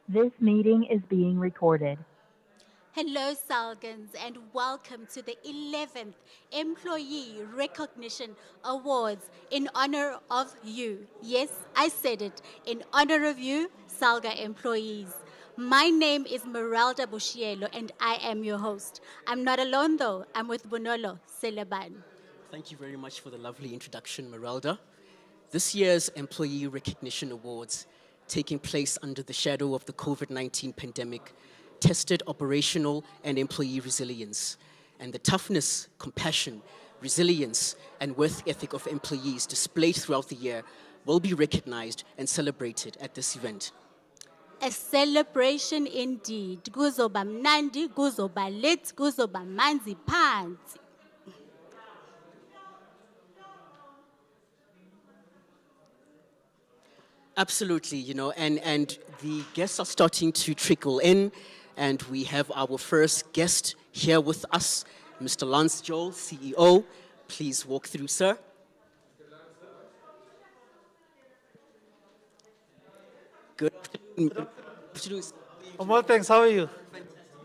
This meeting is being recorded. Hello, Salgans, and welcome to the 11th Employee Recognition Awards in honor of you. Yes, I said it, in honor of you, Salga employees. My name is Meralda Bushielo, and I am your host. I'm not alone, though. I'm with Bonolo Seleban. Thank you very much for the lovely introduction, Meralda. This year's Employee Recognition Awards, taking place under the shadow of the COVID 19 pandemic, tested operational and employee resilience, and the toughness, compassion, resilience, and work ethic of employees displayed throughout the year will be recognized and celebrated at this event. A celebration indeed. Kuzoba mnandi, kuzoba lit, kuzoba manzi phansi. Absolutely, and the guests are starting to trickle in, and we have our first guest here with us, Mr. Lance Joel, CEO. Please walk through, sir. Good afternoon. Good afternoon. I'm well, thanks. How are you?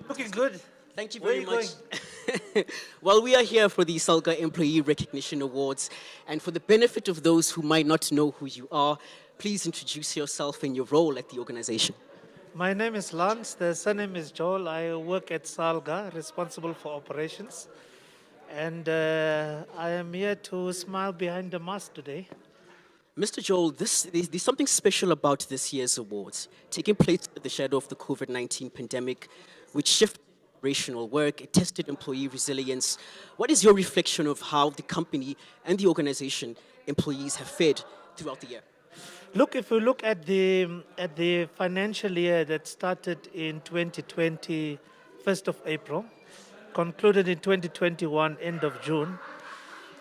Looking good. Thank you Where are very you much. going? Well, we are here for the Salga Employee Recognition Awards, and for the benefit of those who might not know who you are, please introduce yourself and your role at the organization. My name is Lance. The surname is Joel. I work at Salga, responsible for operations. And I am here to smile behind the mask today. Mr. Joel, there's something special about this year's awards, taking place in the shadow of the COVID 19 pandemic, which shifted operational work, it tested employee resilience. What is your reflection of how the company and the organization employees have fared throughout the year? Look, if we look at the financial year that started in 2020, 1st of April, concluded in 2021, end of June,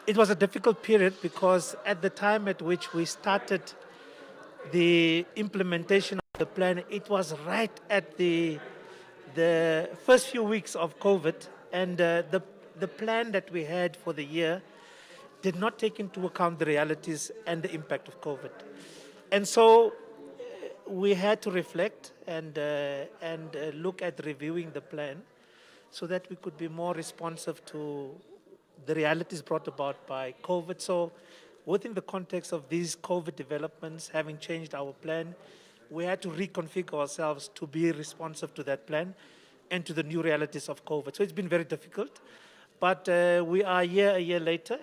it was a difficult period because at the time at which we started the implementation of the plan, it was right at the first few weeks of COVID, and the plan that we had for the year did not take into account the realities and the impact of COVID. And so we had to reflect and look at reviewing the plan so that we could be more responsive to the realities brought about by COVID. So within the context of these COVID developments, having changed our plan, we had to reconfigure ourselves to be responsive to that plan and to the new realities of COVID. So it's been very difficult, but we are here a year later,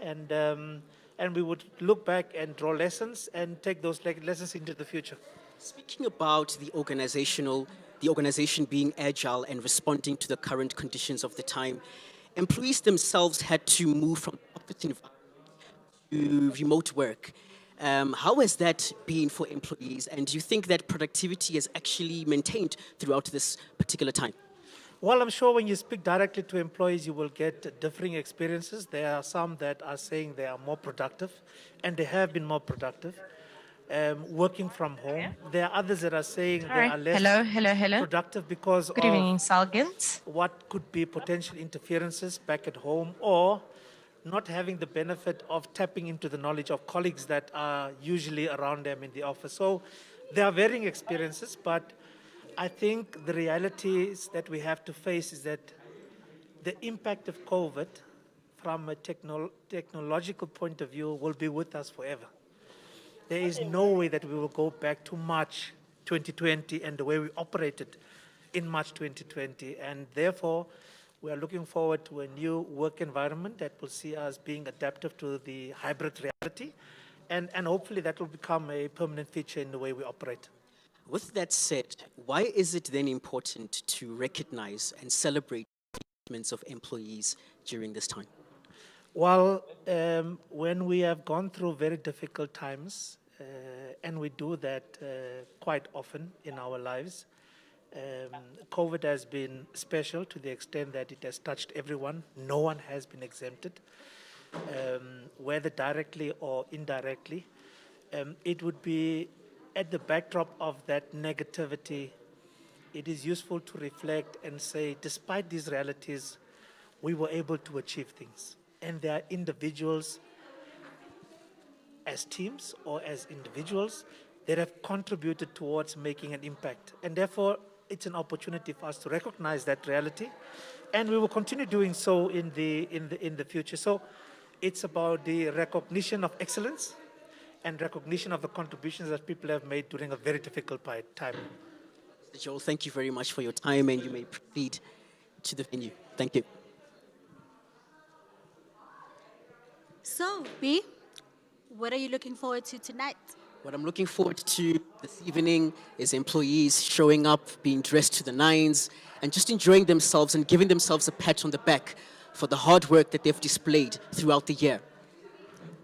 and we would look back and draw lessons and take those lessons into the future. Speaking about the organization being agile and responding to the current conditions of the time, employees themselves had to move from office environment to remote work. How has that been for employees? And do you think that productivity is actually maintained throughout this particular time? Well, I'm sure when you speak directly to employees, you will get differing experiences. There are some that are saying they are more productive, and they have been more productive, working from home. There are others that are saying they Sorry. are less Hello. productive because Good of evening, Salgans. what could be potential interferences back at home, or not having the benefit of tapping into the knowledge of colleagues that are usually around them in the office. So there are varying experiences, but I think the realities that we have to face is that the impact of COVID from a technological point of view will be with us forever. There is no way that we will go back to March 2020 and the way we operated in March 2020. And therefore, we are looking forward to a new work environment that will see us being adaptive to the hybrid reality. And hopefully that will become a permanent feature in the way we operate. With that said, why is it then important to recognize and celebrate the achievements of employees during this time? Well, when we have gone through very difficult times, and we do that quite often in our lives, COVID has been special to the extent that it has touched everyone. No one has been exempted, whether directly or indirectly. It would be at the backdrop of that negativity, it is useful to reflect and say, despite these realities, we were able to achieve things. And there are individuals as teams or as individuals that have contributed towards making an impact. And therefore, it's an opportunity for us to recognize that reality. And we will continue doing so in the future. So it's about the recognition of excellence and recognition of the contributions that people have made during a very difficult time. Joel, thank you very much for your time, and you may proceed to the venue. Thank you. So, B, what are you looking forward to tonight? What I'm looking forward to this evening is employees showing up, being dressed to the nines, and just enjoying themselves and giving themselves a pat on the back for the hard work that they've displayed throughout the year.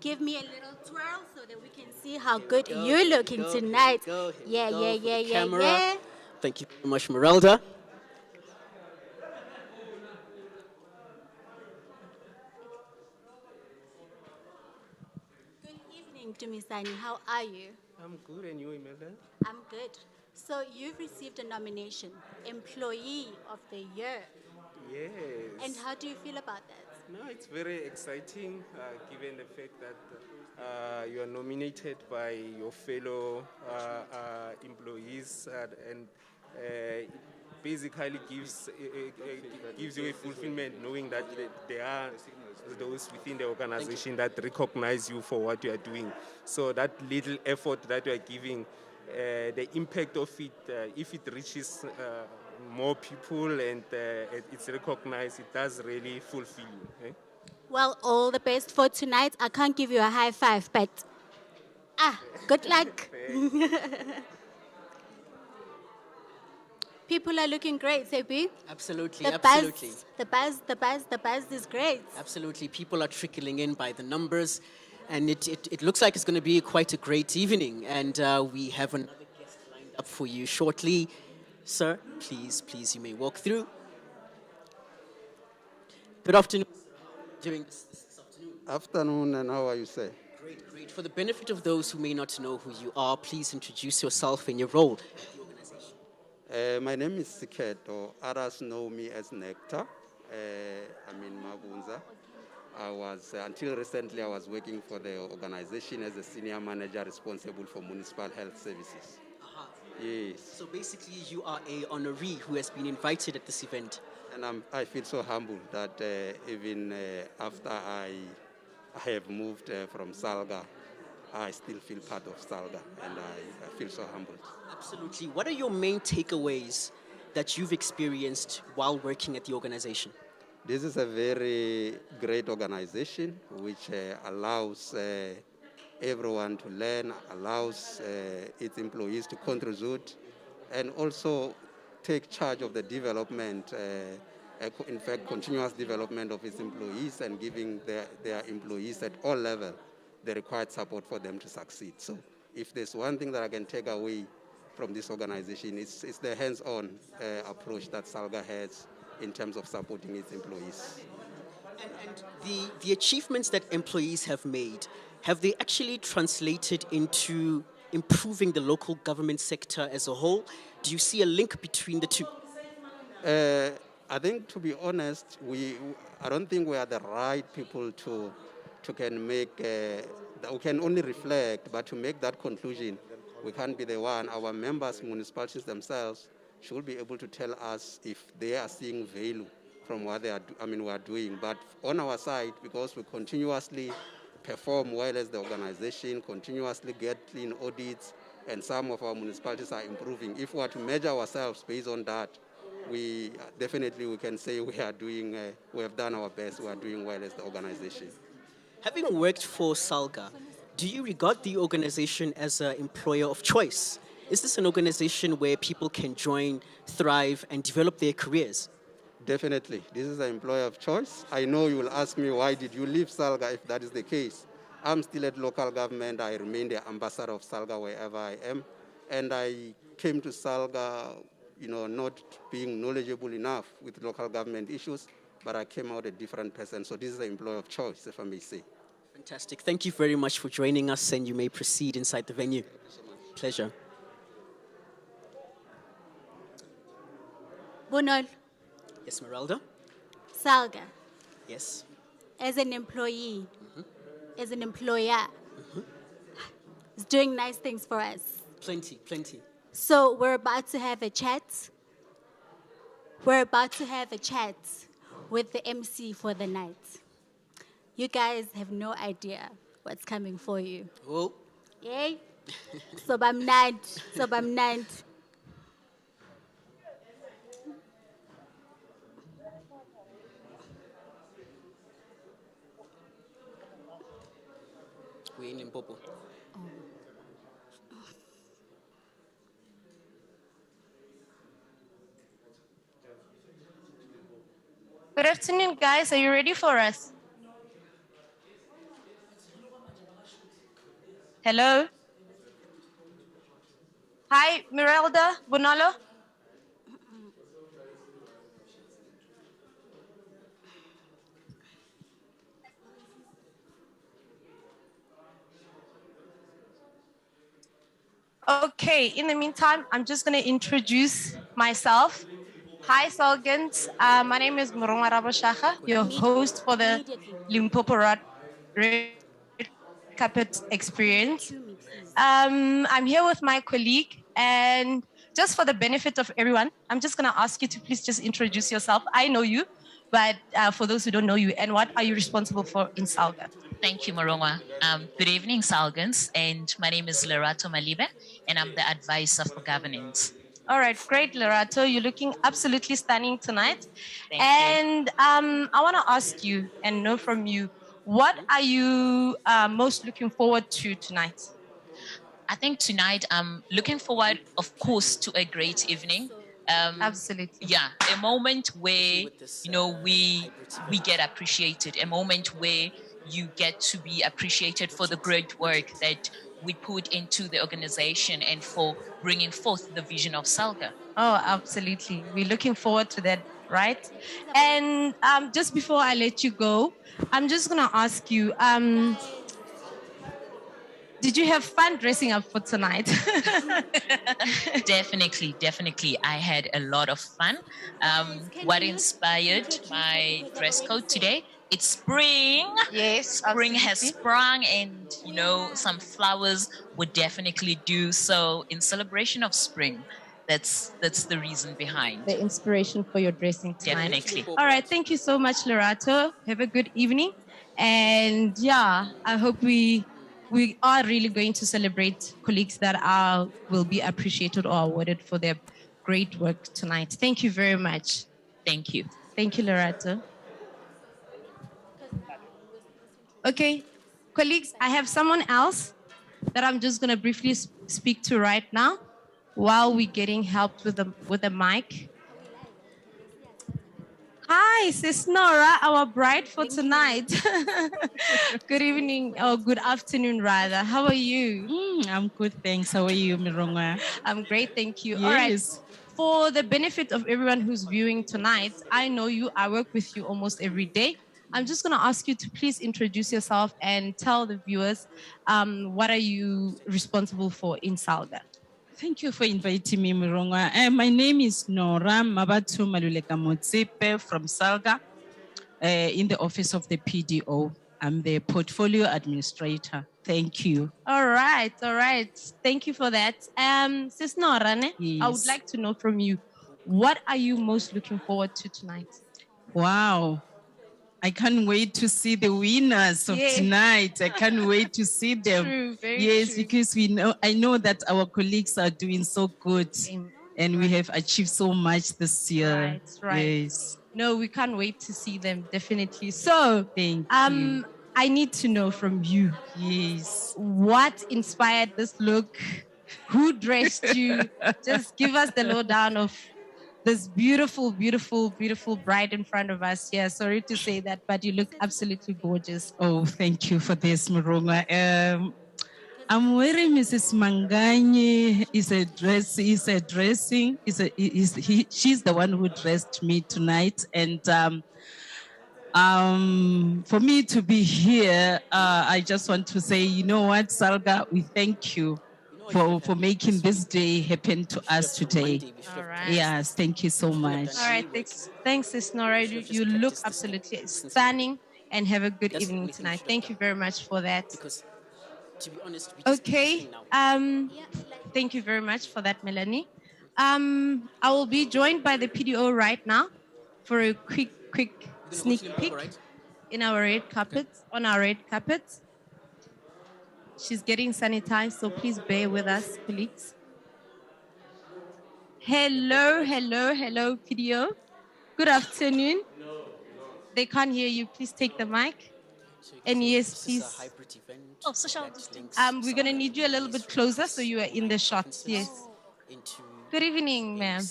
Give me a little twirl so that we can see how good you're looking tonight. Yeah. Thank you very much, Merelda. Good evening, Dumisani. How are you? I'm good, and you, Imelda? I'm good. So you've received a nomination, Employee of the Year. Yes. And how do you feel about that? No, it's very exciting, given the fact that you are nominated by your fellow employees, and basically gives you a fulfillment, knowing that there are those within the organization that recognize you for what you are doing. So that little effort that you are giving, the impact of it, if it reaches more people and it's recognized, it does really fulfill you. Eh? Well, all the best for tonight. I can't give you a high five, but good luck. People are looking great, Sebi. Absolutely, The absolutely. The buzz is great. Absolutely. People are trickling in by the numbers, and it looks like it's going to be quite a great evening. And we have another guest lined up for you shortly. Sir, please, you may walk through. Good afternoon. Doing this afternoon. Afternoon, and how are you, sir? Great. For the benefit of those who may not know who you are, please introduce yourself and your role at the organization. My name is Siketo. Others know me as Nectar. I'm in Mabunza. Until recently, I was working for the organization as a senior manager responsible for municipal health services. Yes. So basically, you are a honoree who has been invited at this event. And I feel so humbled that even after I have moved from Salga, I still feel part of Salga, and I feel so humbled. Absolutely. What are your main takeaways that you've experienced while working at the organization? This is a very great organization which allows everyone to learn, allows its employees to contribute, and also take charge of the development, in fact, continuous development of its employees and giving their employees at all levels the required support for them to succeed. So if there's one thing that I can take away from this organization, it's the hands-on approach that Salga has in terms of supporting its employees. And the achievements that employees have made, have they actually translated into improving the local government sector as a whole? Do you see a link between the two? I think, to be honest, I don't think we are the right people to can make, we can only reflect, but to make that conclusion, we can't be the one. Our members, municipalities themselves, should be able to tell us if they are seeing value from what we are doing. But on our side, because we continuously perform well as the organization, continuously get clean audits, and some of our municipalities are improving. If we are to measure ourselves based on that, we can say we have done our best, we are doing well as the organization. Having worked for Salga, do you regard the organization as an employer of choice? Is this an organization where people can join, thrive, and develop their careers? Definitely. This is an employer of choice. I know you will ask me, why did you leave Salga if that is the case? I'm still at local government. I remain the ambassador of Salga wherever I am. And I came to Salga, not being knowledgeable enough with local government issues, but I came out a different person. So this is an employer of choice, if I may say. Fantastic. Thank you very much for joining us, and you may proceed inside the venue. Pleasure. Bonol, Yes, Merelda? Salga, Yes. as an employee, as an employer, is doing nice things for us. Plenty, plenty. So we're about to have a chat. We're about to have a chat with the MC for the night. You guys have no idea what's coming for you. Oh, Yay? Sobamnand. Sobamnand. we're in Limpopo. Good afternoon, guys. Are you ready for us? Hello? Hi, Mirelda Bonalo. Okay, in the meantime, I'm just going to introduce myself. Hi, Salgans. My name is Murunga Rabashaka, your host for the Limpopo Red Carpet Experience. I'm here with my colleague, and just for the benefit of everyone, I'm just going to ask you to please just introduce yourself. I know you, but for those who don't know you, and what are you responsible for in Salga? Thank you, Moronga. Good evening, Salgans, and my name is Lerato Malibe, and I'm the advisor for governance. All right, great, Lerato. You're looking absolutely stunning tonight. Thank and I want to ask you and know from you, what are you most looking forward to tonight? I think tonight I'm looking forward, of course, to a great evening. Absolutely. Yeah, a moment where, we get appreciated, a moment where you get to be appreciated for the great work that we put into the organization and for bringing forth the vision of Salga. Oh, absolutely. We're looking forward to that, right? And just before I let you go, I'm just going to ask you, did you have fun dressing up for tonight? Definitely. I had a lot of fun. What inspired my dress code today? It's spring. Yes, spring absolutely. has sprung, and some flowers would definitely do so in celebration of spring. That's the reason behind. The inspiration for your dressing tonight. Definitely. All right, thank you so much, Lerato. Have a good evening. And yeah, I hope we are really going to celebrate colleagues that will be appreciated or awarded for their great work tonight. Thank you very much. Thank you. Thank you, Lerato. Okay, colleagues, I have someone else that I'm just going to briefly speak to right now while we're getting helped with the mic. Hi, Sis Nora, our bride for tonight. Good evening, or good afternoon, rather. How are you? I'm good, thanks. How are you, Mironga? I'm great, thank you. Yes. All right. For the benefit of everyone who's viewing tonight, I know you. I work with you almost every day. I'm just going to ask you to please introduce yourself and tell the viewers what are you responsible for in Salga. Thank you for inviting me, Mironga. My name is Nora Mabatu Maluleka Motsepe from Salga in the office of the PDO. I'm the portfolio administrator. Thank you. All right. Thank you for that. Sis Nora, Yes. I would like to know from you, what are you most looking forward to tonight? Wow. I can't wait to see the winners of tonight. I can't wait to see them. True, very yes, true. because I know that our colleagues are doing so good and we have achieved so much this year. Right. Yes. No, we can't wait to see them, definitely. So, Thank you. I need to know from you. Yes. What inspired this look? Who dressed you? Just give us the lowdown of this beautiful bride in front of us. Yeah, sorry to say that, but you look absolutely gorgeous. Oh, thank you for this, Moronga. I'm wearing Mrs. Mangani. She's the one who dressed me tonight. And for me to be here, I just want to say, you know what, Salga, we thank you for making this day happen to us today. All right. Yes, thank you so much. All right, thanks, Sis Nora. You look absolutely stunning, and have a good evening tonight. Thank you very much for that. Because, to be honest, we just Okay. now. Thank you very much for that, Melanie. I will be joined by the PDO right now for a quick sneak peek in our red carpets, on our red carpets. She's getting sanitized, so please bear with us, colleagues. Hello, PDO. Good afternoon. They can't hear you. Please take the mic. And yes, please. Oh, social distancing. We're going to need you a little bit closer so you are in the shot. Yes. Good evening, ma'am.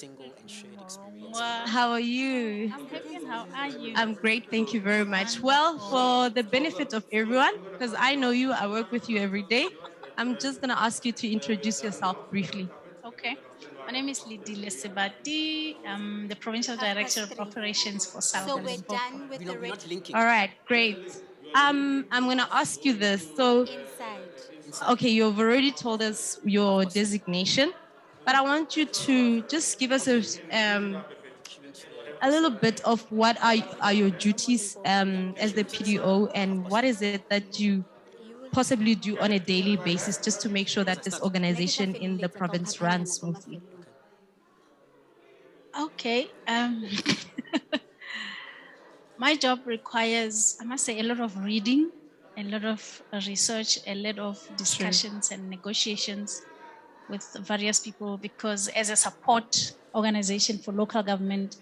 How are you? I'm happy, and how are you? I'm great, thank you very much. Well, for the benefit of everyone, because I know you, I work with you every day, I'm just going to ask you to introduce yourself briefly. Okay. My name is Lidile Sebati. I'm the Provincial Director of Operations for South So we're done with the red All right, great. I'm going to ask you this. So, inside. okay, you've already told us your designation, but I want you to just give us a little bit of what are your duties as the PDO, and what is it that you possibly do on a daily basis just to make sure that this organization in the province runs smoothly? Okay. My job requires, I must say, a lot of reading, a lot of research, a lot of discussions and negotiations with various people, because as a support organization for local government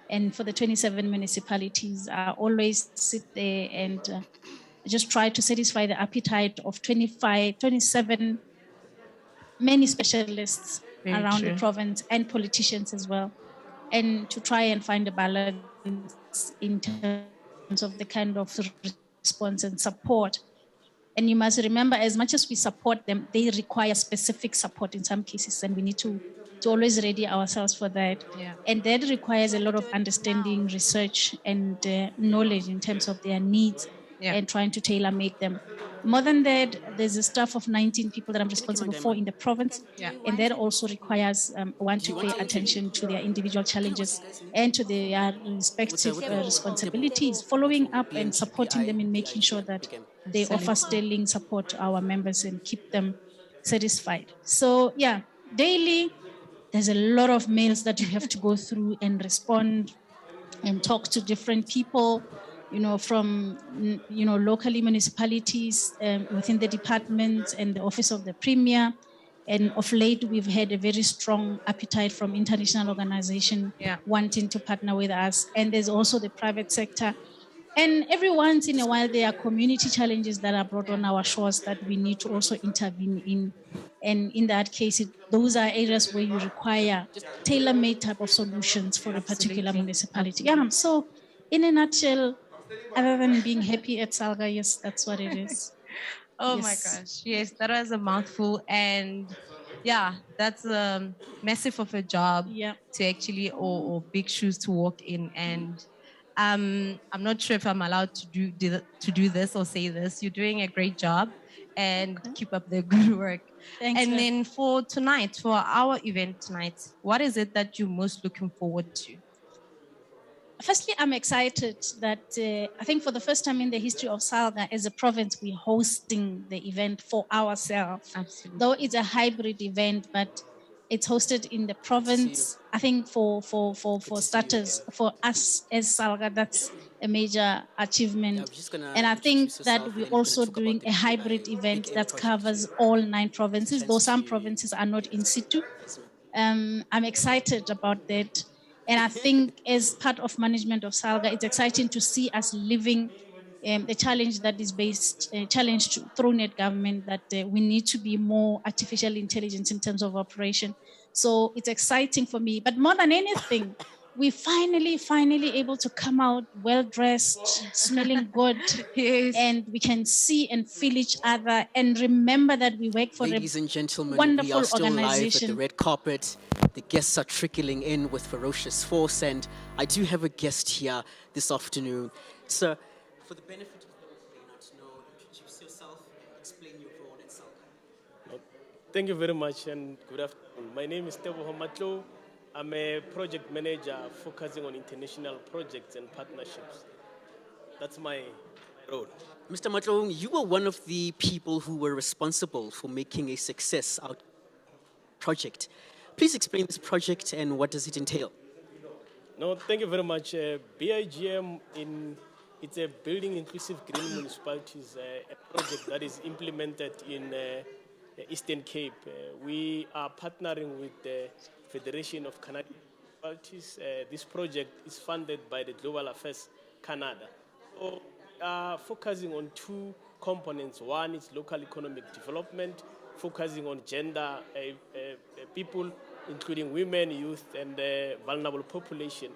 and for the 27 municipalities, I always sit there and just try to satisfy the appetite of 27 many specialists Very around true. the province and politicians as well, and to try and find a balance in terms of the kind of response and support. And you must remember, as much as we support them, they require specific support in some cases, and we need to always ready ourselves for that. Yeah. And that requires a lot of understanding, research, and knowledge in terms of their needs, Yeah. and trying to tailor make them. More than that, there's a staff of 19 people that I'm responsible for in the province, Yeah. and that also requires one to pay attention to their individual challenges and to their respective responsibilities, following up and supporting them in making sure that they offer sterling support to our members and keep them satisfied. So yeah, daily, there's a lot of mails that you have to go through and respond and talk to different people, from, locally municipalities within the department and the office of the premier. And of late, we've had a very strong appetite from international organizations wanting to partner with us. And there's also the private sector. And every once in a while, there are community challenges that are brought on our shores that we need to also intervene in. And in that case, those are areas where you require tailor-made type of solutions for a particular municipality. Yeah, so in a nutshell, other than being happy at Salga, yes, that's what it is. Oh Yes. my gosh. Yes, that was a mouthful. And yeah, that's massive of a job Yeah. to actually, or big shoes to walk in. And I'm not sure if I'm allowed to do this or say this. You're doing a great job, and keep up the good work. Thanks, And ma'am. then for tonight, for our event tonight, what is it that you're most looking forward to? Firstly, I'm excited that I think for the first time in the history of Salga, as a province, we're hosting the event for ourselves. Absolutely. Though it's a hybrid event, but it's hosted in the province. I think for starters, for us as Salga, that's a major achievement. And I think that we're also doing a hybrid event that covers all 9 provinces, though some provinces are not in situ. I'm excited about that. And I think as part of management of Salga, it's exciting to see us living the challenge that is challenge through net government, that we need to be more artificial intelligence in terms of operation. So it's exciting for me. But more than anything, we finally able to come out well-dressed, smelling good, Yes. and we can see and feel each other and remember that we work for Ladies a and gentlemen, we wonderful are still live at the organization. red carpet. The guests are trickling in with ferocious force, and I do have a guest here this afternoon. Sir, for the benefit of those who may not know, introduce yourself, explain your role at Salga. Thank you very much and good afternoon. My name is Tebo Homatlo. I'm a project manager focusing on international projects and partnerships. That's my role. Mr. Matlong, you were one of the people who were responsible for making a success out. project. Please explain this project and what does it entail? No, thank you very much. BIGM it's a Building Inclusive Green Municipalities, a project that is implemented in Eastern Cape. We are partnering with the Federation of Canadian Municipalities. This project is funded by the Global Affairs Canada. So, focusing on two components. One is local economic development, focusing on gender, people, including women, youth, and vulnerable population.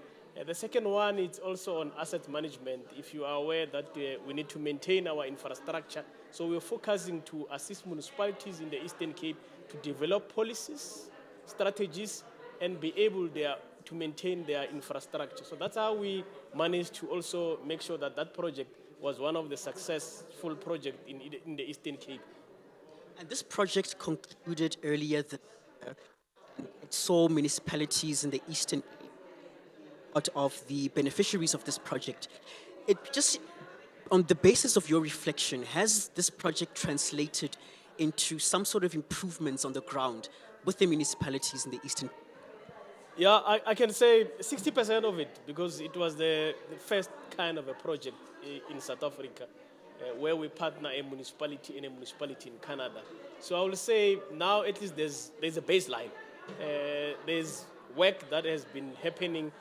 The second one is also on asset management. If you are aware that we need to maintain our infrastructure, so we're focusing to assist municipalities in the Eastern Cape to develop policies, strategies, and be able to maintain their infrastructure. So that's how we managed to also make sure that that project was one of the successful projects in the Eastern Cape. And this project concluded earlier this year. It saw municipalities in the Eastern Cape out of the beneficiaries of this project. It just, on the basis of your reflection, has this project translated into some sort of improvements on the ground with the municipalities in the Eastern? Yeah, I can say 60% of it, because it was the first kind of a project in South Africa where we partner a municipality in Canada. So I will say now at least there's a baseline. There's work that has been happening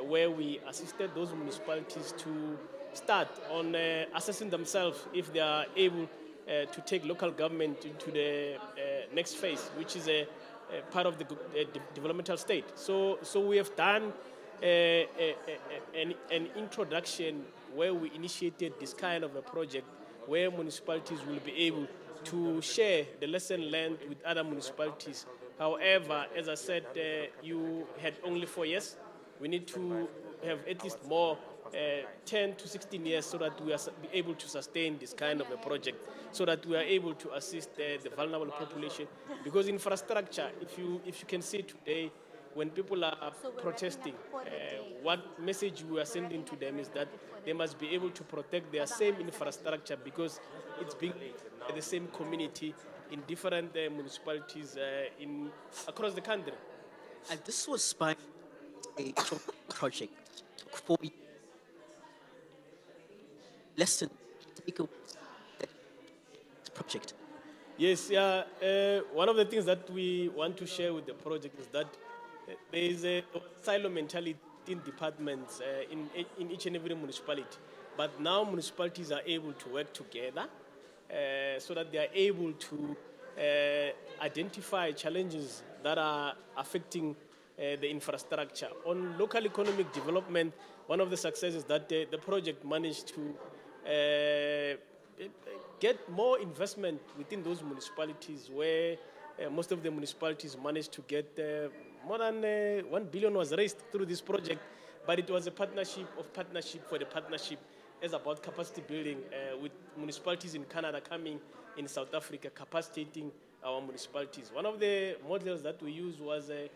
where we assisted those municipalities to start on assessing themselves if they are able to take local government into the next phase, which is a part of the developmental state. So we have done an introduction where we initiated this kind of a project where municipalities will be able to share the lesson learned with other municipalities. However, as I said, you had only 4 years. We need to have at least more 10 to 16 years so that we are able to sustain this kind of a project, so that we are able to assist the vulnerable population. Because infrastructure, if you can see today, when people are protesting, what message we are sending to them is that they must be able to protect their same infrastructure, because it's being by the same community in different municipalities across the country. And this was by a project took 4 years. Lesson take away the project. Yes, yeah. One of the things that we want to share with the project is that there is a silo mentality in departments in each and every municipality. But now municipalities are able to work together so that they are able to identify challenges that are affecting the infrastructure. On local economic development, one of the successes that the project managed to get more investment within those municipalities, where most of the municipalities managed to get more than 1 billion was raised through this project. But it was a partnership for the partnership, as about capacity building with municipalities in Canada coming in South Africa, capacitating our municipalities. One of the models that we used was a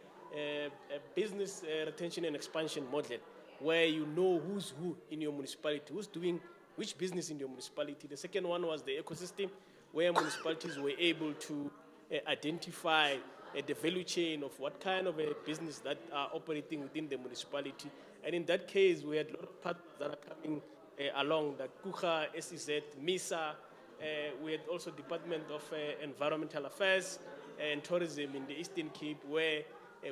business retention and expansion model, where you know who's who in your municipality, who's doing which business in your municipality. The second one was the ecosystem, where municipalities were able to identify the value chain of what kind of a business that are operating within the municipality. And in that case, we had a lot of partners that are coming along, like KUHA, SEZ, MISA. We had also Department of Environmental Affairs and Tourism in the Eastern Cape, where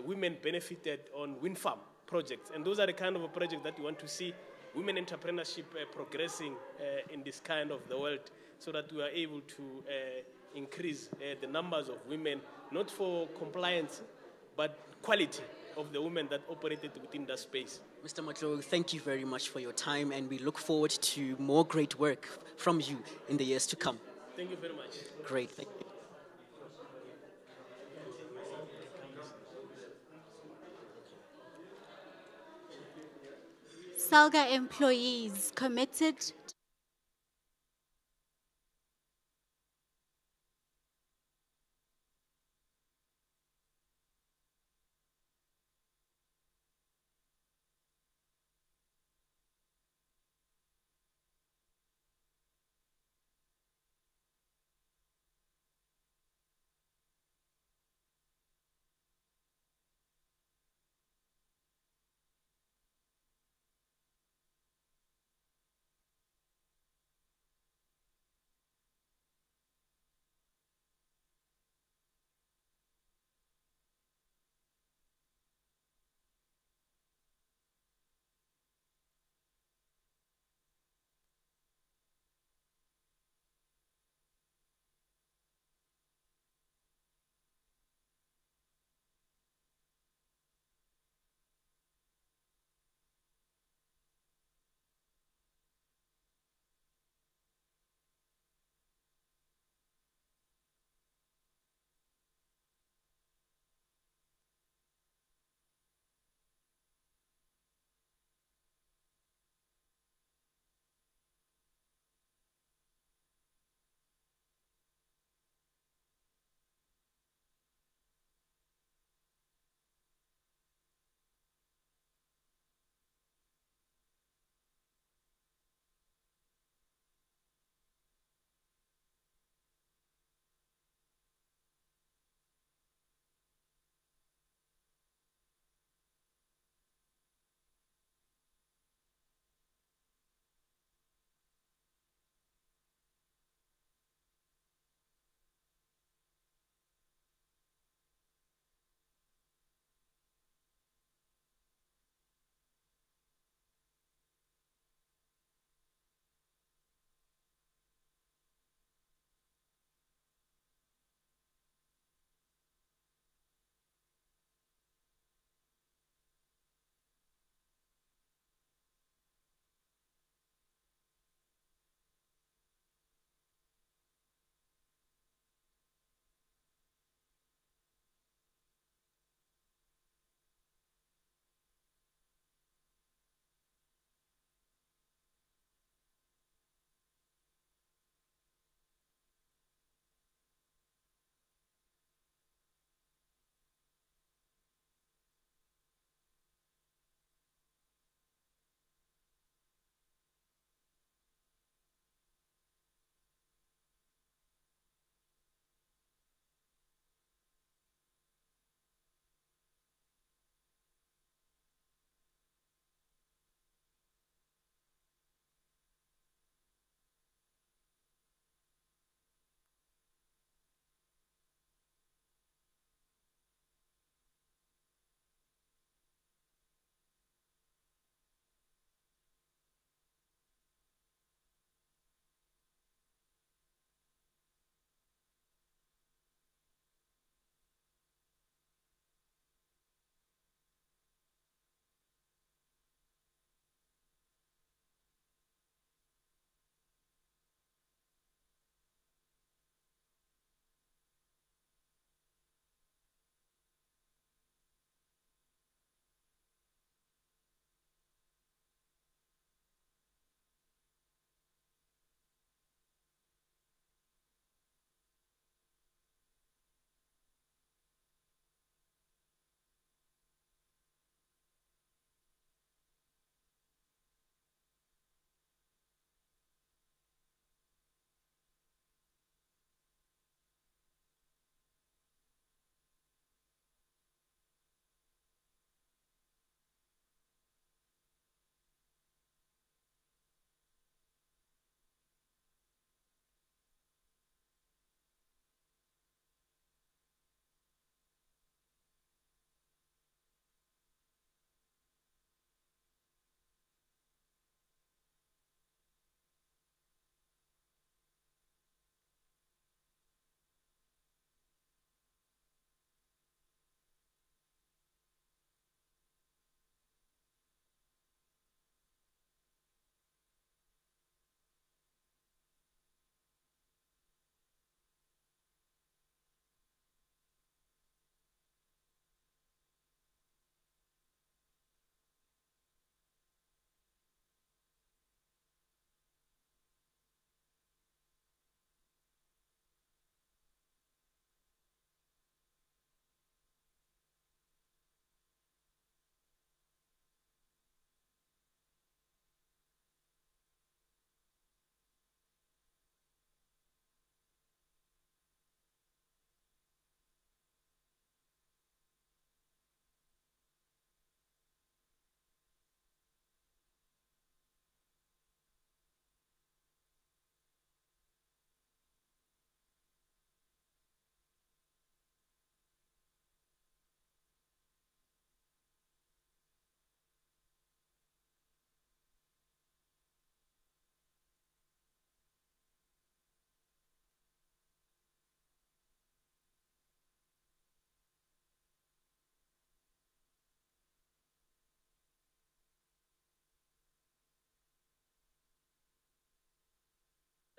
women benefited on wind farm projects. And those are the kind of a project that we want to see women entrepreneurship progressing in this kind of the world, so that we are able to increase the numbers of women, not for compliance, but quality of the women that operated within that space. Mr. Matlo, thank you very much for your time, and we look forward to more great work from you in the years to come. Thank you very much. Great, thank you. SALGA employees committed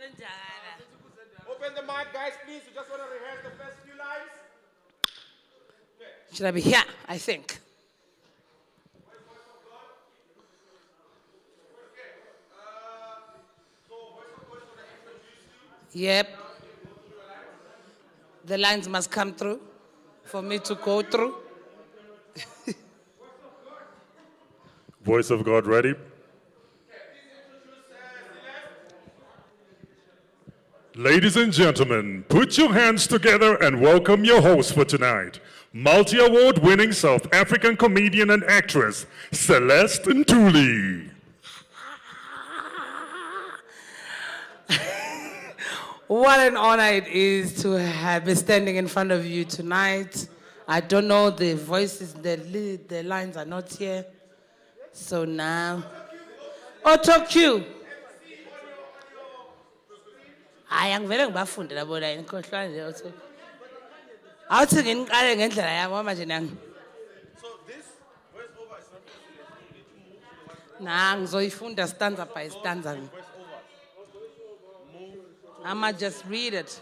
Open the mic, guys, please. We just want to rehearse the first few lines. Should I be here? I think. Yep. The lines must come through for me to go through. Voice of God ready? Ladies and gentlemen, put your hands together and welcome your host for tonight. Multi-award winning South African comedian and actress, Celeste Ntuli. What an honor it is to be standing in front of you tonight. I don't know, the voices, the lines are not here. So now, auto cue. I am very baffled about it. I was thinking, I didn't get it. So this voiceover is not. Nah, so if you stanza by stanza. I might just read it.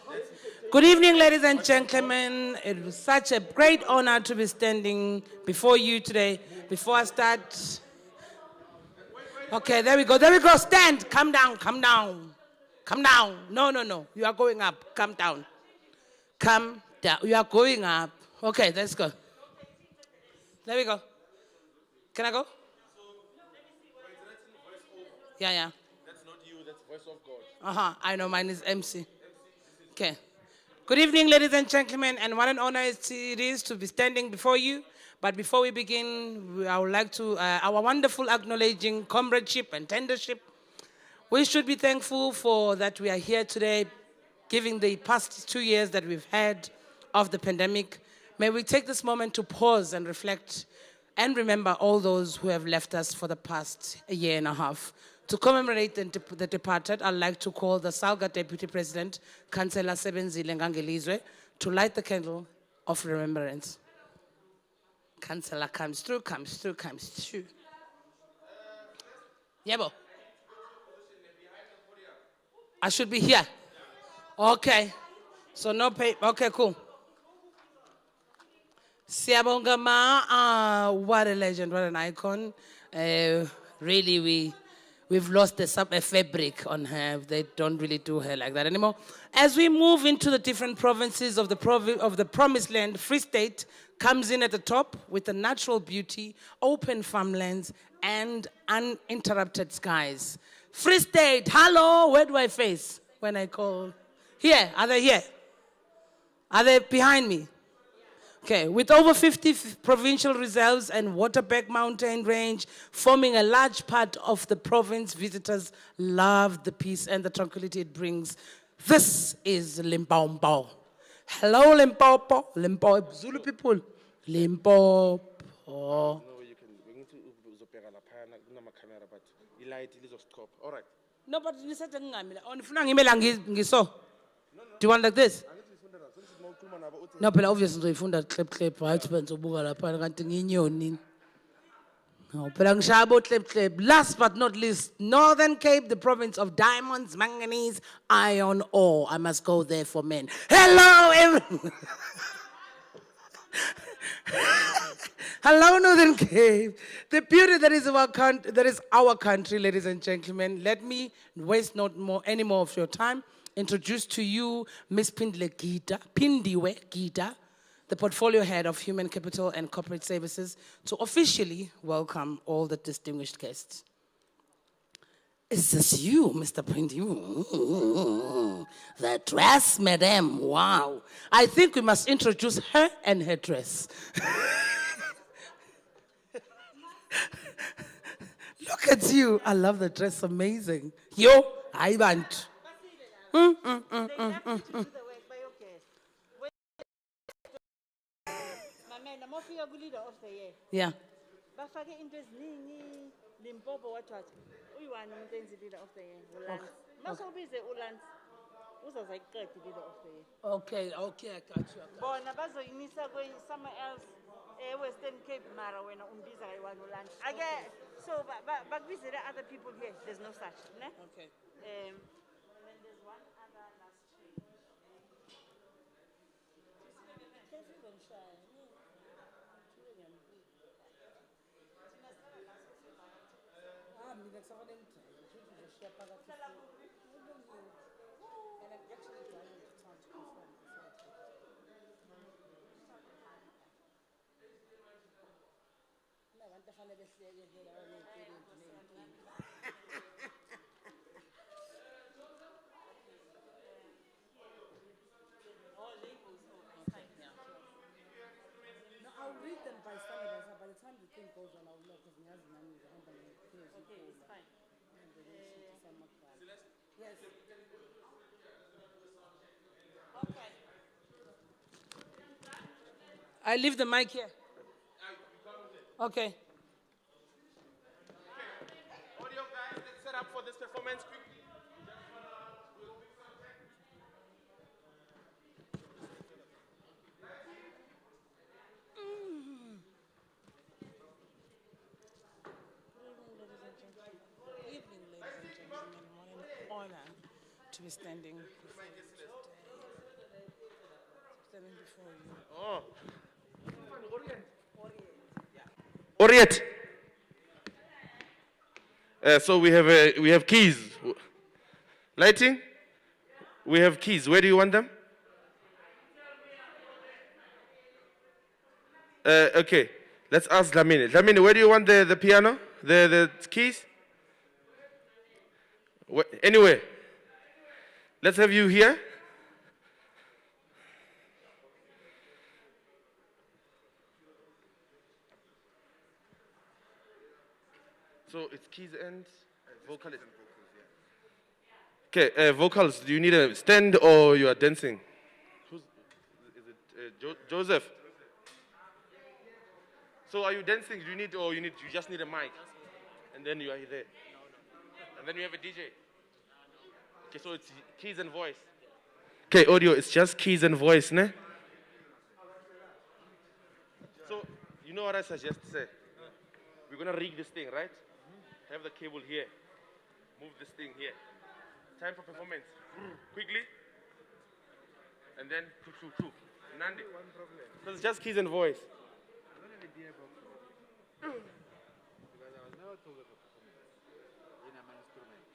Good evening, ladies and gentlemen. It was such a great honor to be standing before you today. Before I start. Okay, there we go. There we go. Stand. Come down. Come down. Come down. No, no, no. You are going up. Come down. Come down. You are going up. Okay, let's go. There we go. Can I go? Yeah, yeah. That's not you, that's voice of God. I know, mine is MC. Okay. Good evening, ladies and gentlemen, and what an honor it is to be standing before you. But before we begin, I would like to, our wonderful acknowledging comradeship and tendership. We should be thankful for that we are here today, given the past 2 years that we've had of the pandemic. May we take this moment to pause and reflect and remember all those who have left us for the past year and a half. To commemorate the departed, I'd like to call the SALGA Deputy President, Councillor Sebenzile Ngangelizwe, to light the candle of remembrance. Councillor comes through, comes through, comes through. Yebo. I should be here. Okay. So no pay. Okay, cool. Siyabonga ma, what a legend, what an icon. Really, we've lost the fabric on her. They don't really do her like that anymore. As we move into the different provinces of the Promised Land, Free State comes in at the top with the natural beauty, open farmlands, and uninterrupted skies. Free State, hello, where do I face when I call? Here, are they here? Are they behind me? Okay, with over 50 provincial reserves and Waterberg mountain range forming a large part of the province, visitors love the peace and the tranquility it brings. This is Limpopo. Hello, Limpopo. Limpopo, Zulu people. Limpopo. No, you can. We need to uzobheka lapha kunama camera, but ilight lizostop. All right. No, but you said ngiso. Do you want like this? No, phela obviously ngizoyifunda clip hayi ukuthi benzobuka lapha kanti nginyoni. No, phela ngishaya bo clip. Last but not least, Northern Cape, the province of diamonds, manganese, iron ore. I must go there for men. Hello, everyone. Hello, Northern Cape. The beauty that is our country, ladies and gentlemen. Let me waste any more of your time. Introduce to you Ms. Pindiwe Gita, the portfolio head of Human Capital and Corporate Services, to officially welcome all the distinguished guests. Is this you, Mr. Pindiwe? The dress, madam, wow. I think we must introduce her and her dress. Look at you. I love the dress, amazing. Yo, I want. Yeah. Bafake into eziningi Limpopo what uyiwani umuntu enzi leader of the year uLance masobize uLance uzazayiqeda leader of the year. Okay, I got you. Bona bazoyimisa somewhere else Western Cape mara wena umbiza kayiwani uLance. Ake so bakubizela other people here, there's no such, ne? Okay. And then there's one No, I'll read them by standard. By the time the thing goes on, I'll know because Niaz Nani is okay, it's fine. Yes. Okay. I leave the mic here. Okay. Audio guys, let's set up for this performance quickly. Good evening, ladies and gentlemen. What an honor to be standing before you today. Standing before you. Oh. Orient. So we have keys. Lighting. We have keys. Where do you want them? Okay. Let's ask Dlamini. Dlamini, where do you want the piano? The keys? Anyway. Let's have you here. So it's keys and vocalist. Okay, vocals. Do you need a stand or you are dancing? Is it Joseph? So are you dancing? Do you need or you just need a mic, and then you are there, and then you have a DJ. Okay, so it's keys and voice. Okay, audio. It's just keys and voice, ne? So you know what I suggest? Say, we're gonna rig this thing, right? Have the cable here. Move this thing here. Time for performance. Quickly. And then Nandi. So it's just keys and voice. I don't have a dear box. Because I was never told of a performance in an instrument.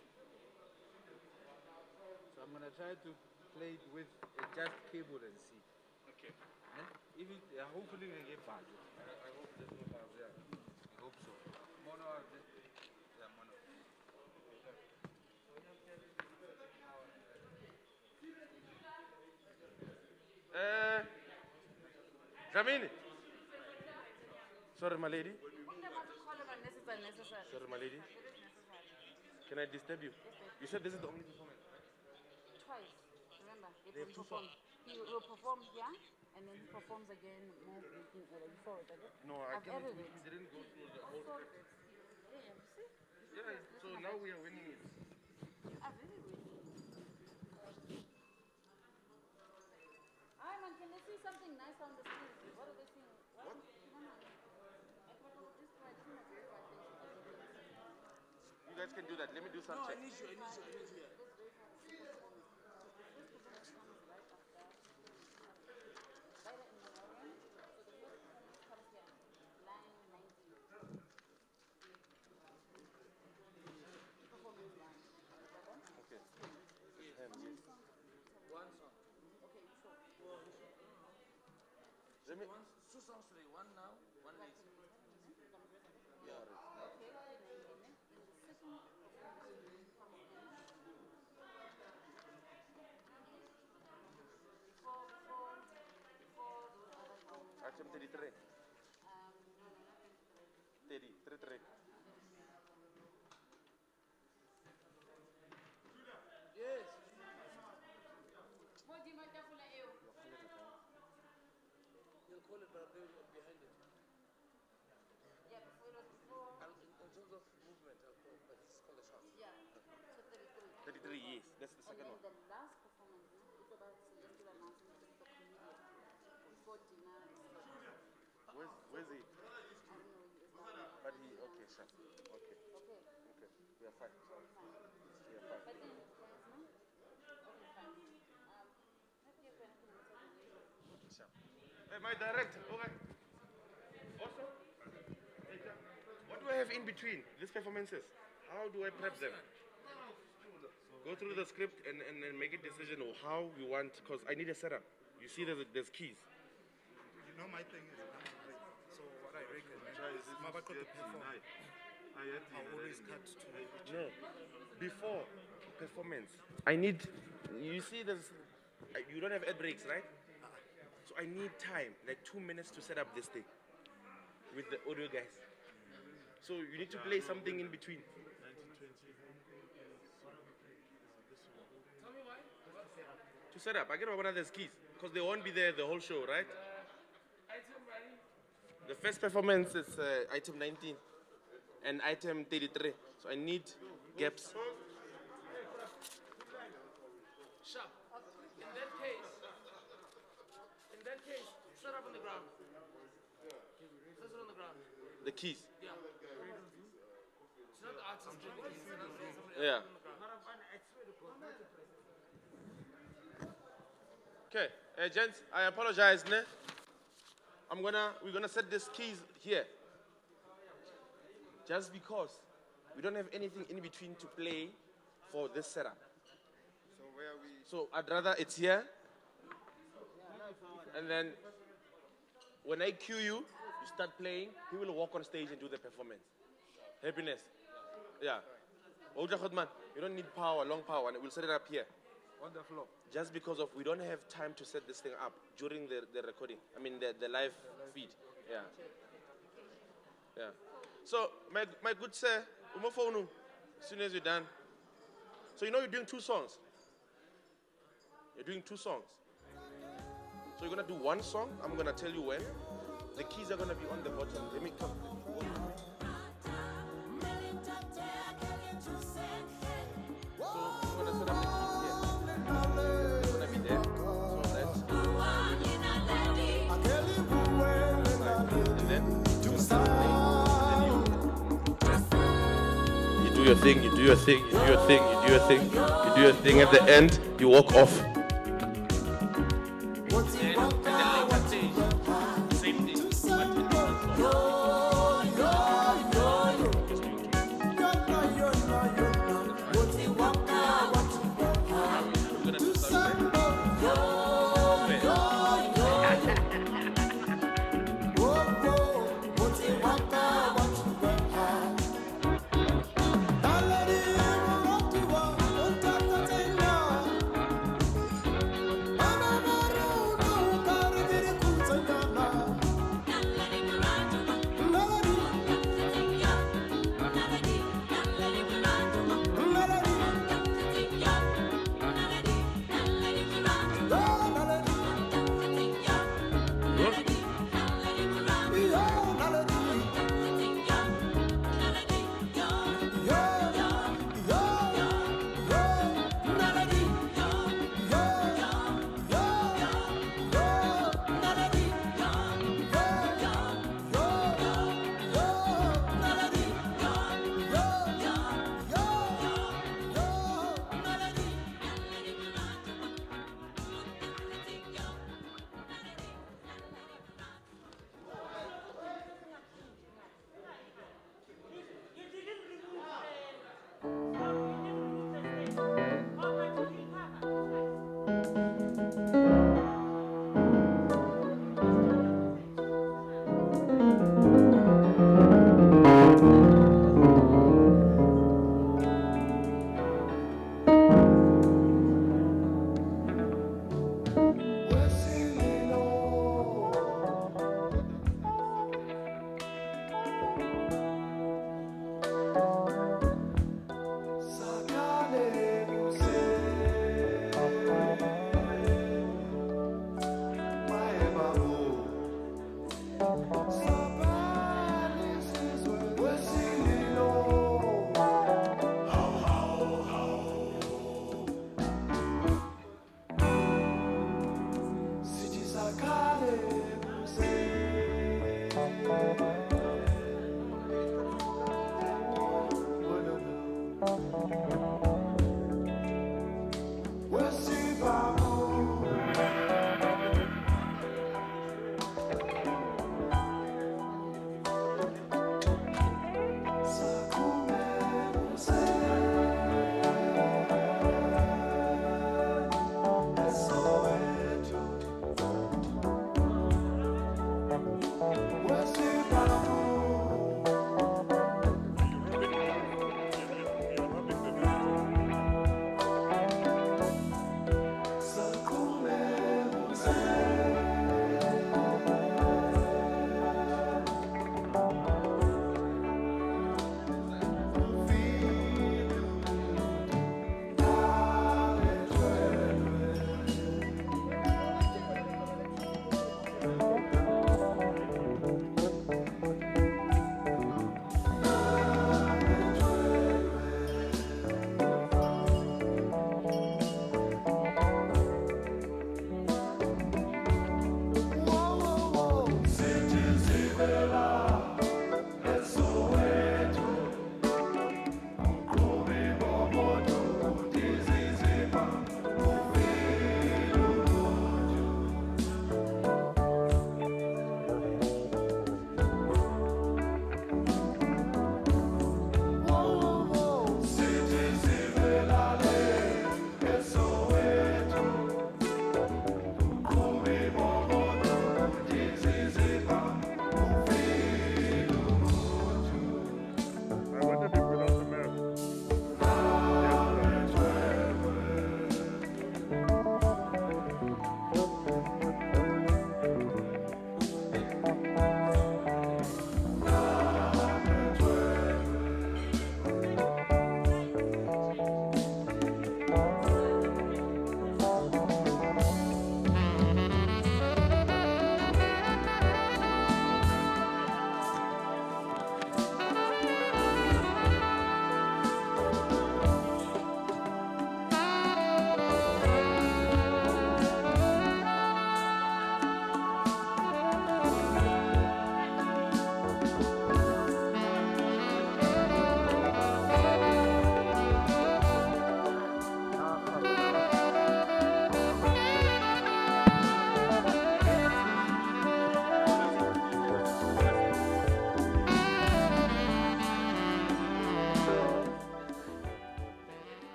So I'm going to try to play it with a just cable and see. Okay. And if it, hopefully we get bad. I hope there's no bad, yeah. I hope so. Mono, yeah, mono. Dlamini. Sorry, my lady. Sorry, my lady. Can I disturb you? You said this is the only performance, right? Twice. Remember, They have two songs. He will perform here, and then he performs again more before it. No, I've added we it. didn't go through the whole. Yeah, see? Yeah, so now we are winning it. You are very winning. Hi, man, can they see something nice on the screen? What are they seeing? What? You guys can do that. Let me do some check. I need you here. Let me. Two songs today. One now, one later. Yeah, Item 33. 33. Yes. You'll call it, but I'll be behind it. Yeah, before it was before. In terms of movement, I'll call, but it's called a shot. Yeah, so 33. 33, yes. That's the second And one. then the last performance, it's about celestial announcement of the comedian. Before dinner is Where's he? I don't know, it's not. But he, okay, sure. Okay. Okay. Okay. We are fine. We are fine. But then, guys, no? Okay, fine. Maybe you're going to put it Sure. Hey, my director. Okay. Also, what do I have in between these performances? How do I prep them? Go through the script and then make a decision of how we want, because I need a setup. You see there's keys. You know, my thing is, so what I reckon, is Mabako to perform. I always cut to No, before performance, I need, you see you don't have ad breaks, right? So I need time, like 2 minutes to set up this thing with the audio guys. So you need to play something in between. To set up, I get one of those keys, because they won't be there the whole show, right? The first performance is item 19 and item 33, so I need gaps. Sharp. In that case, set up on the ground. Set it on the ground. The keys. Yeah. It's not the artist. Yeah. Okay, gents, I apologize, ne? We're gonna set these keys here. Just because we don't have anything in between to play for this setup. So where are we? So I'd rather it's here. And then when I cue you, you start playing, he will walk on stage and do the performance. Happiness. Yeah. Oja Khodman, you don't need power, long power, and we'll set it up here. On the floor. Just because of we don't have time to set this thing up during the recording. I mean the live feed. Yeah. Yeah. So my good sir, Umofonu, as soon as you're done. So you know you're doing 2 songs. You're doing 2 songs. So you're gonna do 1 song, I'm gonna tell you when. The keys are gonna be on the bottom. Let me come. So I'm gonna set up the keys here. It's gonna be there. So that's and then you do your thing, you do your thing, you do your thing, you do your thing, you do your thing. At the end, you walk off.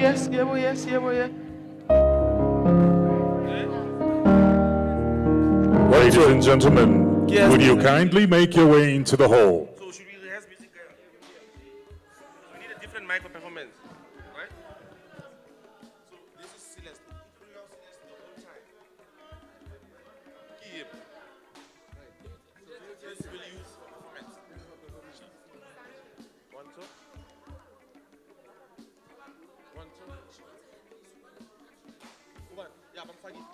yes, yes, yes. Ladies and gentlemen, Yes. would you kindly make your way into the hall? So should we rehearse music? We need a different mic for performance, right? So this is Celeste. Bring out Celeste the whole time. Keep. This will use for performance. 1, 2. 1, 2. One. Yeah, I'm funny. 1,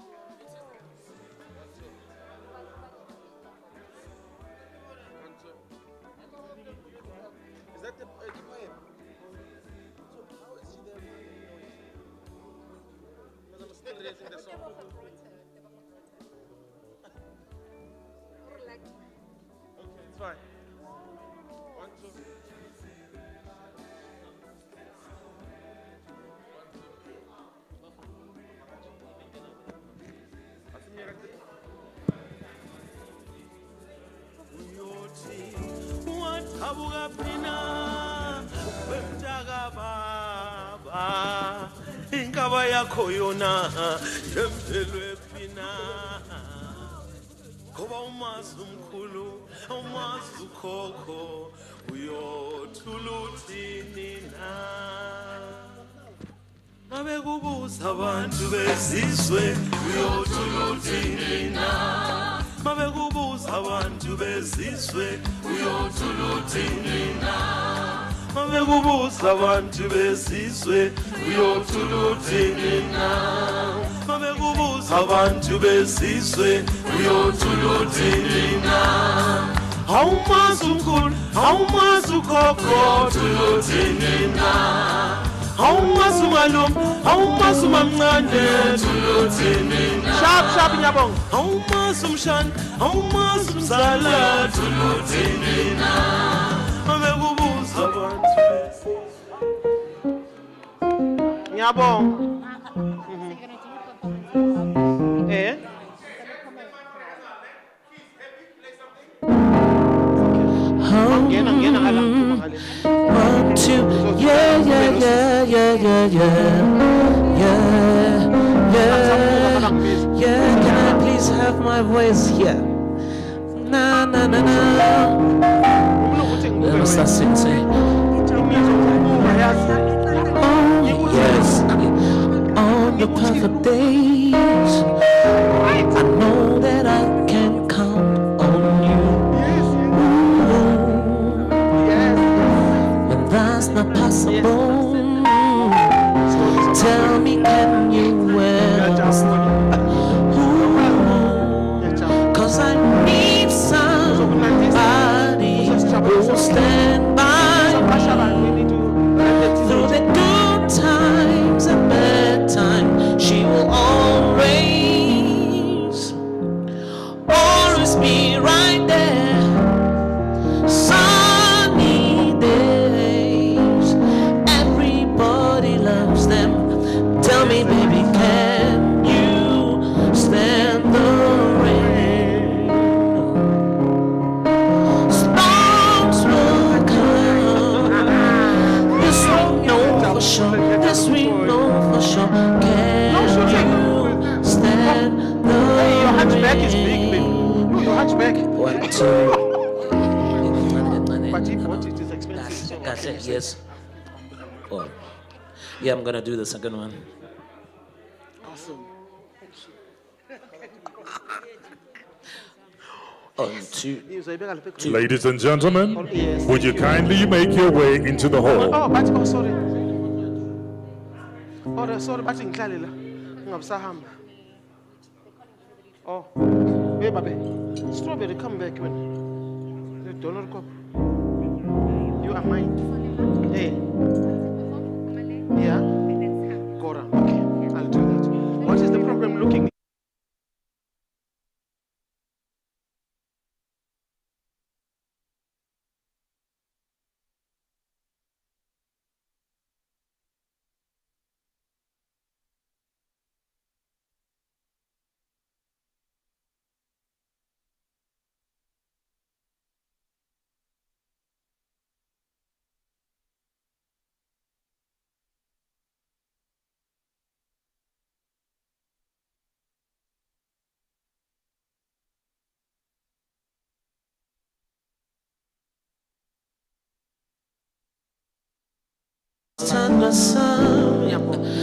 2. Is that the poem? So how is she there making noise? Because I'm still raising the song. Okay, it's fine. 1, 2. Wathabuka phina wemtaka baba inkaba yakho yona yempelwe phina ngoba umazi umkhulu umazi ukhokho uyothuluthini na mabe kubuza abantu bezizwe uyothuluthini na mabe kubuza abantu bezizwe uyothuluthini na mabe kubuza abantu bezizwe uyothuluthini na mabe kubuza abantu bezizwe uyothuluthini na awumazi umkhulu awumazi ukhokho thuluthini na awumazi umalume awumazi umamncane thuluthini na sharp nyabonga awumazi umshana awumazi umzala thuluthini na abekubuza abantu ngiyabonga One, two, yeah. Can I please have my voice here? Na. What's that sing? Oh yes, on the perfect days, I know that I can count on you. When that's not possible, tell me, can you cause I need somebody who will stand by me through the good times and bad times. She will always be right there. Sunny days, everybody loves them. Tell me, baby, can you stand the rain? Storms will come. This we know for sure. This we know for sure. Can you stand the rain? Your hatchback is big, baby. Your hatchback. 1, 2. But if what it is expensive. Gotcha. Yes. Oh. Yeah, I'm gonna do the second one. Awesome. On two. Ladies and gentlemen, would you kindly make your way into the hall? Oh, sorry. Oh, sorry, but ngihlale la. Ngabusahamba. Oh. Hey, baby. Strawberry, come back when. The donor cup. You are mine. Hey. Yeah? Cora. Okay, I'll do that. What is the problem looking?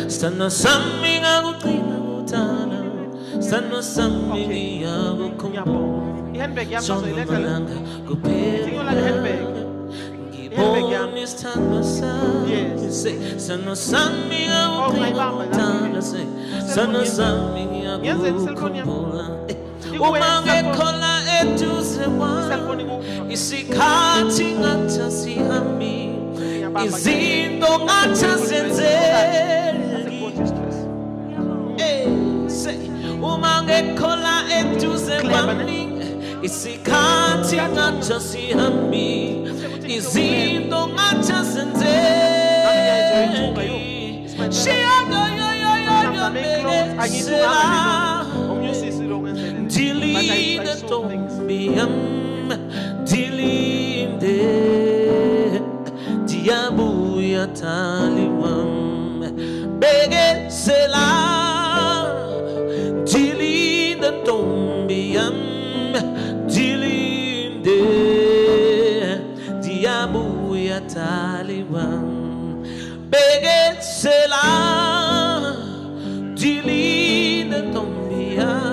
Stand sami ngakugcina kuthala. Stand sami ngiyakukhumbula. I-handbag yami Zonke amalanga Tingyola i-handbag. Ngibona isithando sami. Stand sami ngakugcina kuthala. Stand sami ngiyakukhumbula. Uma ngekhola eduze kwami isikhathi ngathi asihambi izinto ngathi azenzeki uma ngekhola eduze kwami isikhathi ngathi asihambi izinto ngathi azenzeki Dilinde tombiyam, dilinde diabuya taliwam, bege sela. Dilinde tombiyam, dilinde diabuya taliwam, bege sela. Dilinde tombiyam.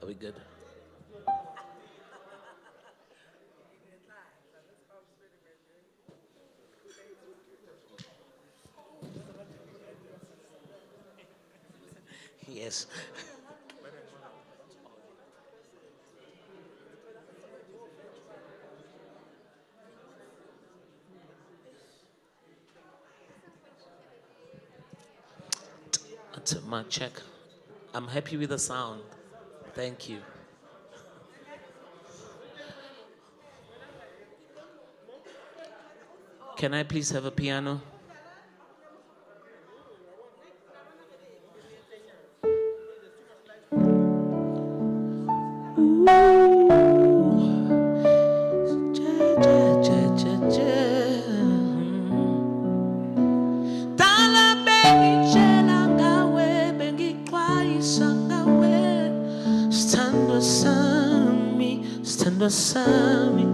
Are we good? Yes. My check. I'm happy with the sound. Thank you. Can I please have a piano? Sami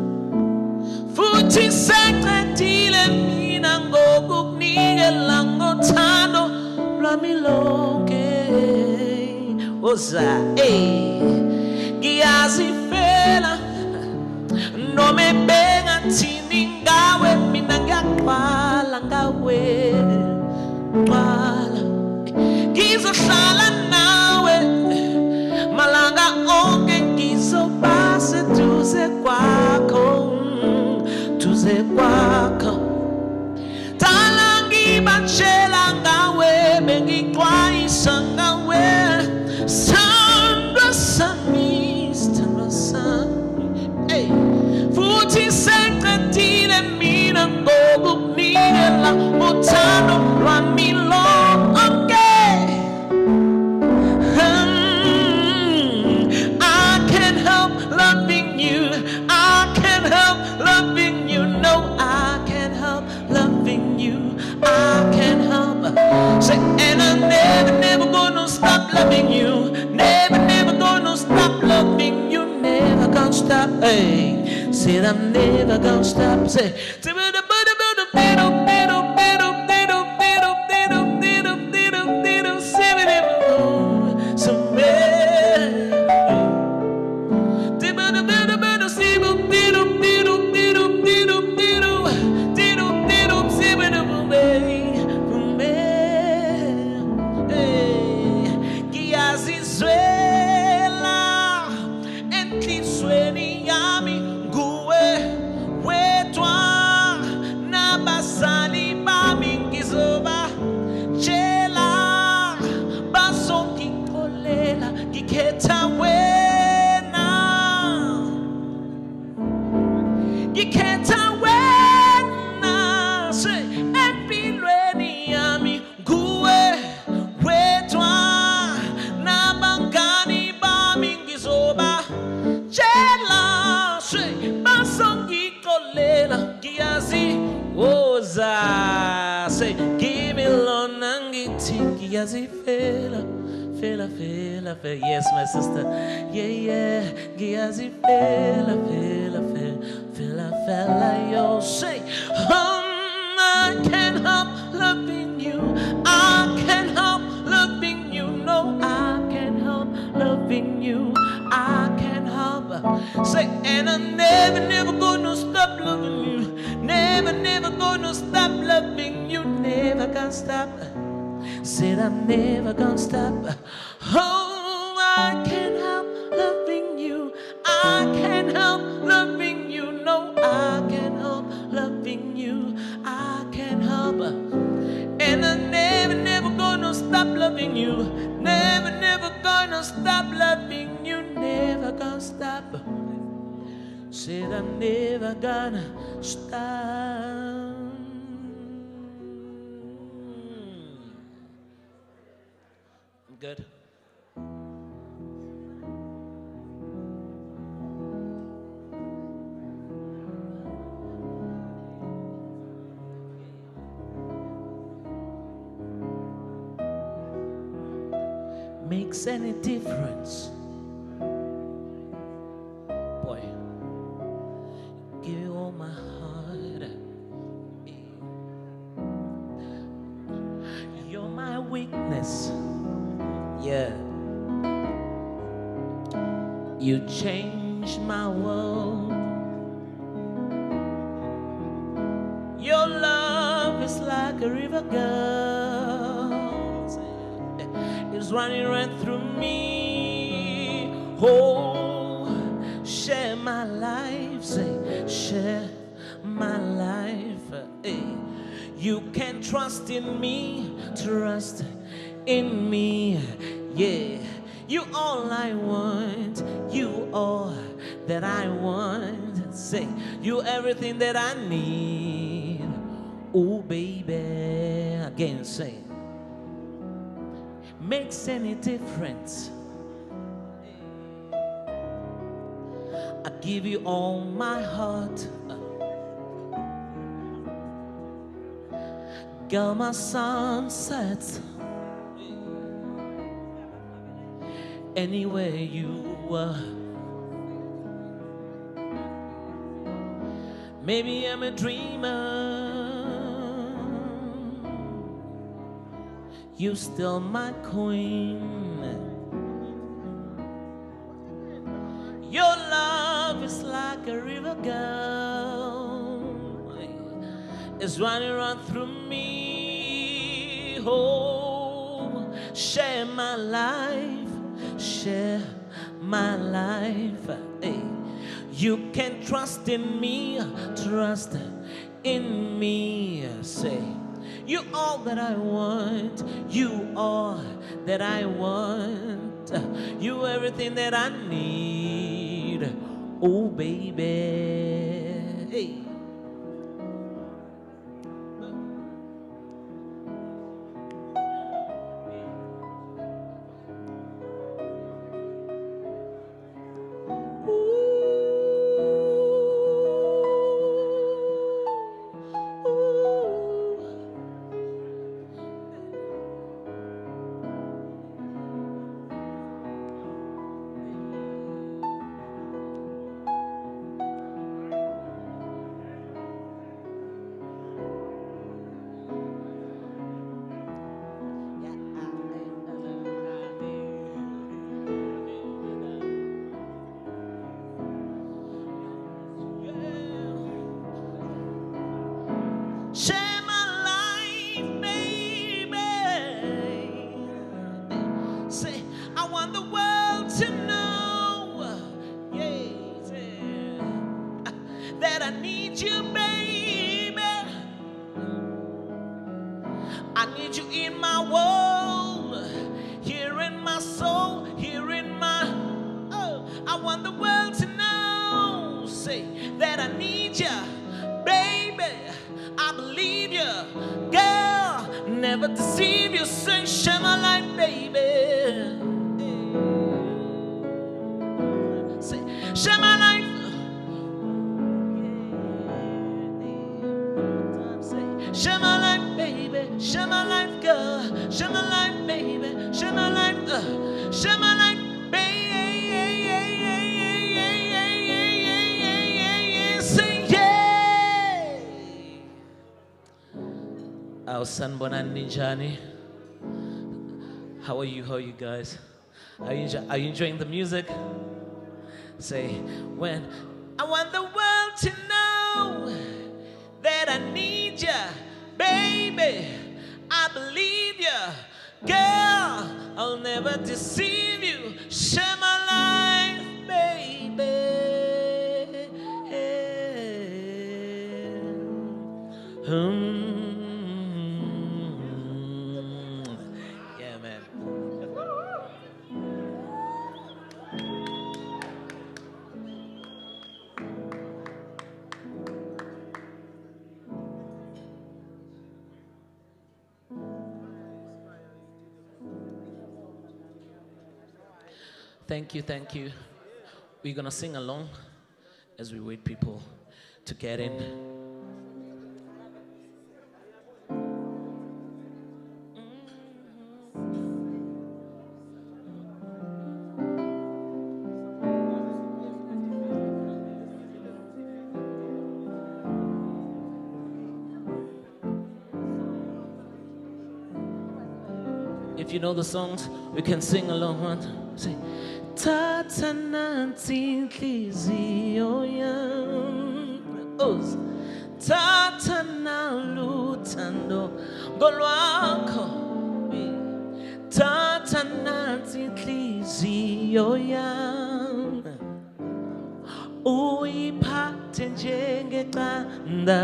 futhi saqedile mina ngokukunikela ngothando lwami lonke oza ngiyazifela noma ebengathini ngawe mina ngiyaqala ngawe qala ngizohlala nawe malanga onke ngizobase tuze kwakho tala ngibachela ngawe bengixwayisa ngawe sandra sami futhi seqedile mina ngokukunikela uthando lwami lonke. And I'm never gonna stop loving you. Never gonna stop loving you. Never gonna stop. Hey, said I'm never gonna stop. Say, say, give me long and get yazifela. feel, yes, my sister. Yeah, yeah, Giazi feel, yo, say, I can't help loving you. I can't help loving you. No, I can't help loving you. I can't help. Say, and I'm never gonna stop loving you. Never gonna stop loving you. Never gonna stop. Said I'm never gonna stop. Oh, I can't help loving you. I can't help loving you. No, I can't help loving you. I can't help. And I'm never gonna stop loving you. Never gonna stop loving you. Never gonna stop. Said I'm never gonna stop. Good. Makes any difference? Boy, give you all my heart. You're my weakness. Yeah, you changed my world. Your love is like a river, girl. It's running right through me. Oh, share my life, say, share my life. Hey, you can trust in me, trust in me, yeah. You all I want, you all that I want. Say, you everything that I need. Oh, baby, again say, makes any difference? I give you all my heart. Girl, my sun sets anywhere you are. Maybe I'm a dreamer. You still my queen. Your love is like a river, girl. It's running right through me. Oh, share my life, share my life. Hey, you can trust in me, trust in me. Say, you all that I want, you all that I want, you everything that I need. Oh, baby. Hey. Share my life, baby. Say, I want the world to know, yeah, that I need you, baby. I need you in my world, here in my soul, here in my, oh, I want the world to know, say, that I need you, baby. I believe you, girl, never deceive you. Say, share my life, baby. Say, share my life. Say, share my life, baby. Share my life, girl. Share my life, baby. Share my life. Sanbonani Ninjani. How are you? How are you guys? Are you enjoying the music? Say, when I want the world to know that I need ya, baby, I believe ya, girl, I'll never deceive you, share my life, baby. Yeah, man. Thank you, thank you. We're gonna sing along as we wait people to get in. If you know the songs, we can sing along. One, say, Tata nanti inhliziyo yami, Tata naluthando ngolwakho, Tata nanti inhliziyo yami, uyiphathe njengeqanda,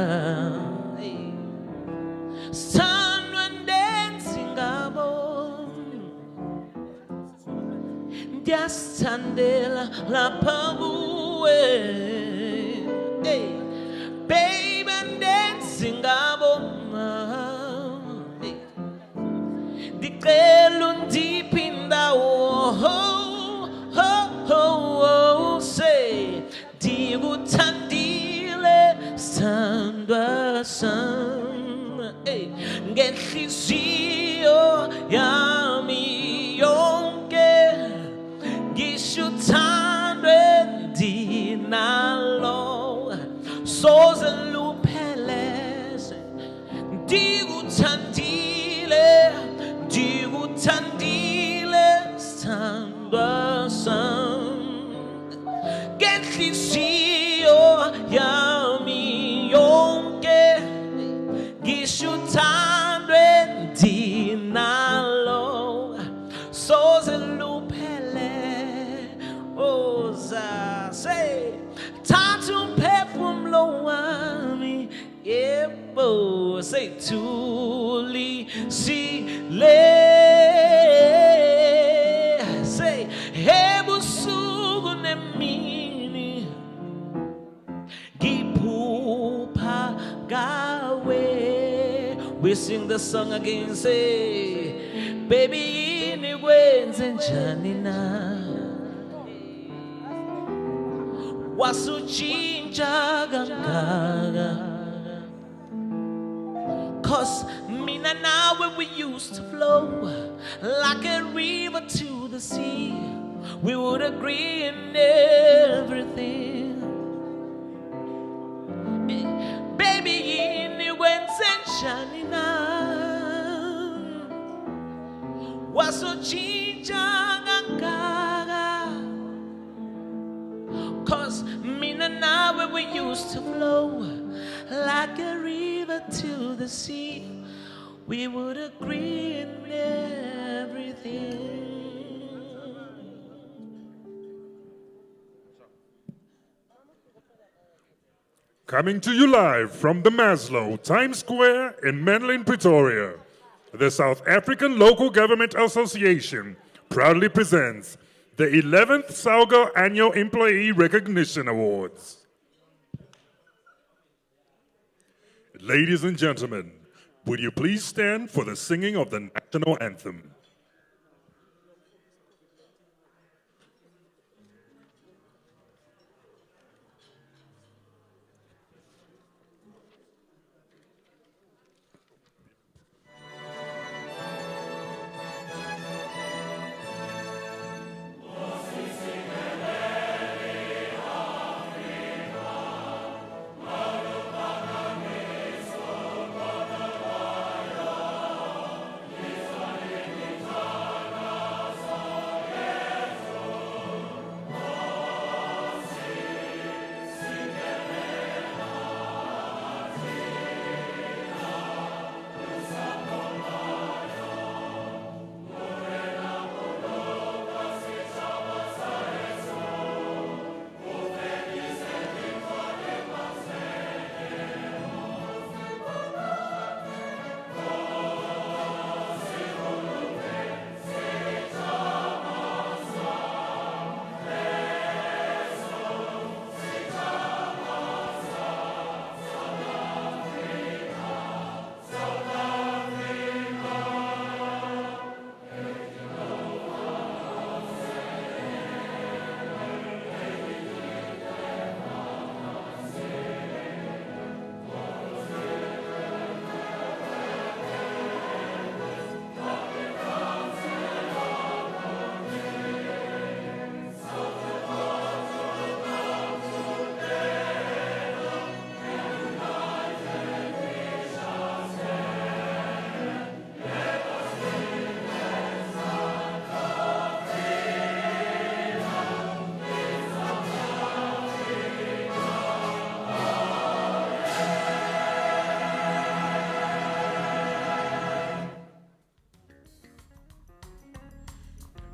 sithandwa ndenzi ngabo. Ndiyasithandela lapha kuwe, baby, ndenzi ngabo, ndicela undiphe indawo, say ndikuthandile sithandwa sam, ngenhliziyo yami yonke. Ngishuthandwe ndinalo soze lupheleze, ndikuthandile sithandwa sam, ngenhliziyo yami yonke. Ngishuthandwe ndinalo soze say, Tatu umphefumulo wami, yebo, say, Thuli sile, say, ebusuku nemini, ngiphupha gawe. We sing the song again, say, baby, yini kwenze njani na? Wasuchinja kangaka, 'cause mina nawe we used to flow like a river to the sea. We would agree in everything. Baby, yini kwenze njani na? Wasuchinja kangaka, 'cause mina nawe we used to flow like a river to the sea. We would agree in everything. Coming to you live from the Maslow Times Square in Menlyn, Pretoria, the South African Local Government Association proudly presents the 11th SALGO Annual Employee Recognition Awards. Ladies and gentlemen, would you please stand for the singing of the national anthem?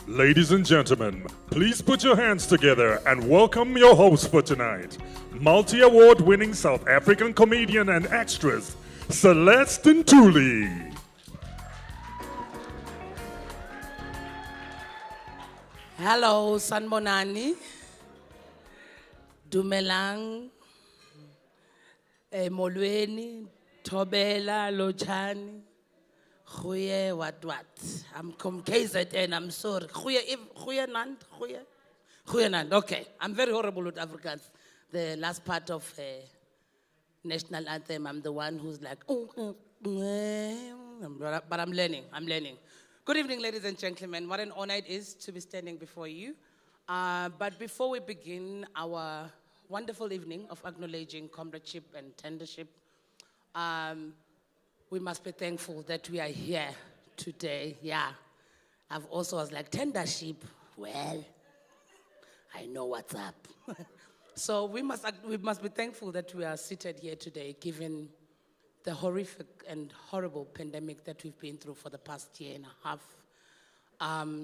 Ladies and gentlemen, please put your hands together and welcome your host for tonight, multi-award winning South African comedian and actress, Celeste Ntuli. Hello, Sanbonani. Dumelang. Molweni, Tobela, Lochani. Goeie what? I'm from KZN, I'm sorry. Goeie Nand. Okay, I'm very horrible with Afrikaans. The last part of national anthem, I'm the one who's like, but I'm learning. Good evening, ladies and gentlemen. What an honor it is to be standing before you. But before we begin our wonderful evening of acknowledging comradeship and tendership, we must be thankful that we are here today. Yeah, I've also was like, tendership, well, I know what's up. So we must be thankful that we are seated here today, given the horrific and horrible pandemic that we've been through for the past year and a half.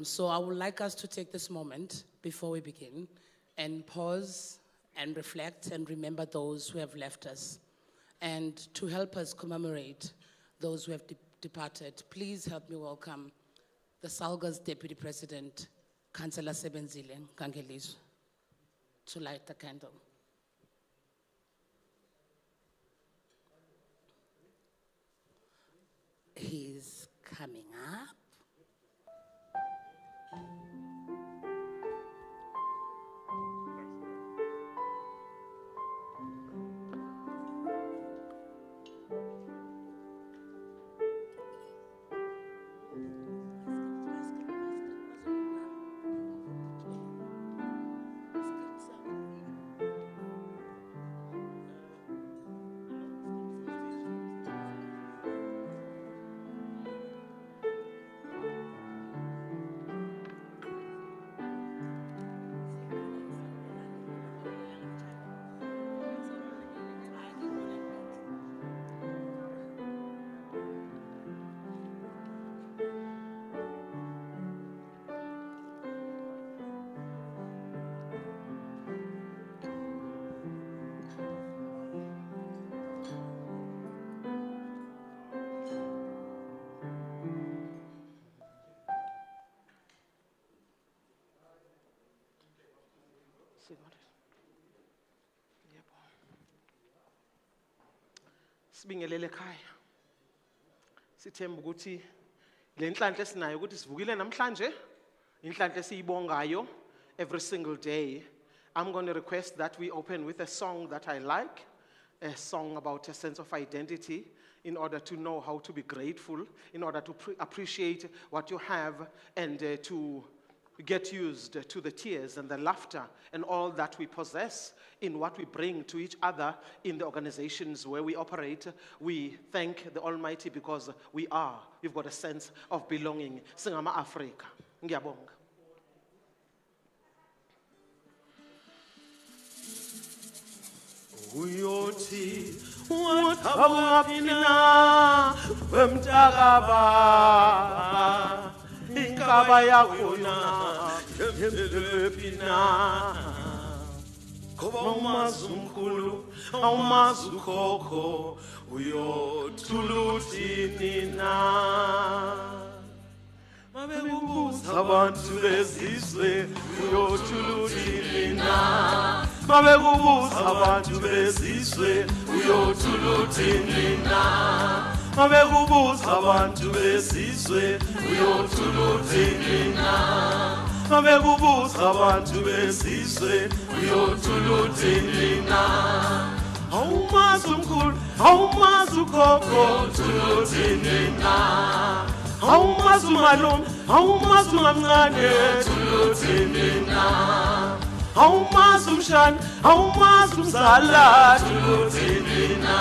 So I would like us to take this moment before we begin and pause and reflect and remember those who have left us. And to help us commemorate those who have departed, please help me welcome the SALGA's Deputy President, Councillor Sebenzile Nkangelizo, to light the candle. He's coming up. Sibingelele ekhaya. Sithemba ukuthi le nhlanhla esinayo ukuthi sivukile namhlanje, inhlanhla esiyibongayo every single day. I'm going to request that we open with a song that I like, a song about a sense of identity, in order to know how to be grateful, in order to appreciate what you have, and to get used to the tears and the laughter and all that we possess in what we bring to each other in the organizations where we operate. We thank the Almighty because we've got a sense of belonging. Singama Africa. Ngiyabonga. Uyoti wathawapina wemtakaba inkaba yakona yemlepina ngoba umazi umkhulu awumazi ukhokho uyothuluthini na mabekubuza abantu bezizwe uyothuluthini na mabekubuza abantu bezizwe uyothuluthini na mabekubuza abantu bezizwe uyothuluthini na mabekubuza abantu bezizwe uyothuluthini na awumazi umkhulu awumazi ukhokho uyothuluthini na awumazi umalume awumazi umamncane uyothuluthini na awumazi umshana awumazi umzala uyothuluthini na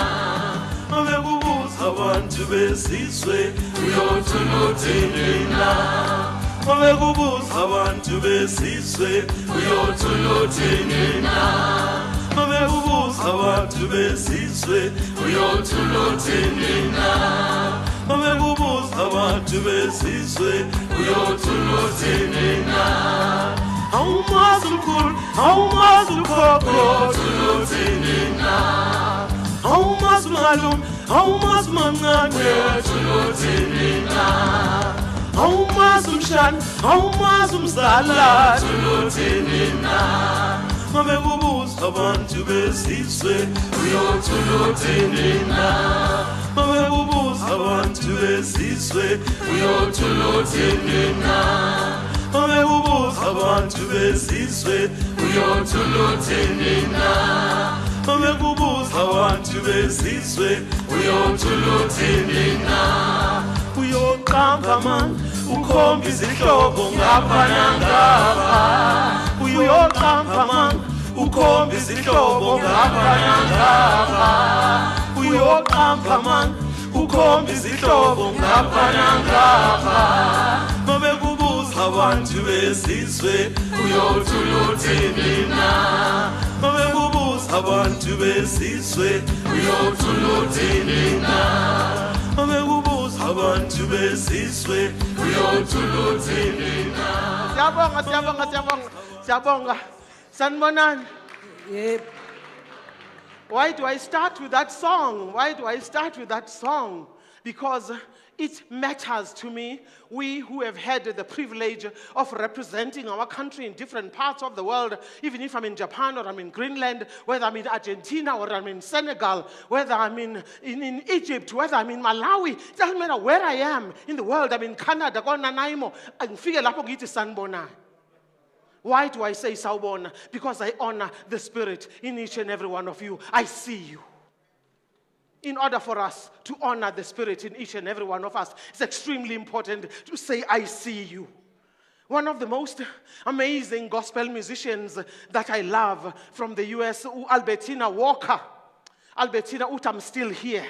mabekubuza abantu bezizwe uyothuluthini na mabekubuza abantu bezizwe uyothuluthini na mabekubuza abantu bezizwe uyothuluthini na Mabekubuza abantu besizwe uyothuluthini na awumazi umkhulu awumazi ukhokho thuluthini na awumazi umalume awumazi umancane thuluthini na awumazi umshana awumazi umzala thuluthini na Mabekubuza abantu besizwe uyothuluthini na Mabekubuza abantu besizwe uyothuluthini na Mabekubuza abantu besizwe uyothuluthini na Mabekubuza abantu besizwe uyothuluthini na Uyoqamba man ukhomba izihlobo ngapha nangapha Uyoqamba man ukhomba izihlobo ngapha nangapha Uyoqamba man ukhomba izihlobo ngapha nangapha Mabekubuza abantu besizwe uyothuluthini na Mabekubuza abantu besizwe uyothuluthini na Mabekubuza abantu besizwe uyothuluthini na Siyabonga, siyabonga, siyabonga, siyabonga. Sanibonani. Yep. Why do I start with that song? Why do I start with that song? Because it matters to me, we who have had the privilege of representing our country in different parts of the world, even if I'm in Japan or I'm in Greenland, whether I'm in Argentina or I'm in Senegal, whether I'm in Egypt, whether I'm in Malawi, it doesn't matter where I am in the world, I'm in Canada, Nanaimo, and figure lapho ngithi sanibonani. Why do I say sawubona? Because I honor the spirit in each and every one of you. I see you. In order for us to honor the spirit in each and every one of us, it's extremely important to say, I see you. One of the most amazing gospel musicians that I love from the US, Albertina Walker. Albertina, I'm still here.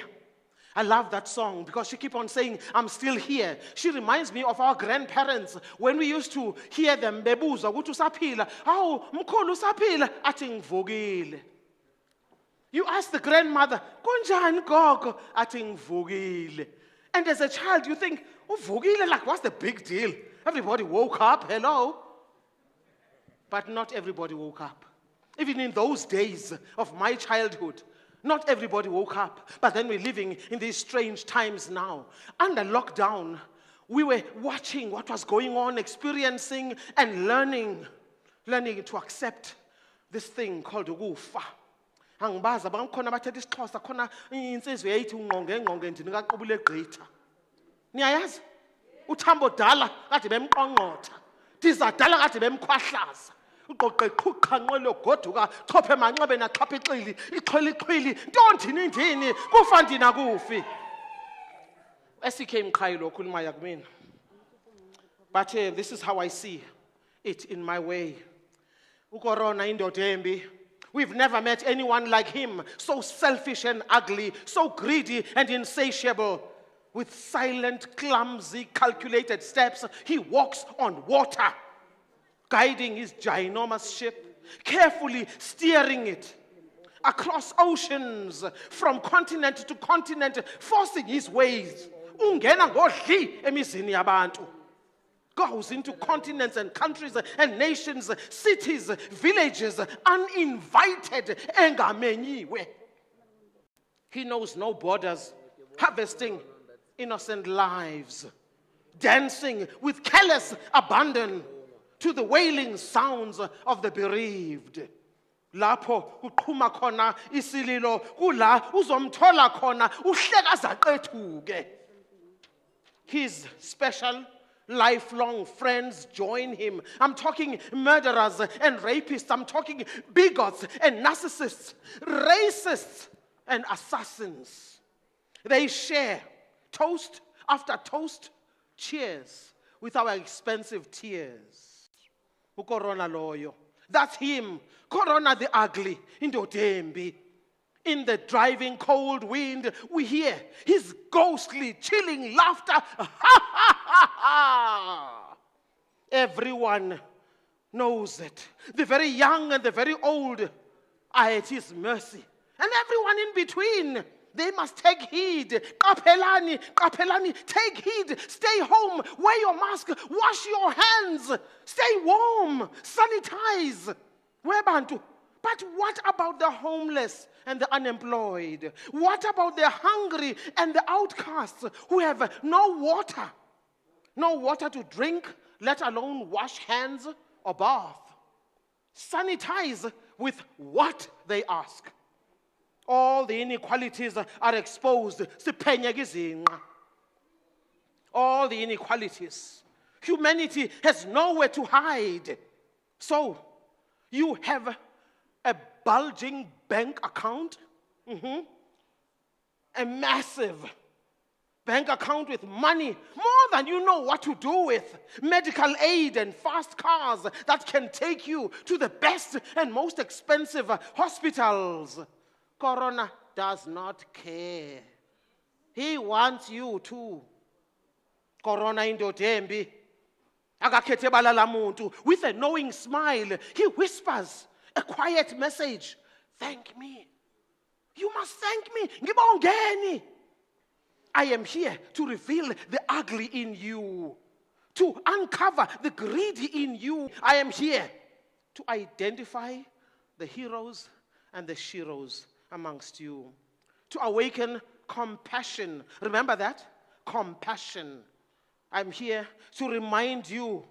I love that song because she keeps on saying, I'm still here. She reminds me of our grandparents when we used to hear them, bebuza, ukuthi usaphila. Awu, mkhulu usaphila, athi ngivukile. You ask the grandmother, kunjani gogo? Athi ngivukile. And as a child, you think, uvukile, like what's the big deal? Everybody woke up, hello. But not everybody woke up. Even in those days of my childhood, not everybody woke up, but then we're living in these strange times now. Under lockdown, we were watching what was going on, experiencing and learning to accept this thing called ukufa. Angibaza bangikhona bathethe isiXhosa khona insizwe yayithi ungqonge ndini kaqubule egqitha. Niyayazi? Uthambo dala kade bemqongqotha. Dizadala kade bemkhwahlaza. Uqoqe qhuqhanqwe logoduka chophe manxebe nachapha ixili ixhwili ntontini ndini kufa ndina kufi. Esikhe imqhayi lo khuluma yakumina. But this is how I see it in my way. Ukorona indoda embi. We've never met anyone like him, so selfish and ugly, so greedy and insatiable. With silent, clumsy, calculated steps, he walks on water, guiding his ginormous ship, carefully steering it across oceans, from continent to continent, forcing his ways. Ungena ngodli emizini yabantu. Goes into continents and countries and nations, cities, villages, uninvited, engamenyiwe. He knows no borders, harvesting innocent lives, dancing with careless abandon to the wailing sounds of the bereaved. Lapho uqhuma khona isililo, kula uzomthola khona uhleka zaqethuke. His special lifelong friends join him. I'm talking murderers and rapists. I'm talking bigots and narcissists, racists and assassins. They share toast after toast, cheers with our expensive tears. Ukorona loyo. That's him. Corona the ugly. Indotembi. In the driving cold wind, we hear his ghostly, chilling laughter. Ha ha ha ha! Everyone knows it. The very young and the very old are at his mercy. And everyone in between, They must take heed. Qaphelani, qaphelani, take heed. Stay home. Wear your mask. Wash your hands. Stay warm. Sanitize. Wear bantu. But what about the homeless and the unemployed? What about the hungry and the outcasts who have no water? No water to drink, let alone wash hands or bath. Sanitize with what they ask. All the inequalities are exposed. All the inequalities. Humanity has nowhere to hide. So, you have a bulging bank account, a massive bank account with money, more than you know what to do with, medical aid and fast cars that can take you to the best and most expensive hospitals. Corona does not care. He wants you to. Corona indodembi. Akakhethe balala muntu. With a knowing smile, he whispers a quiet message. Thank me. You must thank me. Ngibongeni. I am here to reveal the ugly in you, to uncover the greedy in you. I am here to identify the heroes and the sheroes amongst you, to awaken compassion. Remember that? Compassion. I'm here to remind you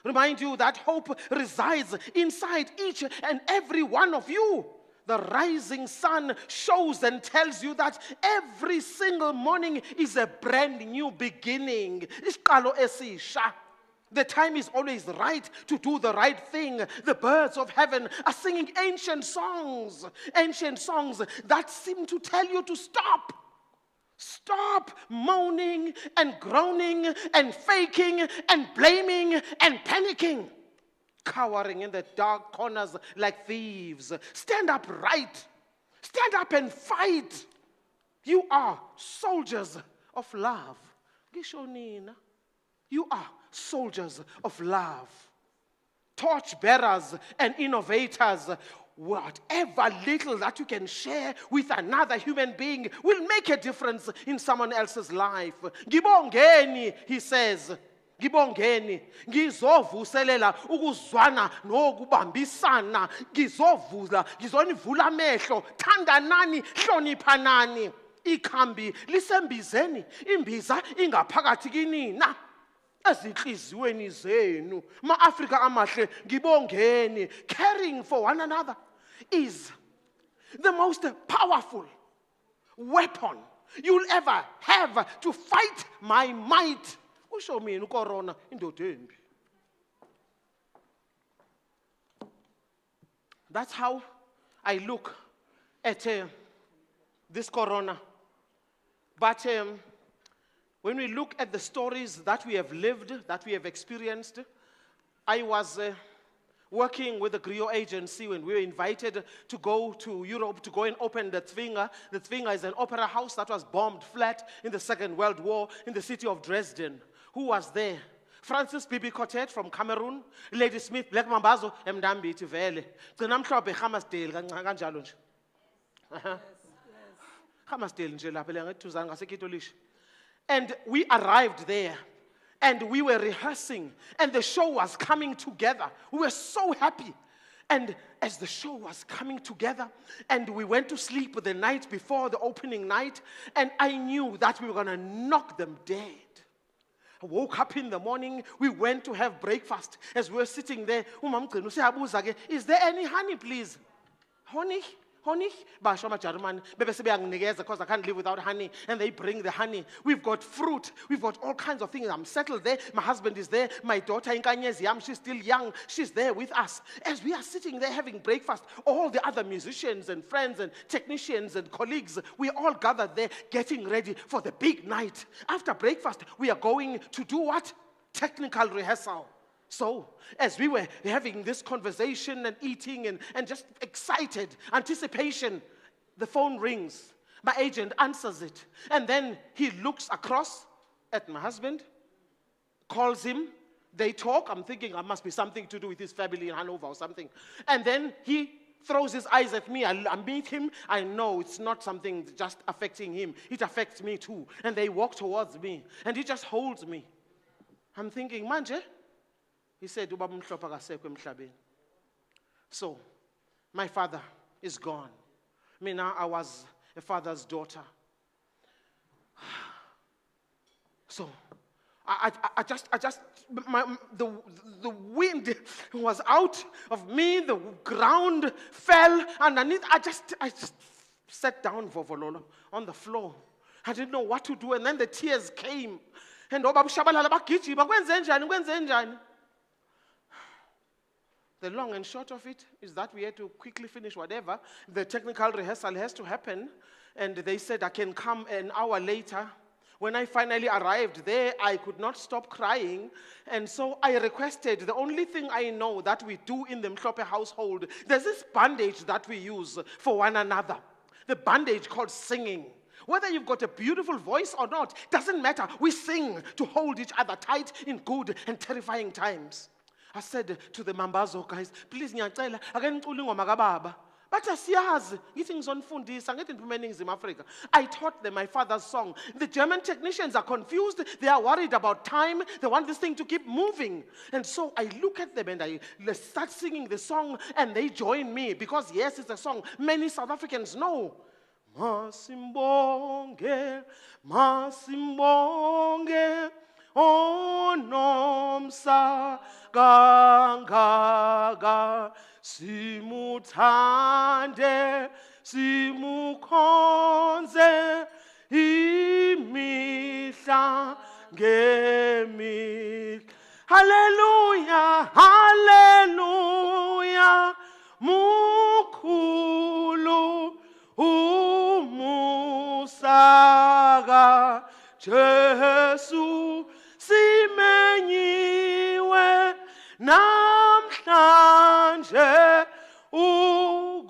that hope resides inside each and every one of you. The rising sun shows and tells you that every single morning is a brand new beginning. The time is always right to do the right thing. The birds of heaven are singing ancient songs that seem to tell you to stop. Stop moaning and groaning and faking and blaming and panicking. Cowering in the dark corners like thieves. Stand up right. Stand up and fight. You are soldiers of love. You are soldiers of love. Torch bearers and innovators. Whatever little that you can share with another human being will make a difference in someone else's life. Ngibongeni, he says. Ngibongeni, ngizovuselela ukuzwana nokubambisana, ngizonivula amehlo, thandanani, hloniphanani. Ikhambi lisembizeni, imbiza ingaphakathi kinina. Ezinhliziyweni zenu, ma-Afrika amahle, ngibongeni. Caring for one another is the most powerful weapon you'll ever have to fight my might. Usho mina ucorona indodembi. That's how I look at this corona. But when we look at the stories that we have lived, that we have experienced, I was working with the Griot Agency when we were invited to go to Europe to go and open the Zwinger. The Zwinger is an opera house that was bombed flat in the Second World War in the city of Dresden. Who was there? Francis Bibi Cotet from Cameroon, Lady Smith, Black Mambazo, Mdambi Tivele. Tsinamhlope Hamasdale kanjalo nje. Hamasdale nje lapha ngethuzana ngasekitolish. And we arrived there and we were rehearsing and the show was coming together. We were so happy. And as the show was coming together and we went to sleep the night before the opening night, and I knew that we were going to knock them dead. I woke up in the morning, we went to have breakfast. As we were sitting there, is there any honey, please? Honey? Honey? Basho German, because I can't live without honey. And they bring the honey. We've got fruit. We've got all kinds of things. I'm settled there. My husband is there. My daughter Nkanyezi, she's still young. She's there with us. As we are sitting there having breakfast, all the other musicians and friends and technicians and colleagues, we all gathered there getting ready for the big night. After breakfast, we are going to do what? Technical rehearsal. So, as we were having this conversation and eating and just excited, anticipation, the phone rings. My agent answers it. And then he looks across at my husband, calls him, they talk. I'm thinking it must be something to do with his family in Hanover or something. And then he throws his eyes at me, I meet him, I know it's not something just affecting him. It affects me too. And they walk towards me, and he just holds me. I'm thinking, manje? He said, "Ubaba Mhlophe akasekho emhlabeni." So, my father is gone. Now I was a father's daughter. So, the wind was out of me, the ground fell underneath. I just sat down for Vololo on the floor. I didn't know what to do, and then the tears came. And the long and short of it is that we had to quickly finish whatever. The technical rehearsal has to happen, and they said I can come an hour later. When I finally arrived there, I could not stop crying, and so I requested, the only thing I know that we do in the Mhlophe household, there's this bandage that we use for one another, the bandage called singing. Whether you've got a beautiful voice or not, doesn't matter. We sing to hold each other tight in good and terrifying times. I said to the Mambazo guys, "Please ngiyacela ake nicule ingoma kaBaba." Bathi asiyazi, ngithi ngizonifundisa ngithi ngiphuma eNingizimu Afrika. I taught them my father's song. The German technicians are confused. They are worried about time. They want this thing to keep moving. And so I look at them and I start singing the song, and they join me because yes, it's a song many South Africans know. Masimbonge, Masimbonge, onomsa kangaka, simuthande, simukhonze, imihla ngemihla. Hallelujah, hallelujah, mukhulu umusaka Jesu simenyiwe namhlanje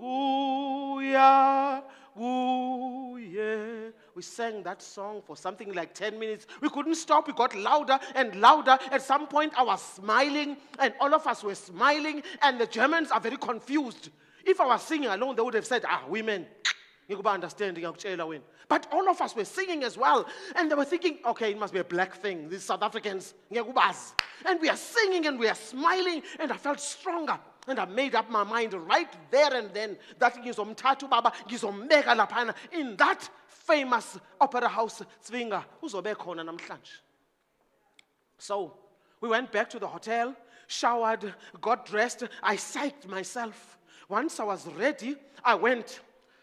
ukuya kuye. We sang that song for something like 10 minutes. We couldn't stop. We got louder and louder. At some point, I was smiling, and all of us were smiling, and the Germans are very confused. If I was singing alone, they would have said, women. But all of us were singing as well. And they were thinking, okay, it must be a black thing. These South Africans. And we are singing and we are smiling. And I felt stronger. And I made up my mind right there and then that ngizomthatha ubaba ngizombeka laphana in that famous opera house Zwinga uzobe khona namhlanje. So we went back to the hotel, showered, got dressed. I psyched myself. Once I was ready, I went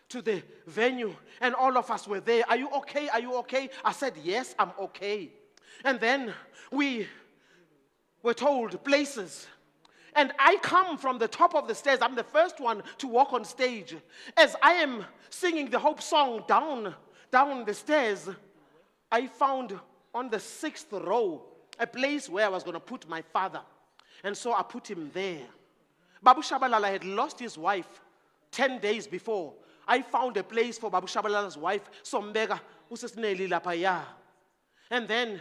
to the venue, and all of us were there. Are you okay? Are you okay? I said, yes, I'm okay. And then we were told places. And I come from the top of the stairs. I'm the first one to walk on stage. As I am singing the Hope song down the stairs, I found on the 6th row a place where I was going to put my father. And so I put him there. Babu Shabalala had lost his wife 10 days before. I found a place for Babu Shabalala's wife, Sombega, usesneli lapaya. And then,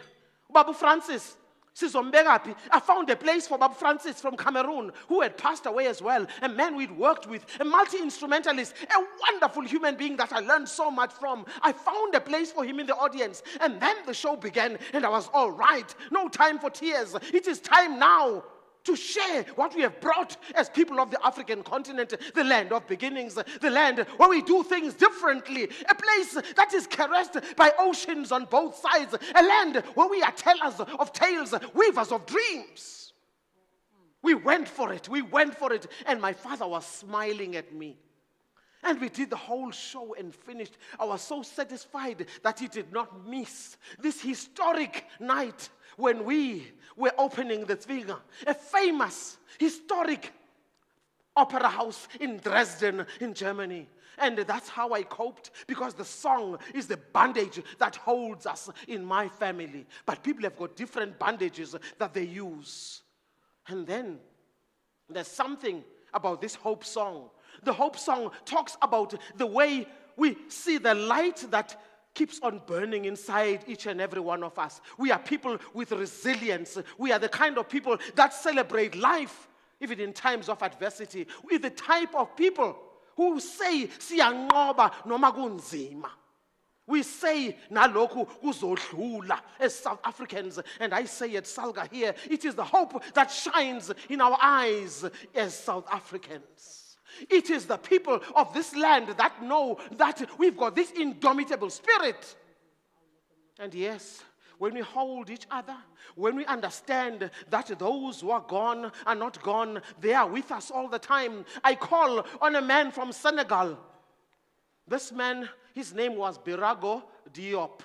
Babu Francis, I found a place for Babu Francis from Cameroon, who had passed away as well, a man we'd worked with, a multi-instrumentalist, a wonderful human being that I learned so much from. I found a place for him in the audience, and then the show began, and I was all right. No time for tears. It is time now to share what we have brought as people of the African continent, the land of beginnings, the land where we do things differently, a place that is caressed by oceans on both sides, a land where we are tellers of tales, weavers of dreams. We went for it, and my father was smiling at me. And we did the whole show and finished. I was so satisfied that he did not miss this historic night when we were opening the Zwinga, a famous, historic opera house in Dresden, in Germany. And that's how I coped, because the song is the bandage that holds us in my family. But people have got different bandages that they use. And then there's something about this Hope song. The Hope song talks about the way we see the light that keeps on burning inside each and every one of us. We are people with resilience. We are the kind of people that celebrate life even in times of adversity, we're the type of people who say, siyanqoba noma kunzima. We say, naloku kuzodlula as South Africans, and I say at Salga here, it is the hope that shines in our eyes as South Africans. It is the people of this land that know that we've got this indomitable spirit. And yes, when we hold each other, when we understand that those who are gone are not gone, they are with us all the time. I call on a man from Senegal. This man, his name was Birago Diop.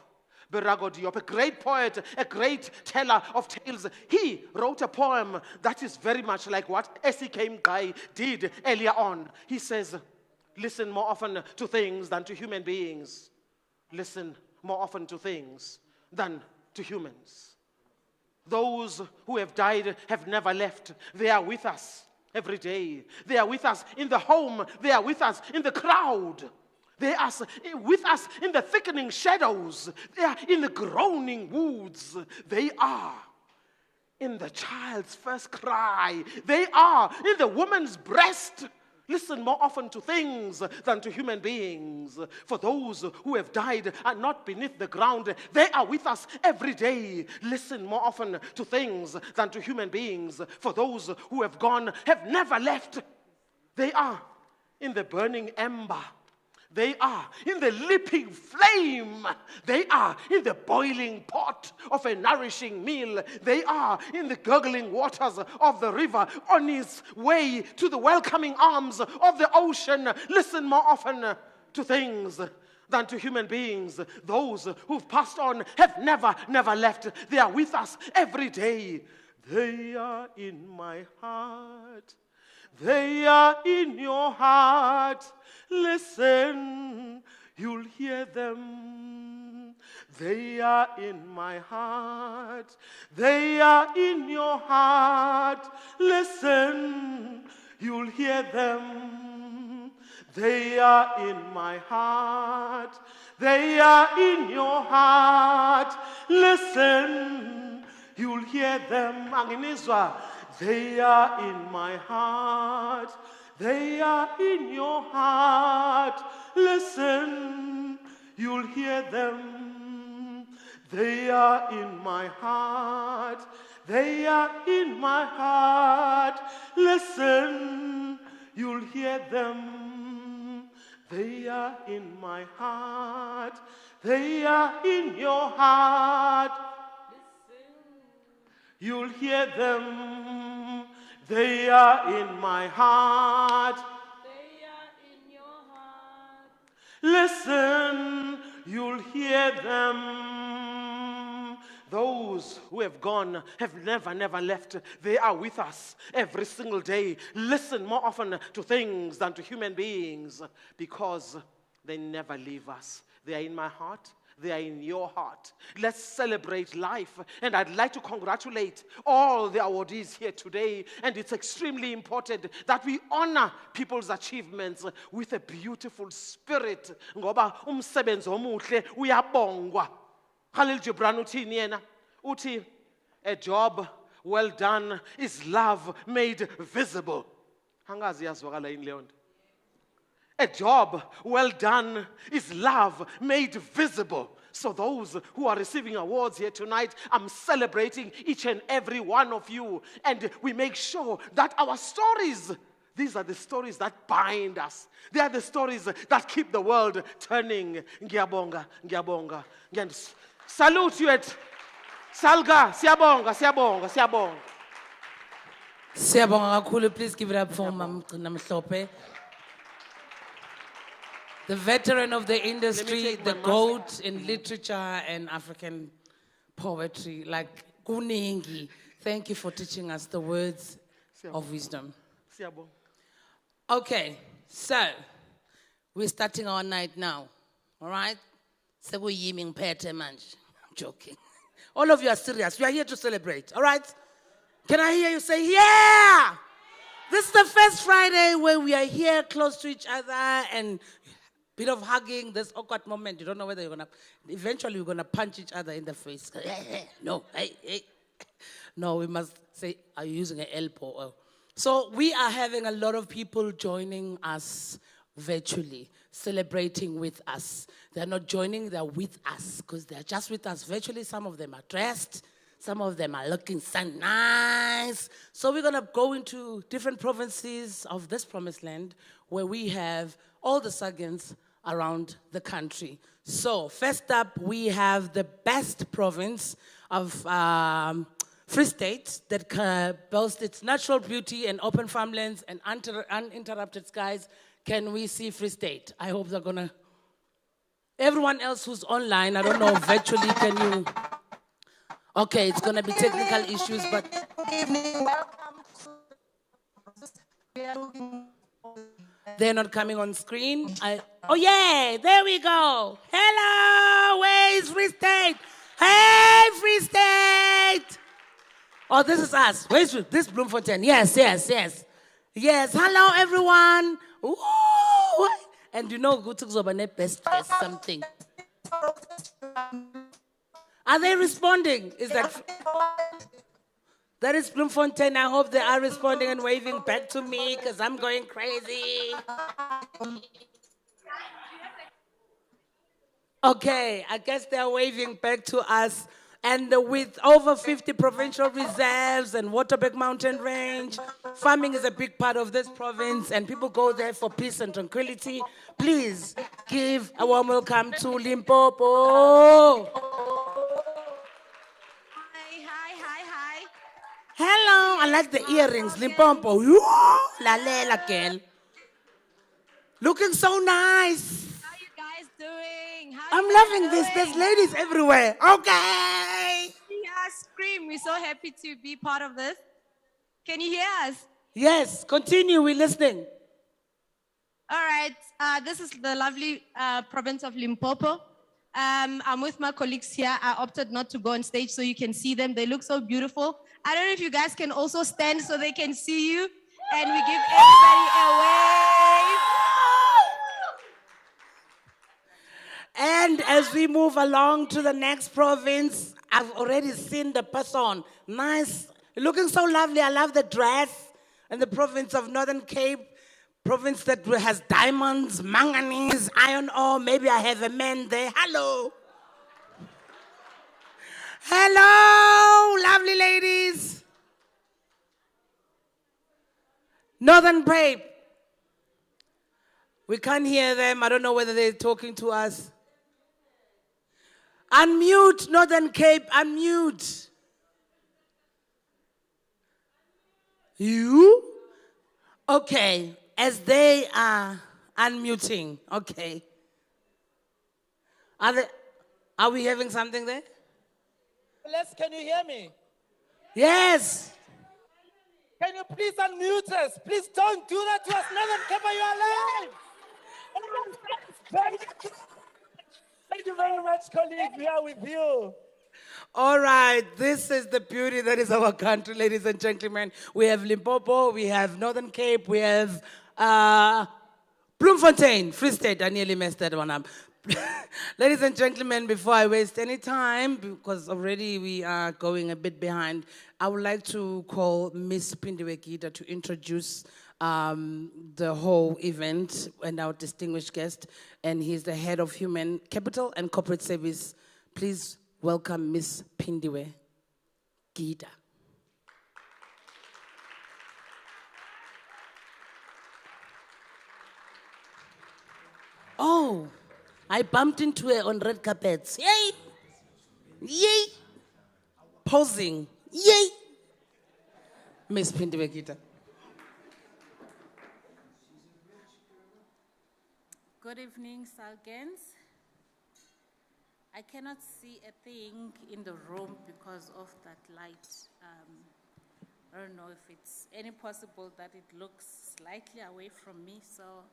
Birago Diop, a great poet, a great teller of tales. He wrote a poem that is very much like what S.E.K. Mqai did earlier on. He says, listen more often to things than to human beings. Listen more often to things than to humans. Those who have died have never left. They are with us every day. They are with us in the home. They are with us in the crowd. They are with us in the thickening shadows. They are in the groaning woods. They are in the child's first cry. They are in the woman's breast. Listen more often to things than to human beings. For those who have died are not beneath the ground. They are with us every day. Listen more often to things than to human beings. For those who have gone have never left. They are in the burning ember. They are in the leaping flame. They are in the boiling pot of a nourishing meal. They are in the gurgling waters of the river on its way to the welcoming arms of the ocean. Listen more often to things than to human beings. Those who've passed on have never left. They are with us every day. They are in my heart. They are in your heart. Listen, you'll hear them. They are in my heart. They are in your heart. Listen, you'll hear them. They are in my heart. They are in your heart. Listen, you'll hear them. Anginizwa. They are in my heart. They are in your heart. Listen, you'll hear them. They are in my heart. They are in my heart. Listen, you'll hear them. They are in my heart. They are in your heart. You'll hear them. They are in my heart. They are in your heart. Listen, you'll hear them. Those who have gone have never left. They are with us every single day. Listen more often to things than to human beings because they never leave us. They are in my heart. They are in your heart. Let's celebrate life. And I'd like to congratulate all the awardees here today. And it's extremely important that we honor people's achievements with a beautiful spirit. Ngoba umsebenzi omuhle uyabongwa. Khalil Gibran uthini yena? Uthi, a job well done is love made visible. Angazi yazwakala yini leyo nto? A job well done is love made visible. So those who are receiving awards here tonight, I'm celebrating each and every one of you. And we make sure that our stories, these are the stories that bind us. They are the stories that keep the world turning. Ngiyabonga, ngiyabonga. Salute you at Salga. Siyabonga, siyabonga, siyabonga. Siyabonga kakhulu. Please give it up for Mgcina Mhlophe. The veteran of the industry, the GOAT in literature and African poetry, like Kuningi. Thank you for teaching us the words of wisdom. Okay, so we're starting our night now, all right? So we're yiming pete manj. I'm joking. All of you are serious. We are here to celebrate, all right? Can I hear you say, yeah? This is the first Friday where we are here close to each other and bit of hugging, this awkward moment. You don't know whether you're eventually you're gonna punch each other in the face. No, hey. No, we must say, are you using an elbow? So we are having a lot of people joining us virtually, celebrating with us. They're not joining, they're with us because they're just with us virtually. Some of them are dressed, some of them are looking so nice. So we're gonna go into different provinces of this promised land where we have all the Sagans around the country. So first up, we have the best province of Free State that boasts its natural beauty and open farmlands and uninterrupted skies. Can we see Free State? I hope they're gonna. Everyone else who's online, I don't know, virtually, can you? Okay, it's gonna be technical issues, but. Good evening, welcome. They're not coming on screen. Oh yeah, there we go. Hello, where is Free State? Hey, Free State! Oh, this is us. Where's this Bloemfontein? Yes. Yes, hello everyone. Ooh. And you know, go to Zobane best something. Are they responding? Is that is Bloemfontein. I hope they are responding and waving back to me because I'm going crazy. Okay, I guess they're waving back to us. And with over 50 provincial reserves and Waterberg Mountain Range, farming is a big part of this province and people go there for peace and tranquility. Please give a warm welcome to Limpopo. Hi. Hello, I like the earrings, Limpopo. Lalela girl. Looking so nice. How you guys doing? I'm loving this. There's ladies everywhere. Okay. Yeah, scream. We're so happy to be part of this. Can you hear us? Yes, continue. We're listening. All right. This is the lovely province of Limpopo. I'm with my colleagues here. I opted not to go on stage so you can see them. They look so beautiful. I don't know if you guys can also stand so they can see you. And we give everybody a wave. And as we move along to the next province, I've already seen the person. Nice, looking so lovely. I love the dress. And the province of Northern Cape, province that has diamonds, manganese, iron ore. Maybe I have a man there. Hello. Hello, lovely ladies. Northern Cape. We can't hear them. I don't know whether they're talking to us. Unmute, Northern Cape, unmute. You? Okay, as they are unmuting, okay. Are we having something there? Can you hear me? Yes. Can you please unmute us? Please don't do that to us. Northern Cape, are you alive? Thank you very much, colleague. We are with you. All right, this is the beauty that is our country, ladies and gentlemen. We have Limpopo, we have Northern Cape, we have Bloemfontein, Free State. I nearly messed that one up. Ladies and gentlemen, before I waste any time, because already we are going a bit behind, I would like to call Miss Pindiwe Gita to introduce the whole event and our distinguished guest, and he's the head of Human Capital and Corporate Service. Please welcome Miss Pindiwe Gita. Oh, I bumped into her on red carpets. Yay! Yay! Posing. Yay! Miss Pindiwe Gita. Good evening, Salgans. I cannot see a thing in the room because of that light. I don't know if it's any possible that it looks slightly away from me so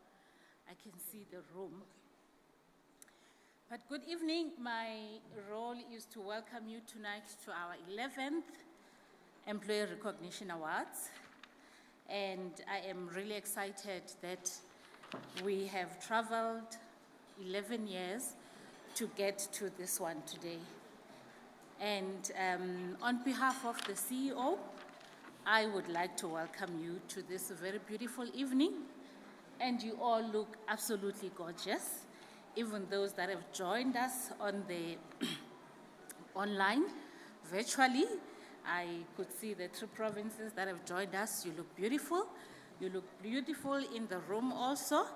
I can see the room. But good evening. My role is to welcome you tonight to our 11th Employee Recognition Awards. And I am really excited that we have traveled 11 years to get to this one today. And on behalf of the CEO, I would like to welcome you to this very beautiful evening. And you all look absolutely gorgeous, even those that have joined us on the online, virtually. I could see the 3 provinces that have joined us. You look beautiful. You look beautiful in the room also.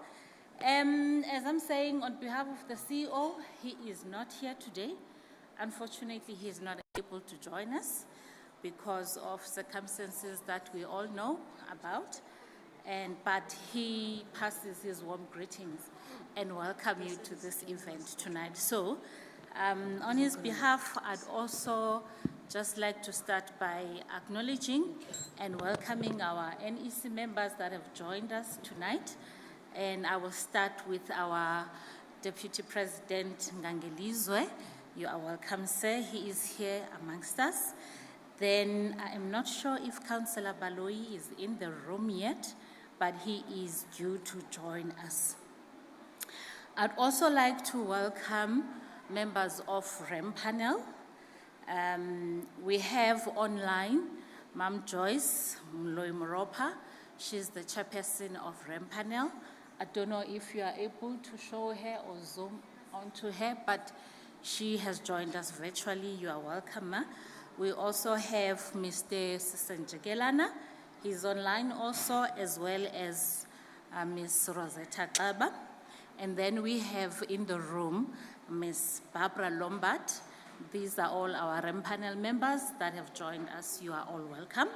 As I'm saying, on behalf of the CEO, he is not here today. Unfortunately, he is not able to join us because of circumstances that we all know about. But he passes his warm greetings and welcome you to this event tonight. So, on his behalf, I'd also just like to start by acknowledging and welcoming our NEC members that have joined us tonight. And I will start with our Deputy President Ngangelizwe. You are welcome, sir. He is here amongst us. Then I am not sure if Councillor Baloyi is in the room yet, but he is due to join us. I'd also like to welcome members of REM panel. We have online Ma'am Joyce Mloimoropa. She's the chairperson of REM panel. I don't know if you are able to show her or zoom onto her, but she has joined us virtually. You are welcome. We also have Mr. Sisenjegelana. He's online also, as well as Ms. Rosetta Kaba. And then we have in the room Ms. Barbara Lombard. These are all our REM panel members that have joined us. You are all welcome.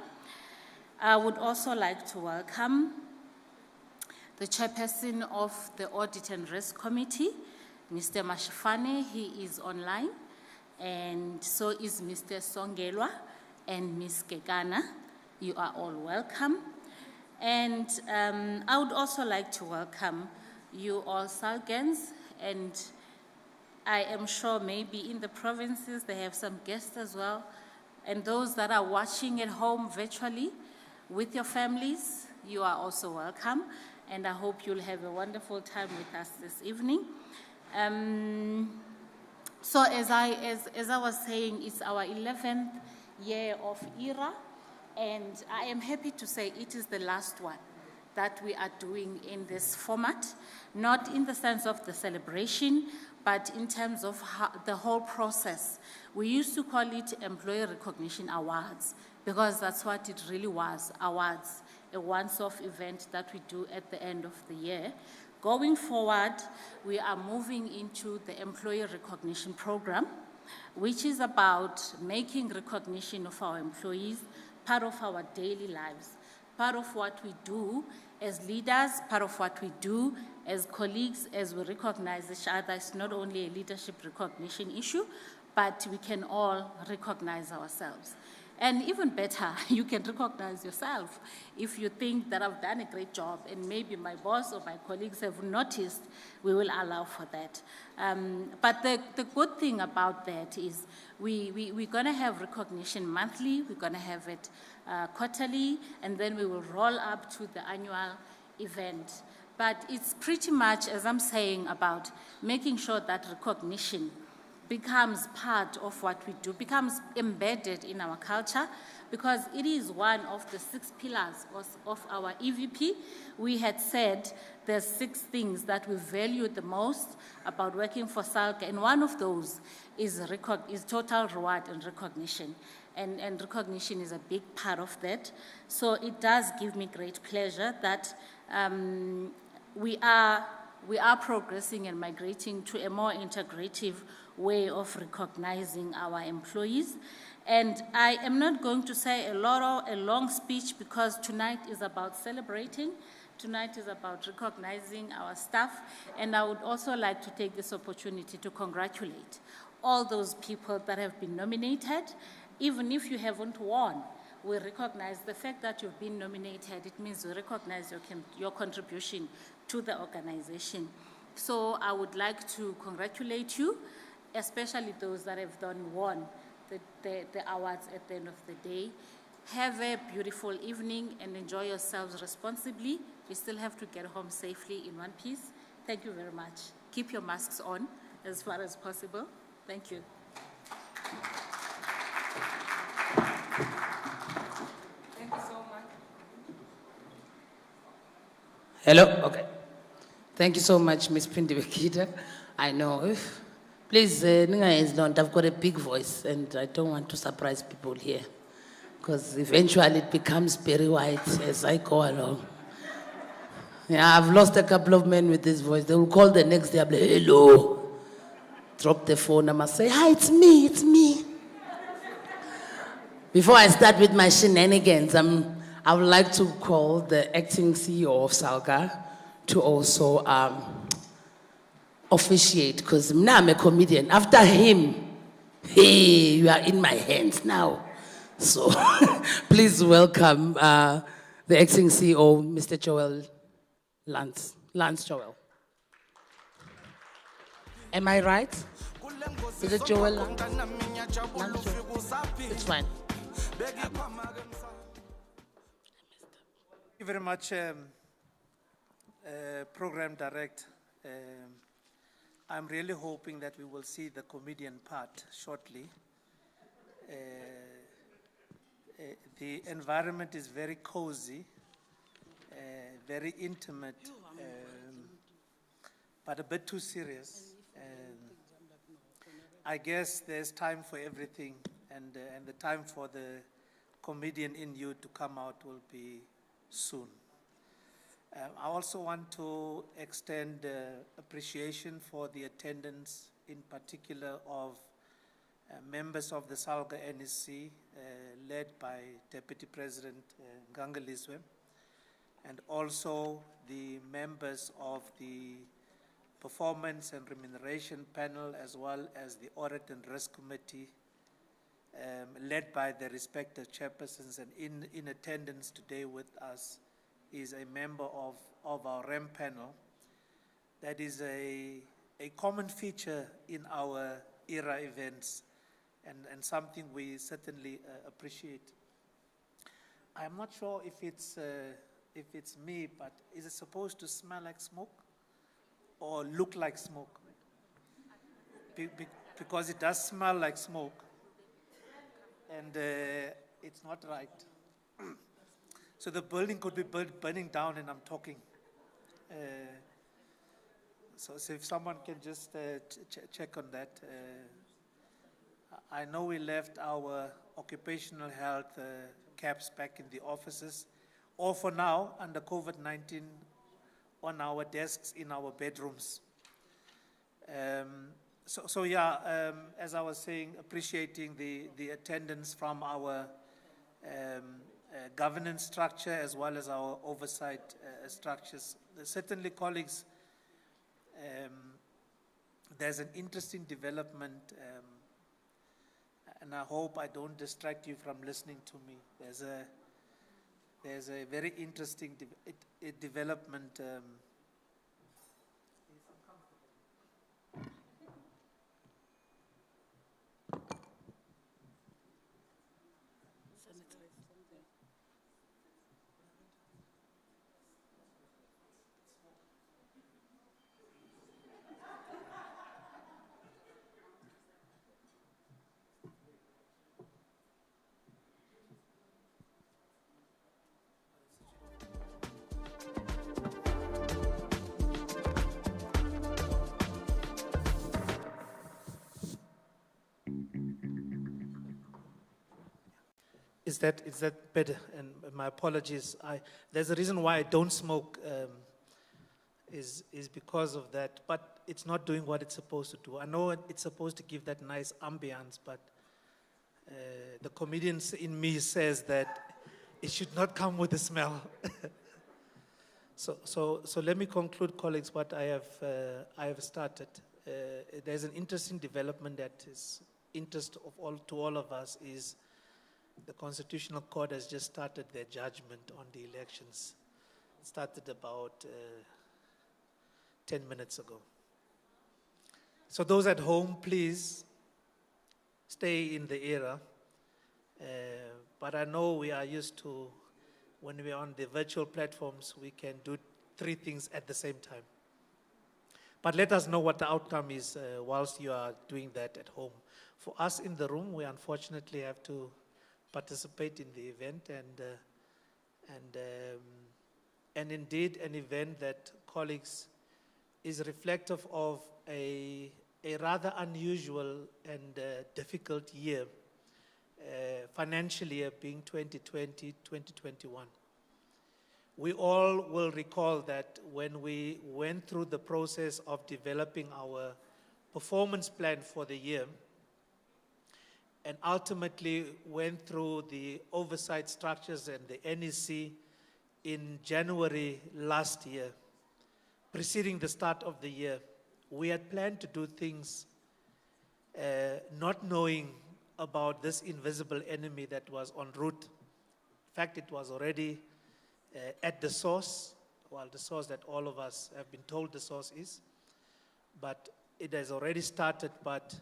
I would also like to welcome the chairperson of the Audit and Risk Committee, Mr. Mashifane. He is online, and so is Mr. Songelwa and Ms. Kekana. You are all welcome. And I would also like to welcome you all Salgans, and I am sure maybe in the provinces they have some guests as well. And those that are watching at home virtually with your families, you are also welcome. And I hope you'll have a wonderful time with us this evening. So as I was saying, it's our 11th year of ERA, and I am happy to say it is the last one that we are doing in this format, not in the sense of the celebration, but in terms of the whole process. We used to call it Employee Recognition Awards, because that's what it really was, awards, a once-off event that we do at the end of the year. Going forward, we are moving into the Employee Recognition Program, which is about making recognition of our employees part of our daily lives, part of what we do as leaders, part of what we do as colleagues, as we recognize each other. It's not only a leadership recognition issue, but we can all recognize ourselves. And even better, you can recognize yourself. If you think that I've done a great job and maybe my boss or my colleagues have noticed, we will allow for that. But the good thing about that is we're going to have recognition monthly, we're going to have it quarterly, and then we will roll up to the annual event. But it's pretty much, as I'm saying, about making sure that recognition becomes part of what we do, becomes embedded in our culture, because it is one of the 6 pillars of our EVP. We had said there's 6 things that we value the most about working for SALGA, and one of those is total reward and recognition. And recognition is a big part of that. So it does give me great pleasure that we are progressing and migrating to a more integrative way of recognizing our employees. And I am not going to say a long speech, because tonight is about celebrating. Tonight is about recognizing our staff. And I would also like to take this opportunity to congratulate all those people that have been nominated. Even if you haven't won, we recognize the fact that you've been nominated. It means we recognize your contribution to the organization. So I would like to congratulate you, especially those that have won the awards at the end of the day. Have a beautiful evening and enjoy yourselves responsibly. We still have to get home safely in one piece. Thank you very much. Keep your masks on as far as possible. Thank you. Thank you so Hello? Okay. Thank you so much, Ms. Pindibekita. I know. Please, I've got a big voice and I don't want to surprise people here because eventually it becomes very white as I go along. Yeah, I've lost a couple of men with this voice. They will call the next day, I'll be like, hello. Drop the phone, I must say, hi, it's me. Before I start with my shenanigans, I would like to call the acting CEO of Salga to also officiate, because now I'm a comedian. After him, hey, you are in my hands now. So please welcome the acting CEO, Mr. Joel Lance Joel. Am I right? Is it Joel Lance? Lance Joel? It's fine. Thank you very much, Program Direct. I'm really hoping that we will see the comedian part shortly. The environment is very cozy, very intimate, but a bit too serious. I guess there's time for everything, and the time for the comedian in you to come out will be soon. I also want to extend appreciation for the attendance, in particular of members of the Salga NEC, led by Deputy President Ngangaliswe, and also the members of the Performance and Remuneration Panel, as well as the Audit and Risk Committee, led by the respective chairpersons. And in attendance today with us is a member of our REM panel. That is a common feature in our ERA events, and something we certainly appreciate. I'm not sure if it's me, but is it supposed to smell like smoke or look like smoke? Because it does smell like smoke, and it's not right. So the building could be burning down and I'm talking. So if someone can just check on that. I know we left our occupational health caps back in the offices, or for now, under COVID-19, on our desks in our bedrooms. As I was saying, appreciating the attendance from our governance structure as well as our oversight structures. Certainly, colleagues, there's an interesting development, and I hope I don't distract you from listening to me. There's a very interesting development. Is that better? And my apologies. There's a reason why I don't smoke, is because of that. But it's not doing what it's supposed to do. I know it's supposed to give that nice ambience, but the comedian in me says that it should not come with the smell. So let me conclude, colleagues, what I have started. There's an interesting development that is interest to all of us is the Constitutional Court has just started their judgment on the elections. It started about 10 minutes ago. So those at home, please stay in the era. But I know we are used to, when we're on the virtual platforms, we can do 3 things at the same time. But let us know what the outcome is whilst you are doing that at home. For us in the room, we unfortunately have to participate in the event, and and indeed an event that, colleagues, is reflective of a rather unusual and difficult year, financial year being 2020-2021. We all will recall that when we went through the process of developing our performance plan for the year, and ultimately went through the oversight structures and the NEC in January last year, preceding the start of the year, we had planned to do things not knowing about this invisible enemy that was en route. In fact, it was already at the source, well, the source that all of us have been told the source is, but it has already started, but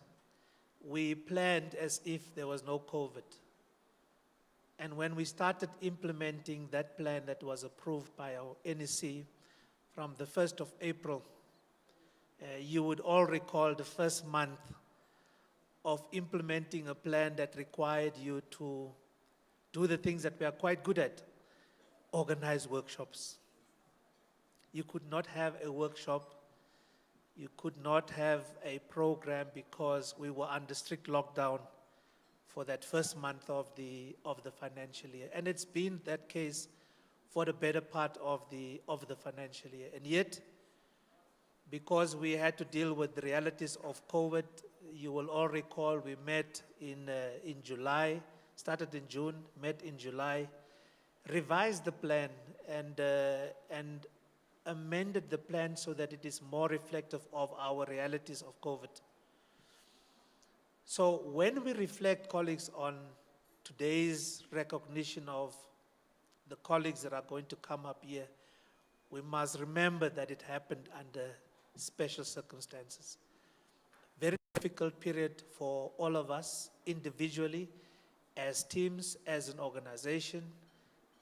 we planned as if there was no COVID. And when we started implementing that plan that was approved by our NEC from the 1st of April, you would all recall the first month of implementing a plan that required you to do the things that we are quite good at, organize workshops. You could not have a workshop, you could not have a program because we were under strict lockdown for that first month of the financial year. And it's been that case for the better part of the financial year. And yet, because we had to deal with the realities of COVID, you will all recall we met in July, started in June, met in July, revised the plan and amended the plan so that it is more reflective of our realities of COVID. So when we reflect, colleagues, on today's recognition of the colleagues that are going to come up here, we must remember that it happened under special circumstances. Very difficult period for all of us individually, as teams, as an organization,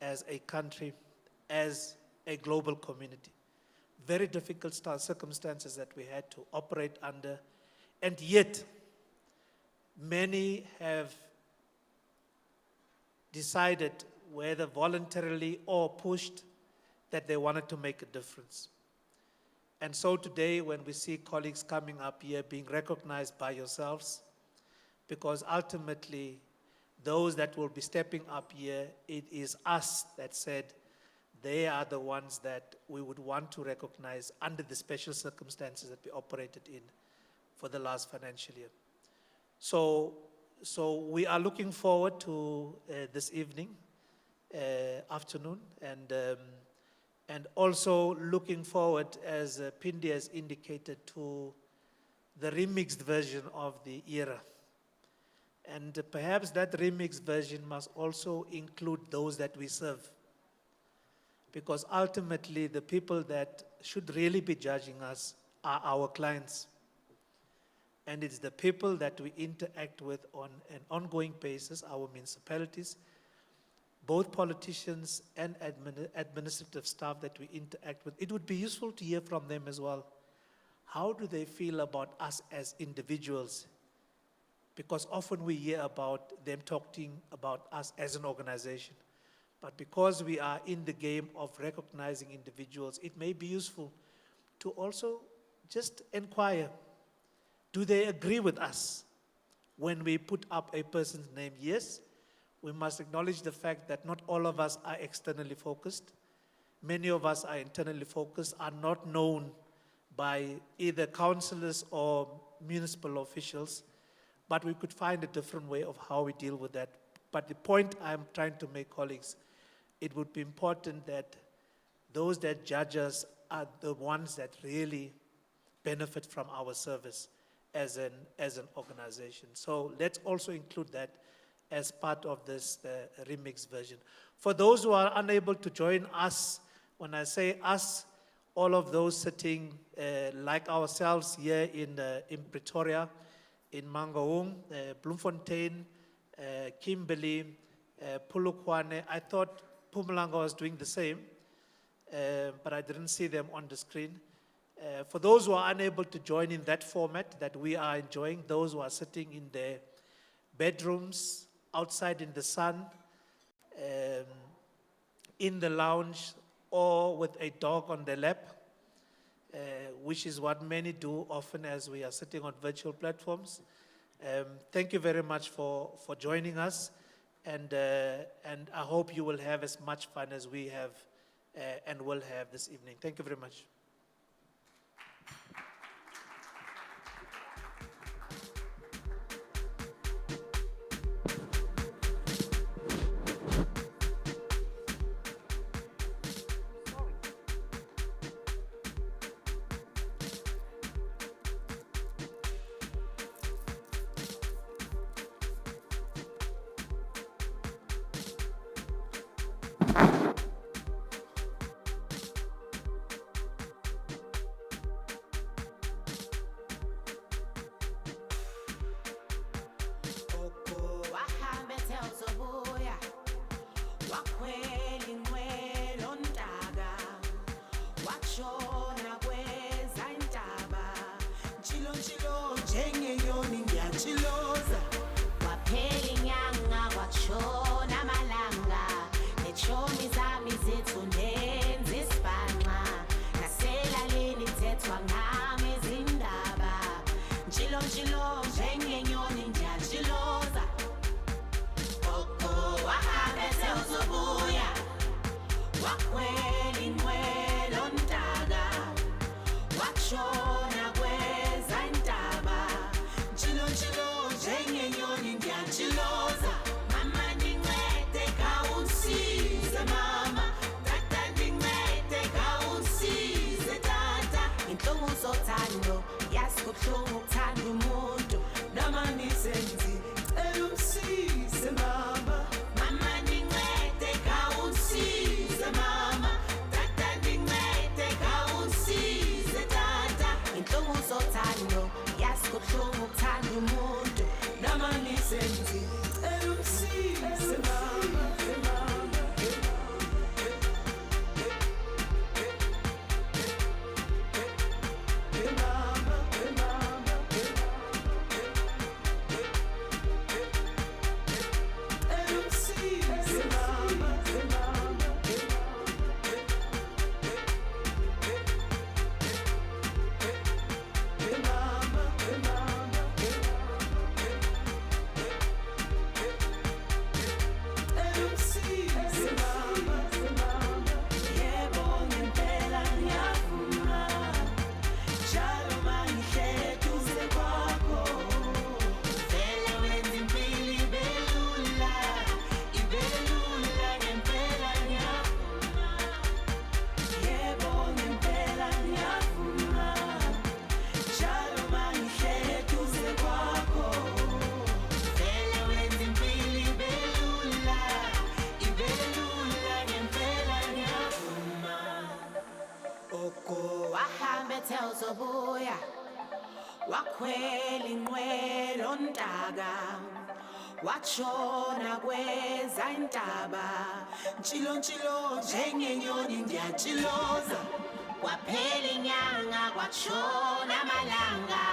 as a country, as a global community. Very difficult circumstances that we had to operate under, and yet many have decided, whether voluntarily or pushed, that they wanted to make a difference. And so today, when we see colleagues coming up here being recognized by yourselves, because ultimately those that will be stepping up here, it is us that said they are the ones that we would want to recognize under the special circumstances that we operated in for the last financial year. So we are looking forward to this evening, afternoon, and also looking forward, as Pindi has indicated, to the remixed version of the era. And perhaps that remixed version must also include those that we serve. Because ultimately, the people that should really be judging us are our clients. And it's the people that we interact with on an ongoing basis, our municipalities, both politicians and administrative staff that we interact with. It would be useful to hear from them as well. How do they feel about us as individuals? Because often we hear about them talking about us as an organization. But because we are in the game of recognizing individuals, it may be useful to also just inquire, do they agree with us when we put up a person's name? Yes, we must acknowledge the fact that not all of us are externally focused. Many of us are internally focused, are not known by either councillors or municipal officials, but we could find a different way of how we deal with that. But the point I'm trying to make, colleagues, it would be important that those that judge us are the ones that really benefit from our service as an organization. So let's also include that as part of this remix version. For those who are unable to join us, when I say us, all of those sitting like ourselves here in Pretoria, in Mangaung, Bloemfontein, Kimberley, Polokwane. I thought Mpumalanga was doing the same, but I didn't see them on the screen. For those who are unable to join in that format that we are enjoying, those who are sitting in their bedrooms, outside in the sun, in the lounge, or with a dog on their lap, which is what many do often as we are sitting on virtual platforms. Thank you very much for joining us, and I hope you will have as much fun as we have and will have this evening. Thank you very much. uzobuya wakhwela inqwelo ntaka watshona kweza intaba ntshilo ntshilo njengenyoni ndiyatshiloza kwaphela inyanga kwatshona amalanga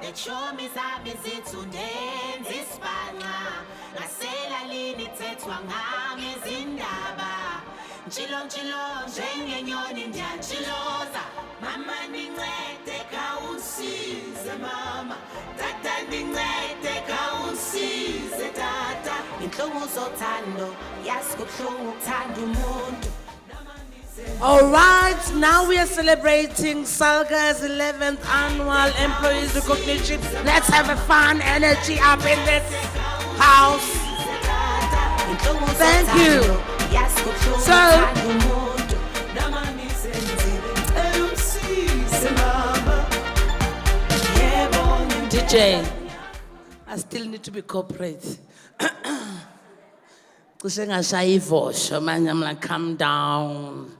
netshomi zami zithu ndenza isibhanqa ngasela lini thethwa ngami izindaba ntshilo ntshilo njengenyoni ndiyatshiloza mama nincede khawusize mama tata nincede khawusize tata inhlungu zothando yazi kubuhlungu ukuthanda umuntu. All right, now we are celebrating Salga's 11th annual Employees Recognition. Let's have a fun energy up in this house. Thank you. So, DJ, I still need to be corporate. I'm like, calm down.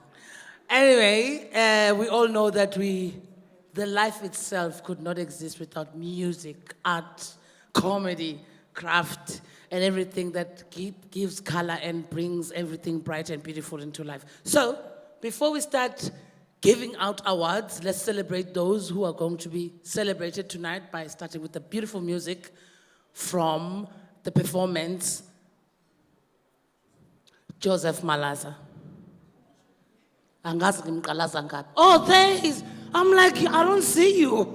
Anyway, we all know that the life itself could not exist without music, art, comedy, craft, and everything that gives color and brings everything bright and beautiful into life. So, before we start giving out awards, let's celebrate those who are going to be celebrated tonight by starting with the beautiful music from the performance, Joseph Malaza. Angazi ngimqalaza ngaphi. Oh, there is. I'm like, I don't see you.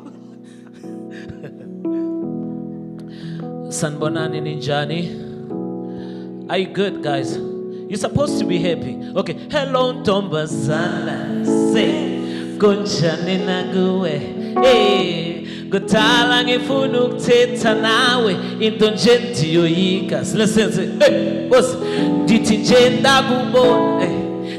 Sanbonani Ninjani. Are you good, guys? You're supposed to be happy. Okay. Hello, Tombazana. Say, Gunchani Nague. Hey, Gutala ngifuna ukuthetha nawe into nje ndiyoyika. Listen, hey, boss. Ndithi nje ndakubona.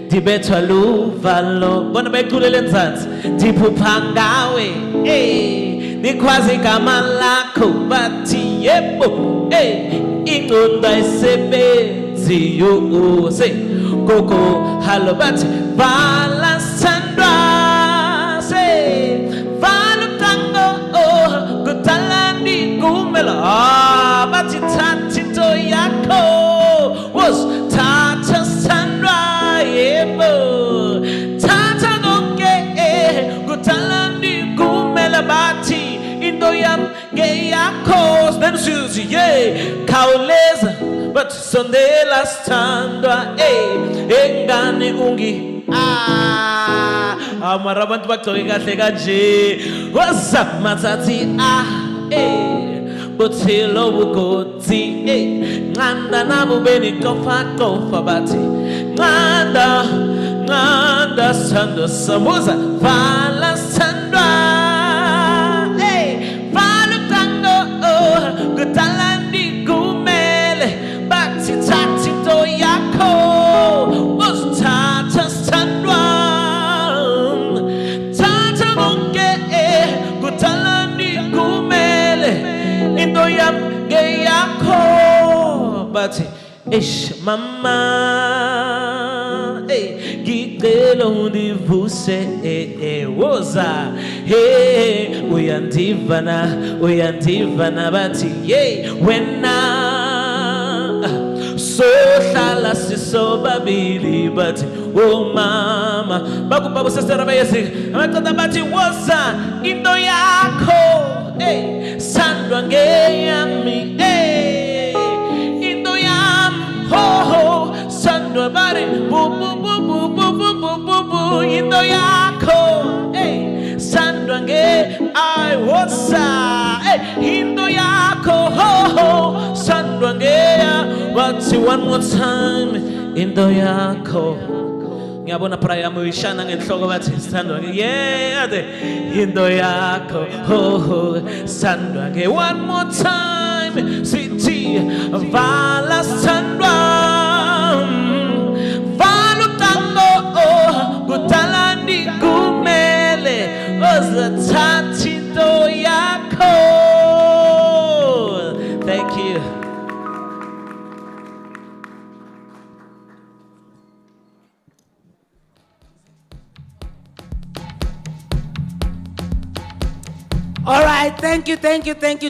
Ndibethwa luvalo. Bona bayiqulele nzansi. Ndiphupha ngawe. Hey, nikwazi igama lakho bathi yebo. Hey, ingqondo ayisebenzi yo. Say, gogo hello bathi balance thandwa. Say, vala tango oh kutalandi kumela bathi thatha into yakho. Was thatha thandwa yebo. Thatha konke kutalandi kumela bathi into yam ngeyakho. Then Susie yeah khawuleza but sondela sithandwa engane ungi mara abantu bagcoke kahle kanje wasamathathi bothelo bugoti nqanda nabo benikofa bathi nqanda sithandwa samuza vala sithandwa vala utango kutalandi kumele bathi thatha into yakho usithatha sithandwa thatha konke kutalandi kumele into yam ngeyakho bathi ish mama ngicela undivuse woza uyandivana bathi yeah wena sohlala sisobabili bathi oh mama bakubaba sesera bayesika amaqeda bathi woza into yakho sandwa ngeyami into yami ho sandwa bari bu into yakho sandwa nge I woza into yakho ho sandwa ngeya bathi one more time into yakho. Ngiyabona prayer yami uyishana ngenhloko bathi sithandwa ke yeah ade into yakho ho sithandwa ke one more time sithi vala sithandwa vala utango kutalandi kumele uzathatha into yakho. Thank you. All right, thank you,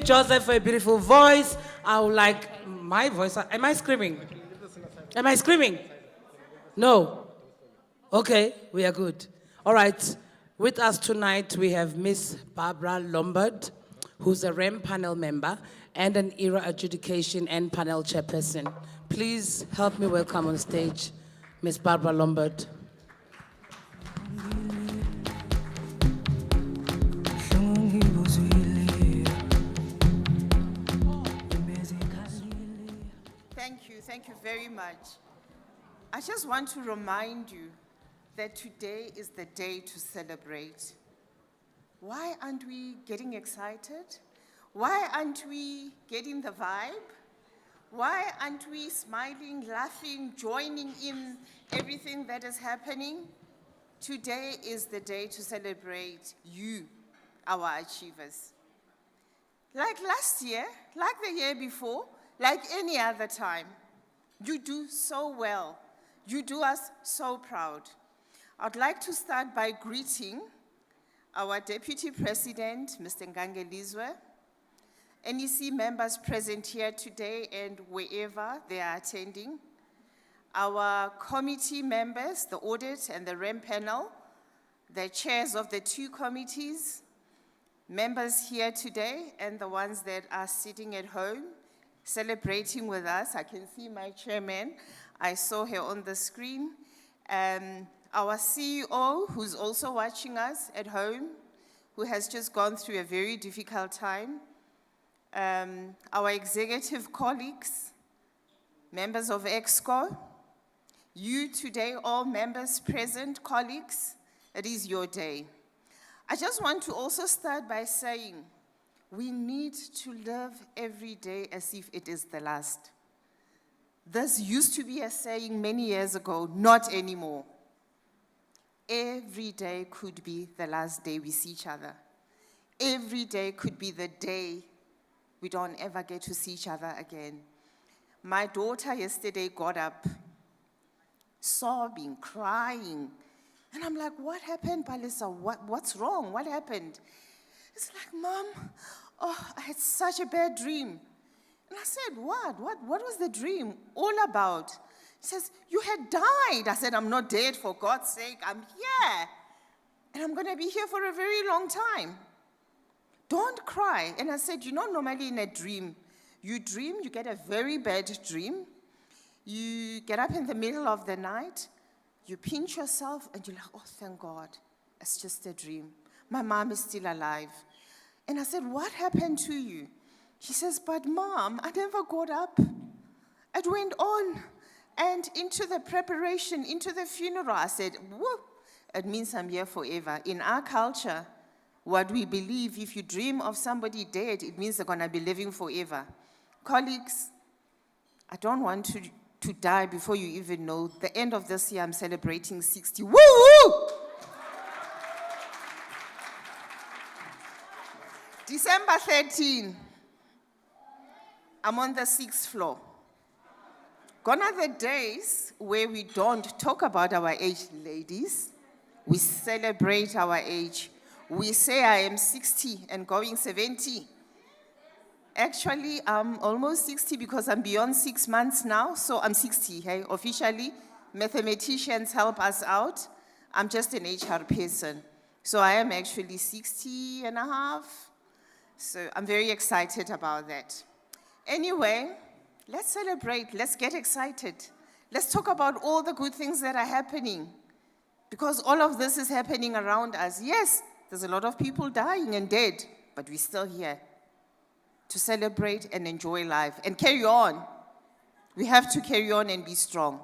Joseph, for a beautiful voice. I would like my voice. Am I screaming? Am I screaming? No. Okay, we are good. All right, with us tonight we have Miss Barbara Lombard, who's a REM panel member and an ERA adjudication and panel chairperson. Please help me welcome on stage Miss Barbara Lombard. Thank you very much. I just want to remind you that today is the day to celebrate. Why aren't we getting excited? Why aren't we getting the vibe? Why aren't we smiling, laughing, joining in everything that is happening? Today is the day to celebrate you, our achievers. Like last year, like the year before, like any other time, you do so well. You do us so proud. I'd like to start by greeting our Deputy President, Mr. Ngangelizwe, NEC members present here today and wherever they are attending, our committee members, the audit and the REM panel, the chairs of the two committees, members here today, and the ones that are sitting at home, celebrating with us. I can see my chairman. I saw her on the screen. our CEO, who's also watching us at home, who has just gone through a very difficult time, our executive colleagues, members of EXCO, you today, all members present, colleagues, it is your day. I just want to also start by saying we need to live every day as if it is the last. This used to be a saying many years ago, not anymore. Every day could be the last day we see each other. Every day could be the day we don't ever get to see each other again. My daughter yesterday got up, sobbing, crying. And I'm like, what happened, Palisa? What's wrong? What happened? It's like, Mom, oh, I had such a bad dream. And I said, what? What was the dream all about? He says, you had died. I said, I'm not dead, for God's sake. I'm here. And I'm going to be here for a very long time. Don't cry. And I said, normally in a dream, you dream, you get a very bad dream. You get up in the middle of the night, you pinch yourself, and you're like, oh, thank God. It's just a dream. My mom is still alive. And I said, what happened to you? She says, but Mom, I never got up. It went on and into the preparation, into the funeral. I said, whoa, it means I'm here forever. In our culture, what we believe, if you dream of somebody dead, it means they're going to be living forever. Colleagues, I don't want to die before you even know. The end of this year, I'm celebrating 60. Woo woo! December 13, I'm on the 6th floor. Gone are the days where we don't talk about our age, ladies. We celebrate our age. We say I am 60 and going 70. Actually, I'm almost 60 because I'm beyond 6 months now, so I'm 60, hey, officially. Mathematicians help us out. I'm just an HR person. So I am actually 60 and a half. So I'm very excited about that. Anyway, let's celebrate. Let's get excited. Let's talk about all the good things that are happening. Because all of this is happening around us. Yes, there's a lot of people dying and dead, but we're still here to celebrate and enjoy life and carry on. We have to carry on and be strong.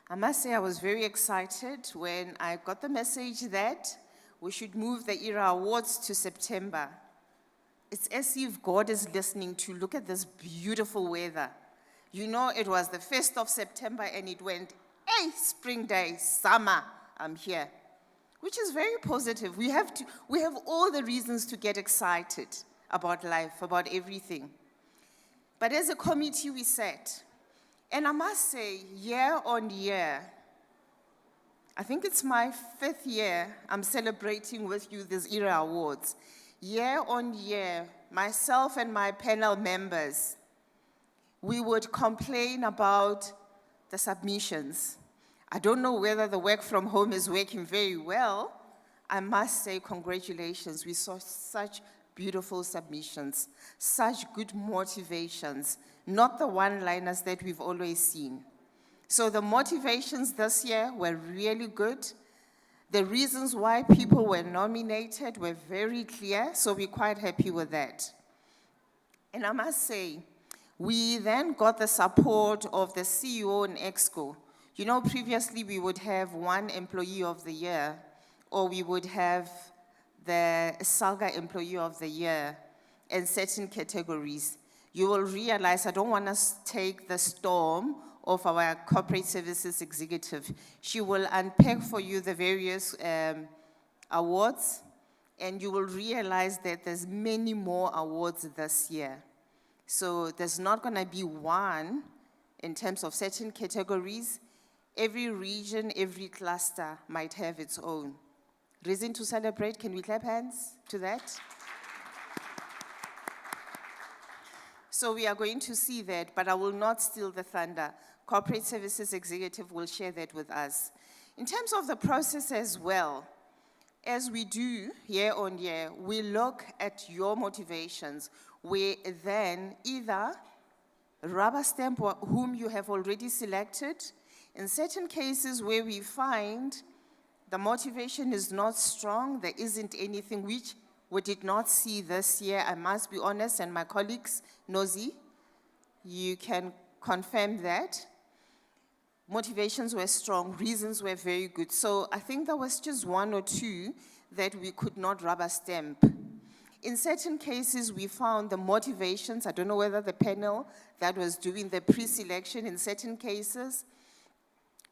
I must say I was very excited when I got the message that we should move the ERA Awards to September. It's as if God is listening to look at this beautiful weather. It was the 1st of September and it went, hey, spring day, summer, I'm here. Which is very positive. We have all the reasons to get excited about life, about everything. But as a committee, we sat. And I must say, year on year, I think it's my 5th year I'm celebrating with you these ERA Awards. Year on year, myself and my panel members, we would complain about the submissions. I don't know whether the work from home is working very well. I must say congratulations. We saw such beautiful submissions, such good motivations, not the one-liners that we've always seen. So the motivations this year were really good. The reasons why people were nominated were very clear, so we're quite happy with that. And I must say, we then got the support of the CEO and EXCO. Previously we would have one employee of the year, or we would have the SALGA employee of the year in certain categories. You will realize I don't want to take the storm of our corporate services executive. She will unpack for you the various awards, and you will realize that there's many more awards this year. So there's not going to be one in terms of certain categories. Every region, every cluster might have its own. Reason to celebrate. Can we clap hands to that? So we are going to see that, but I will not steal the thunder. Corporate Services Executive will share that with us. In terms of the process as well, as we do year on year, we look at your motivations. We then either rubber stamp whom you have already selected, In certain cases where we find the motivation is not strong, there isn't anything which we did not see this year, I must be honest, and my colleagues, Nozi, you can confirm that. Motivations were strong, reasons were very good. So I think there was just one or two that we could not rubber stamp. In certain cases, we found the motivations, I don't know whether the panel that was doing the pre-selection in certain cases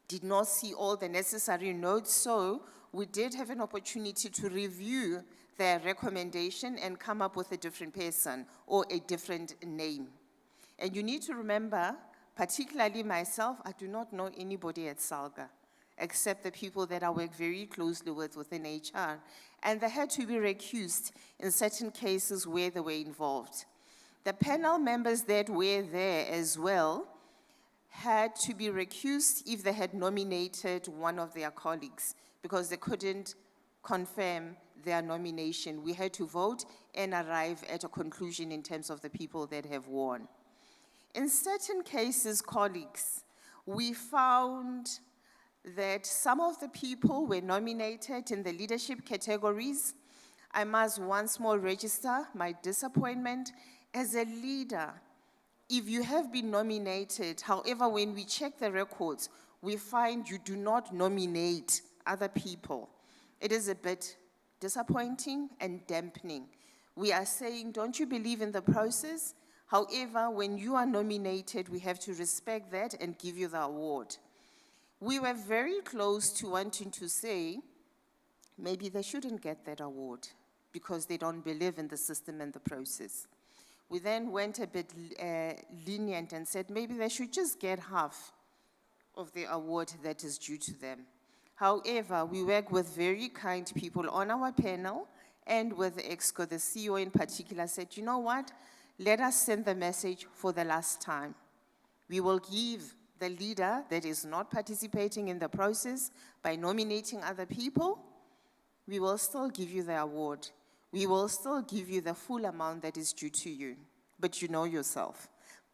did not see all the necessary notes, so we did have an opportunity to review their recommendation and come up with a different person or a different name. And you need to remember, particularly myself, I do not know anybody at SALGA, except the people that I work very closely with within HR. And they had to be recused in certain cases where they were involved. The panel members that were there as well had to be recused if they had nominated one of their colleagues because they couldn't confirm their nomination. We had to vote and arrive at a conclusion in terms of the people that have won. In certain cases, colleagues, we found that some of the people were nominated in the leadership categories. I must once more register my disappointment as a leader. If you have been nominated, however, when we check the records, we find you do not nominate other people. It is a bit disappointing and dampening. We are saying, don't you believe in the process? However, when you are nominated, we have to respect that and give you the award. We were very close to wanting to say, maybe they shouldn't get that award because they don't believe in the system and the process. We then went a bit lenient and said maybe they should just get half of the award that is due to them. However, we work with very kind people on our panel and with the EXCO, the CEO in particular said, you know what, let us send the message for the last time. We will give the leader that is not participating in the process by nominating other people, we will still give you the award. We will still give you the full amount that is due to you, but you know yourself.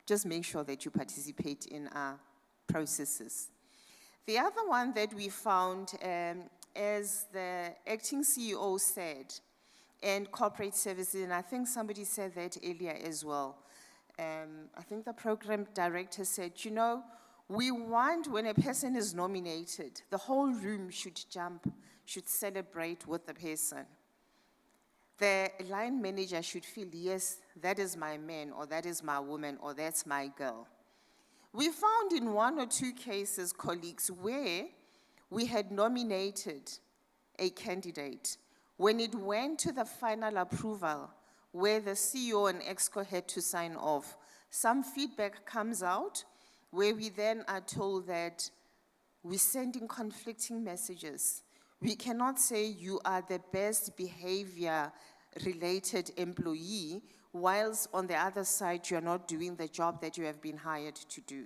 Just make sure that you participate in our processes. The other one that we found, as the acting CEO said, and corporate services, and I think somebody said that earlier as well. I think the program director said, you know, we want when a person is nominated, the whole room should jump, should celebrate with the person. The line manager should feel, yes, that is my man, or that is my woman, or that's my girl. We found in one or two cases, colleagues, where we had nominated a candidate. When it went to the final approval, where the CEO and EXCO had to sign off, some feedback comes out where we then are told that we're sending conflicting messages. We cannot say you are the best behavior-related employee, whilst on the other side you are not doing the job that you have been hired to do.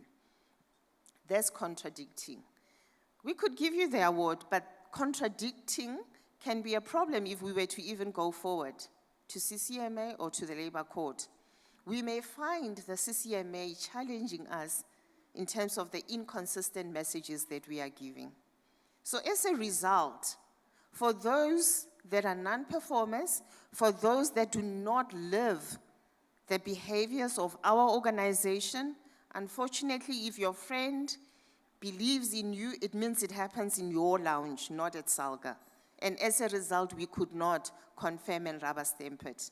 That's contradicting. We could give you the award, but contradicting can be a problem if we were to even go forward to CCMA or to the Labor Court. We may find the CCMA challenging us in terms of the inconsistent messages that we are giving. So as a result, for those that are non-performers, for those that do not live the behaviors of our organization, unfortunately, if your friend believes in you, it means it happens in your lounge, not at SALGA. And as a result, we could not confirm and rubber stamp it.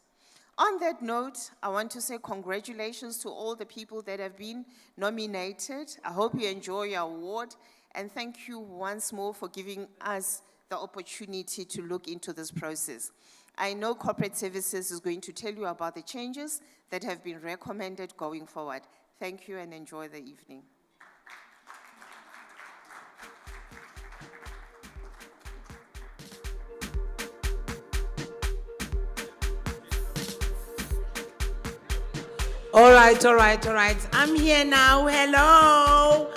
On that note, I want to say congratulations to all the people that have been nominated. I hope you enjoy your award, and thank you once more for giving us the opportunity to look into this process. I know Corporate Services is going to tell you about the changes that have been recommended going forward. Thank you and enjoy the evening. All right. I'm here now. Hello.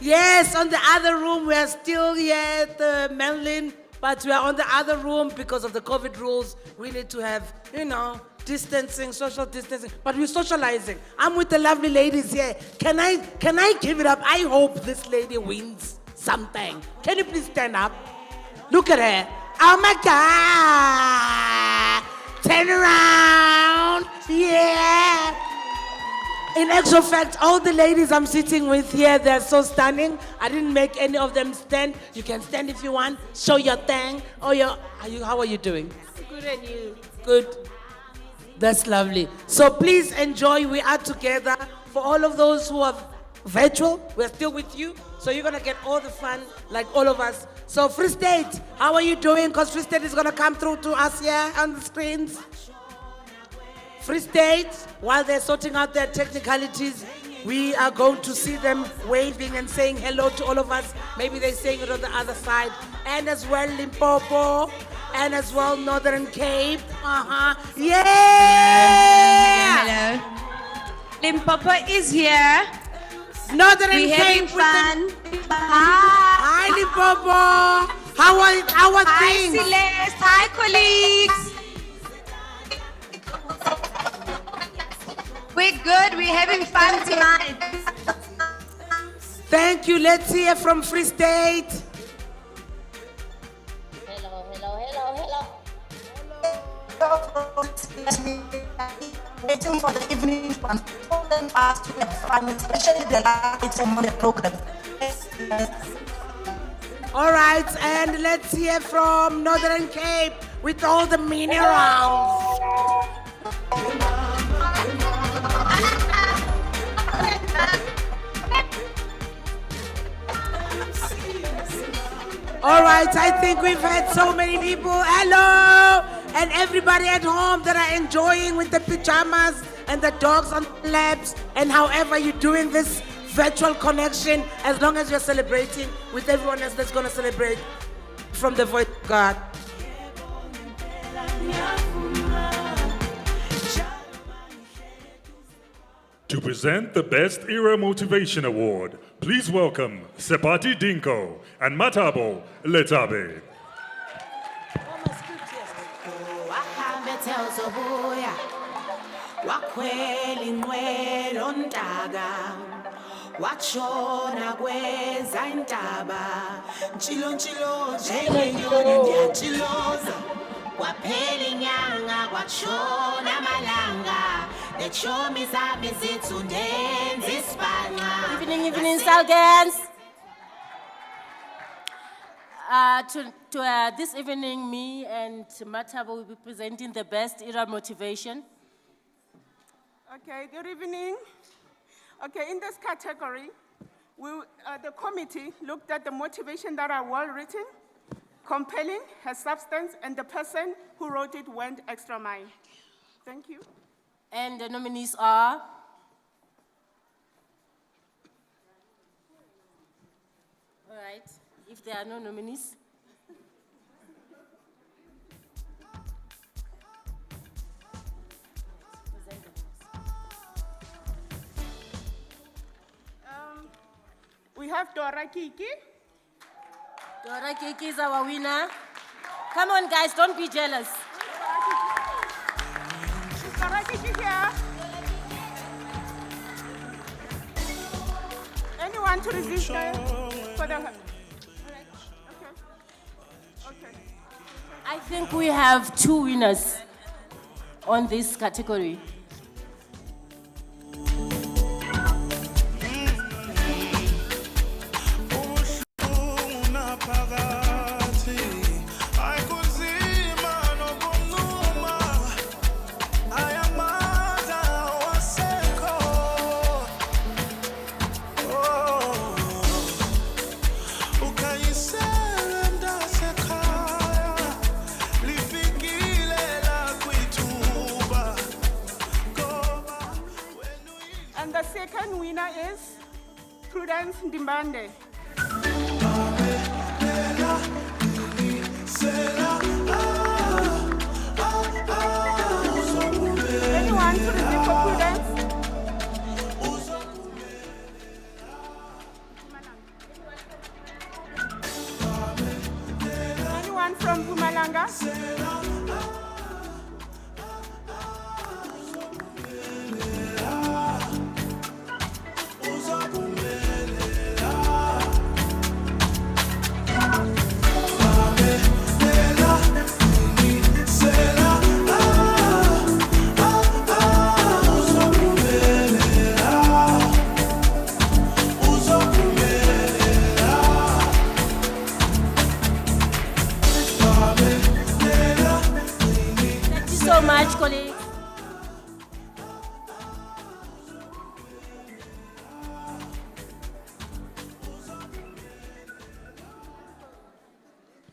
Yes, on the other room, we are still here at the Manlin But we are on the other room because of the COVID rules. We need to have, distancing, social distancing. But we're socializing. I'm with the lovely ladies here. Can I give it up? I hope this lady wins something. Can you please stand up? Look at her. Oh my God! Turn around. Yeah. In actual fact, all the ladies I'm sitting with here, they're so stunning. I didn't make any of them stand. You can stand if you want. Show your thing. How are you doing? Good, and you? Good. That's lovely. So please enjoy. We are together. For all of those who are virtual, we're still with you. So you're going to get all the fun like all of us. So Free State, how are you doing? Because Free State is going to come through to us here on the screens. Free State, while they're sorting out their technicalities, we are going to see them waving and saying hello to all of us. Maybe they're saying it on the other side. And as well Limpopo, and as well Northern Cape. Yeah! Hello. Limpopo is here. Northern We're Cape. having fun. Hi Limpopo. How are things? Hi Celeste. Hi colleagues. We're good. We're having fun tonight. Thank you. Let's hear from Free State. Waiting for the evening one. All them asked to have fun, especially the lights on the program. All right, and let's hear from Northern Cape with all the minerals. All right, I think we've had so many people. Hello! And everybody at home that are enjoying with the pajamas and the dogs on the laps and however you're doing this virtual connection, as long as you're celebrating with everyone else that's going to celebrate from the voice of God. To present the Best Era Motivation Award, please welcome Sepati Dinko and Matabo Letabe. wakhwela inqwelo ntaka watshona kweza intaba ntshilo ntshilo njengenyoni ndiyatshiloza kwaphela inyanga kwatshona amalanga netshomi zami zithu ndenza isibhanqa. Evening, Salgans. This evening, me and Matabo will be presenting the Best Era Motivation. Okay, good evening. Okay, in this category, the committee looked at the motivation that are well written, compelling, has substance, and the person who wrote it went extra mile. Thank you. And the nominees are? All right, if there are no nominees. We have Dora Kiki. Dora Kiki is our winner. Come on, guys, don't be jealous. Is Dora Kiki here? Anyone to resist her for the... Okay. I think we have two winners on this category. And the second winner is Prudence Ndimbande. Anyone to receive for Prudence? Anyone from Pumalanga. Thank you so much, colleagues.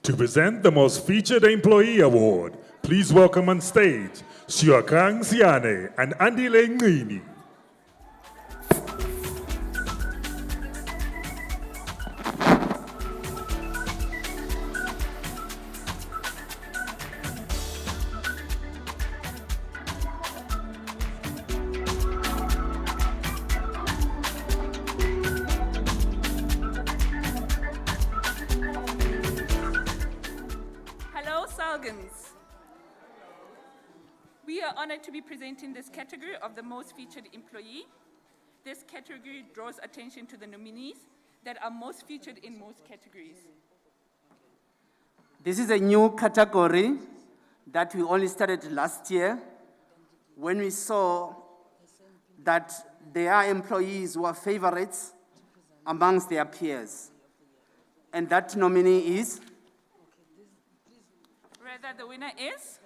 To present the Most Featured Employee Award, please welcome on stage Shuakang Siane and Andile Ngini. Hello, Salgans. We are honored to be presenting this category of the most featured employee. This category draws attention to the nominees that are most featured in most categories. This is a new category that we only started last year when we saw that there are employees who are favorites amongst their peers. And that nominee is Rather, the winner is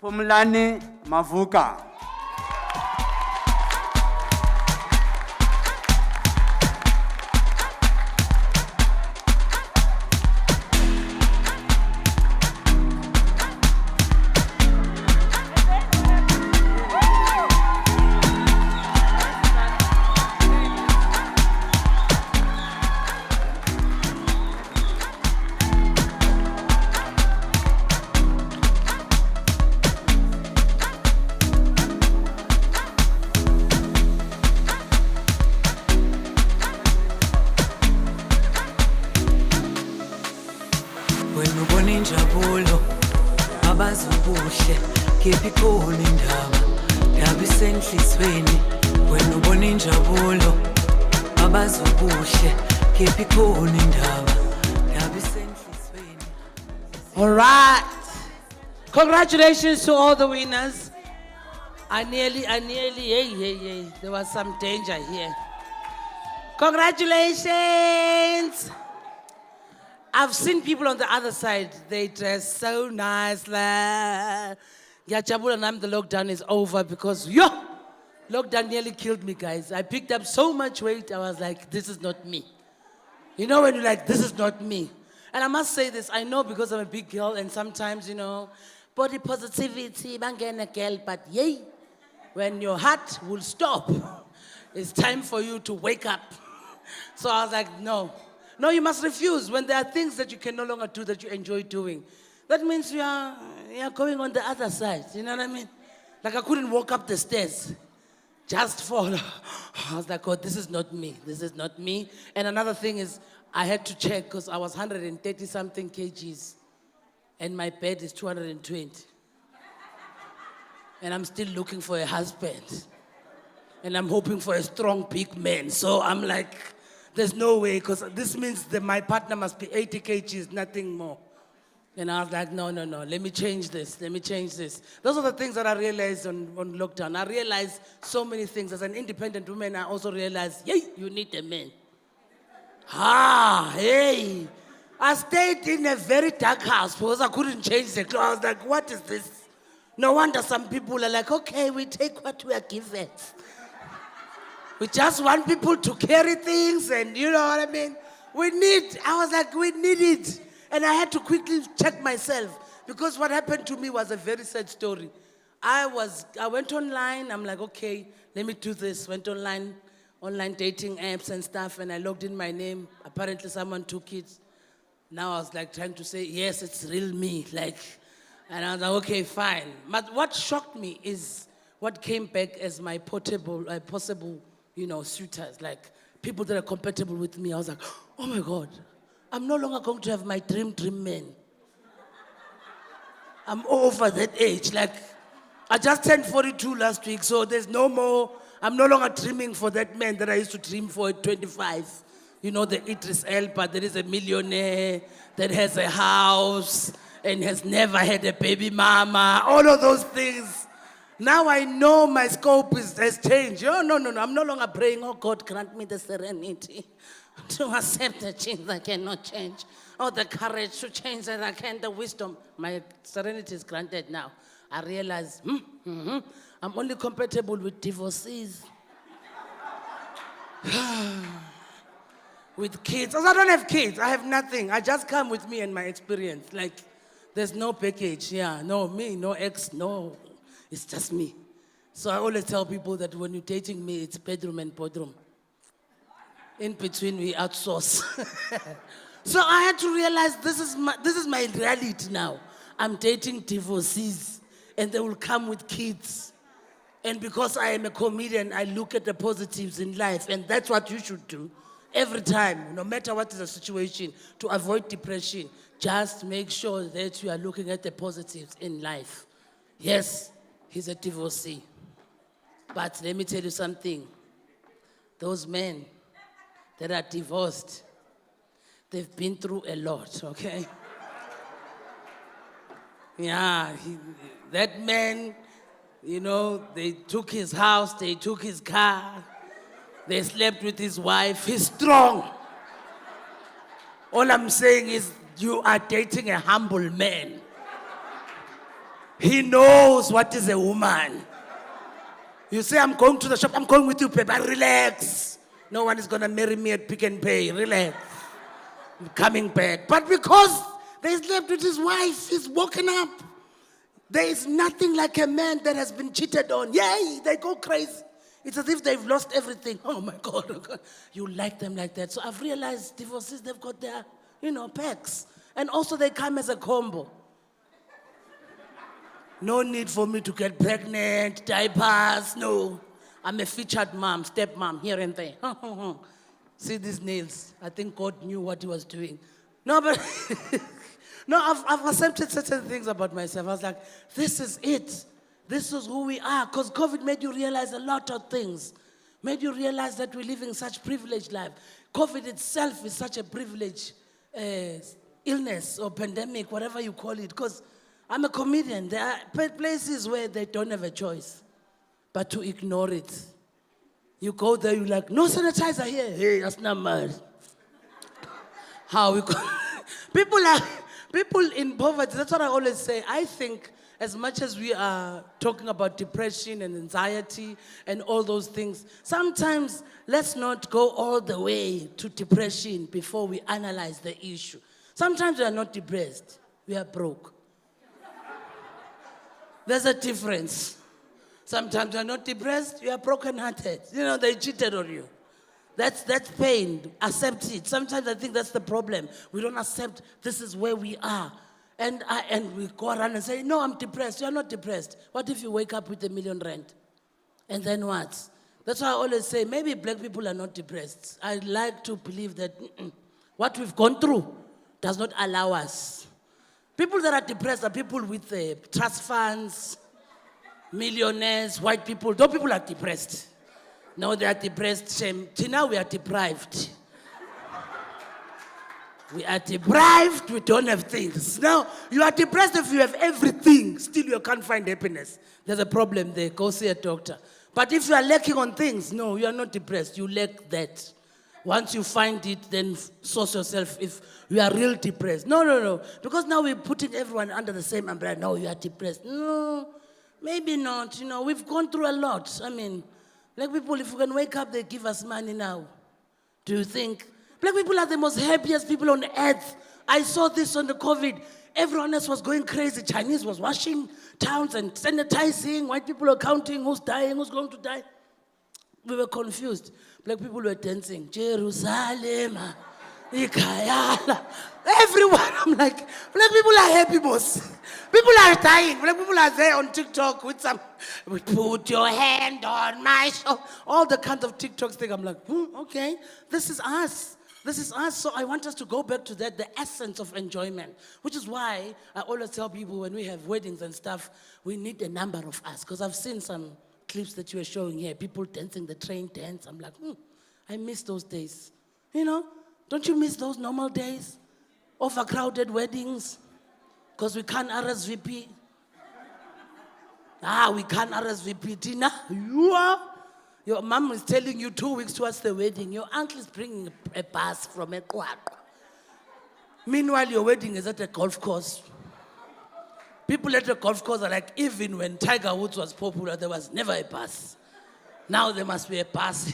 Pumlani Mavuka. Wena ubona injabulo abazi ubuhle kephi khona indaba ndaba isenhlizweni wena ubona injabulo abazi ubuhle kephi khona indaba ndaba isenhlizweni. All right. Congratulations to all the winners. I nearly, hey, there was some danger here. Congratulations. I've seen people on the other side, they dress so nicely. Yachabula and the lockdown is over because, lockdown nearly killed me, guys. I picked up so much weight, I was like, this is not me. You know when you're like, this is not me. And I must say this, I know because I'm a big girl and sometimes, body positivity, bangena girl, but yay, when your heart will stop, it's time for you to wake up. So I was like, no, you must refuse when there are things that you can no longer do that you enjoy doing. That means you are going on the other side, you know what I mean? Like I couldn't walk up the stairs, just fall. I was like, oh, this is not me, this is not me. And another thing is, I had to check because I was 130 something kgs and my bed is 220. And I'm still looking for a husband. And I'm hoping for a strong big man. So I'm like, there's no way, because this means that my partner must be 80 kgs, nothing more. And I was like, no, let me change this, Those are the things that I realized on lockdown. I realized so many things. As an independent woman, I also realized, you need a man. I stayed in a very dark house because I couldn't change the clothes. I was like, what is this? No wonder some people are like, okay, we take what we are given. We just want people to carry things and you know what I mean? We need it. And I had to quickly check myself because what happened to me was a very sad story. I went online, I'm like, okay, let me do this. Went online dating apps and stuff, and I logged in my name. Apparently someone took it. Now I was like trying to say, yes, it's real me. And I was like, okay, fine. But what shocked me is what came back as my possible, suitors, like people that are compatible with me. I was like, oh my God, I'm no longer going to have my dream man. I'm over that age. Like, I just turned 42 last week, so there's no more, I'm no longer dreaming for that man that I used to dream for at 25. You know, the Idris Elba, that is a millionaire, that has a house, and has never had a baby mama, all of those things. Now I know my scope has changed. Oh, no, I'm no longer praying, oh God, grant me the serenity to accept the change I cannot change, or the courage to change that I can, the wisdom. My serenity is granted now. I realize, I'm only compatible with divorcees. With kids. Also, I don't have kids. I have nothing. I just come with me and my experience. Like, there's no package. Yeah, no me, no ex, no. It's just me. So I always tell people that when you're dating me, it's bedroom and boardroom. In between, we outsource. So I had to realize this is my reality now. I'm dating divorcees, and they will come with kids. And because I am a comedian, I look at the positives in life, and that's what you should do. Every time, no matter what is the situation, to avoid depression, just make sure that you are looking at the positives in life. Yes, he's a divorcee. But let me tell you something. Those men that are divorced, they've been through a lot, okay? Yeah, that man, they took his house, they took his car, they slept with his wife. He's strong. All I'm saying is you are dating a humble man. He knows what is a woman. You say, I'm going to the shop, I'm going with you, babe. Relax. No one is going to marry me at Pick and Pay. Relax. I'm coming back. But because they slept with his wife, he's woken up. There is nothing like a man that has been cheated on. Yay, they go crazy. It's as if they've lost everything. Oh my God, oh God. You like them like that. So I've realized divorcees, they've got their, packs. And also they come as a combo. No need for me to get pregnant, diapers, no. I'm a featured mom, stepmom, here and there. See these nails? I think God knew what he was doing. No, but no, I've accepted certain things about myself. I was like, this is it. This is who we are. Because COVID made you realize a lot of things. Made you realize that we're living such privileged life. COVID itself is such a privileged illness or pandemic, whatever you call it. Because I'm a comedian. There are places where they don't have a choice but to ignore it. You go there, you're like, no sanitizer here. Hey, that's not mad. How we people in poverty, that's what I always say. I think as much as we are talking about depression and anxiety and all those things, sometimes let's not go all the way to depression before we analyze the issue. Sometimes we are not depressed, we are broke. There's a difference. Sometimes you're not depressed, you are broken-hearted. They cheated on you. That's pain. Accept it. Sometimes I think that's the problem. We don't accept this is where we are. And we go around and say, no, I'm depressed. You're not depressed. What if you wake up with R1 million? And then what? That's why I always say, maybe black people are not depressed. I like to believe that what we've gone through does not allow us. People that are depressed are people with trust funds, millionaires, white people. Those people are depressed. No, they are depressed. Shame. Till now we are deprived. We are deprived, we don't have things. Now, you are depressed if you have everything, still you can't find happiness. There's a problem there, go see a doctor. But if you are lacking on things, no, you are not depressed, you lack that. Once you find it, then source yourself if you are real depressed. No. Because now we're putting everyone under the same umbrella. No, you are depressed. No, maybe not. We've gone through a lot. I mean, black people, if we can wake up, they give us money now. Do you think? Black people are the most happiest people on earth. I saw this on the COVID. Everyone else was going crazy. Chinese was washing towns and sanitizing. White people were counting who's dying, who's going to die. We were confused. Black people were dancing. Jerusalem, Ikayala. Everyone, I'm like, black people are happy, boss. People are dying. Black people are there on TikTok with some, put your hand on my shoulder. All the kinds of TikToks thing. I'm like, okay, this is us. This is us. So I want us to go back to that, the essence of enjoyment, which is why I always tell people when we have weddings and stuff, we need a number of us. Because I've seen some clips that you were showing here, people dancing the train dance. I'm like, I miss those days. You know, don't you miss those normal days? Overcrowded weddings, because we can't RSVP. We can't RSVP. Tina, your mom is telling you 2 weeks towards the wedding. Your uncle is bringing a bus from Ecuador. Meanwhile, your wedding is at a golf course. People at the golf course are like, even when Tiger Woods was popular, there was never a bus. Now there must be a bus.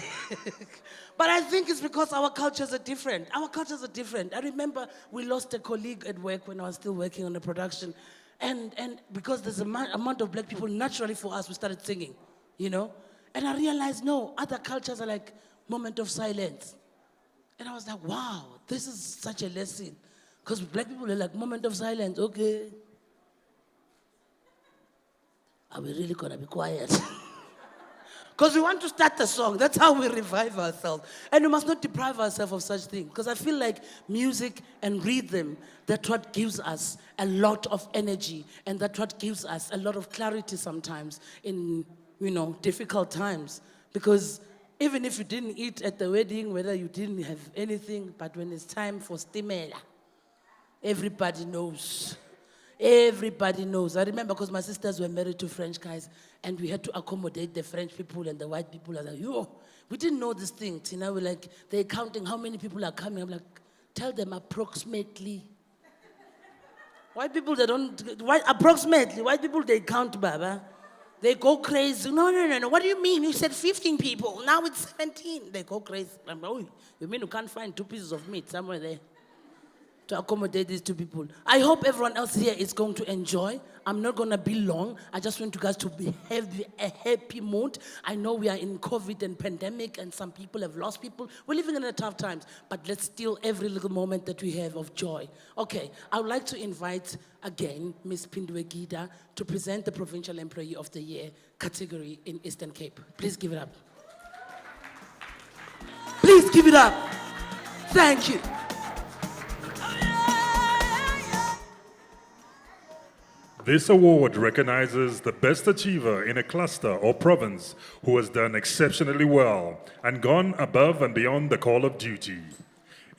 But I think it's because our cultures are different. Our cultures are different. I remember we lost a colleague at work when I was still working on the production. And because there's an amount of black people, naturally for us, we started singing, you know? And I realized, no, other cultures are like moment of silence. And I was like, wow, this is such a lesson. Because black people are like, moment of silence, okay. Are we really gonna be quiet? Because we want to start the song. That's how we revive ourselves. And we must not deprive ourselves of such things. Because I feel like music and rhythm, that's what gives us a lot of energy. And that's what gives us a lot of clarity sometimes in, difficult times. Because even if you didn't eat at the wedding, whether you didn't have anything, but when it's time for stimela, everybody knows. Everybody knows. I remember because my sisters were married to French guys and we had to accommodate the French people and the white people. I was like, we didn't know this thing. Tina, we're like, they're counting how many people are coming. I'm like, tell them approximately. White people, approximately. White people, they count, Baba. They go crazy. No. What do you mean? You said 15 people. Now it's 17. They go crazy. I'm like, you mean you can't find 2 pieces of meat somewhere there to accommodate these 2 people? I hope everyone else here is going to enjoy. I'm not going to be long. I just want you guys to be a happy mood. I know we are in COVID and pandemic and some people have lost people. We're living in a tough times, but let's steal every little moment that we have of joy. Okay, I would like to invite again Ms. Pindwe Gida to present the Provincial Employee of the Year category in Eastern Cape. Please give it up. Please give it up. Thank you. This award recognizes the best achiever in a cluster or province who has done exceptionally well and gone above and beyond the call of duty.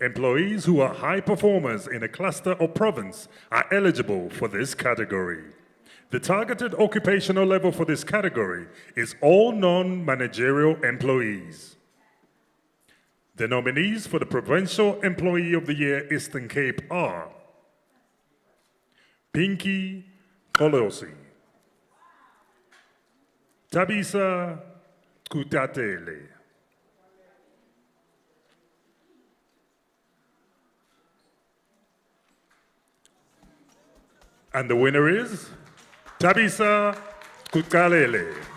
Employees who are high performers in a cluster or province are eligible for this category. The targeted occupational level for this category is all non-managerial employees. The nominees for the Provincial Employee of the Year Eastern Cape are Pinky Kolosi, Tabisa Kutatele, and the winner is Tabisa Kutalele.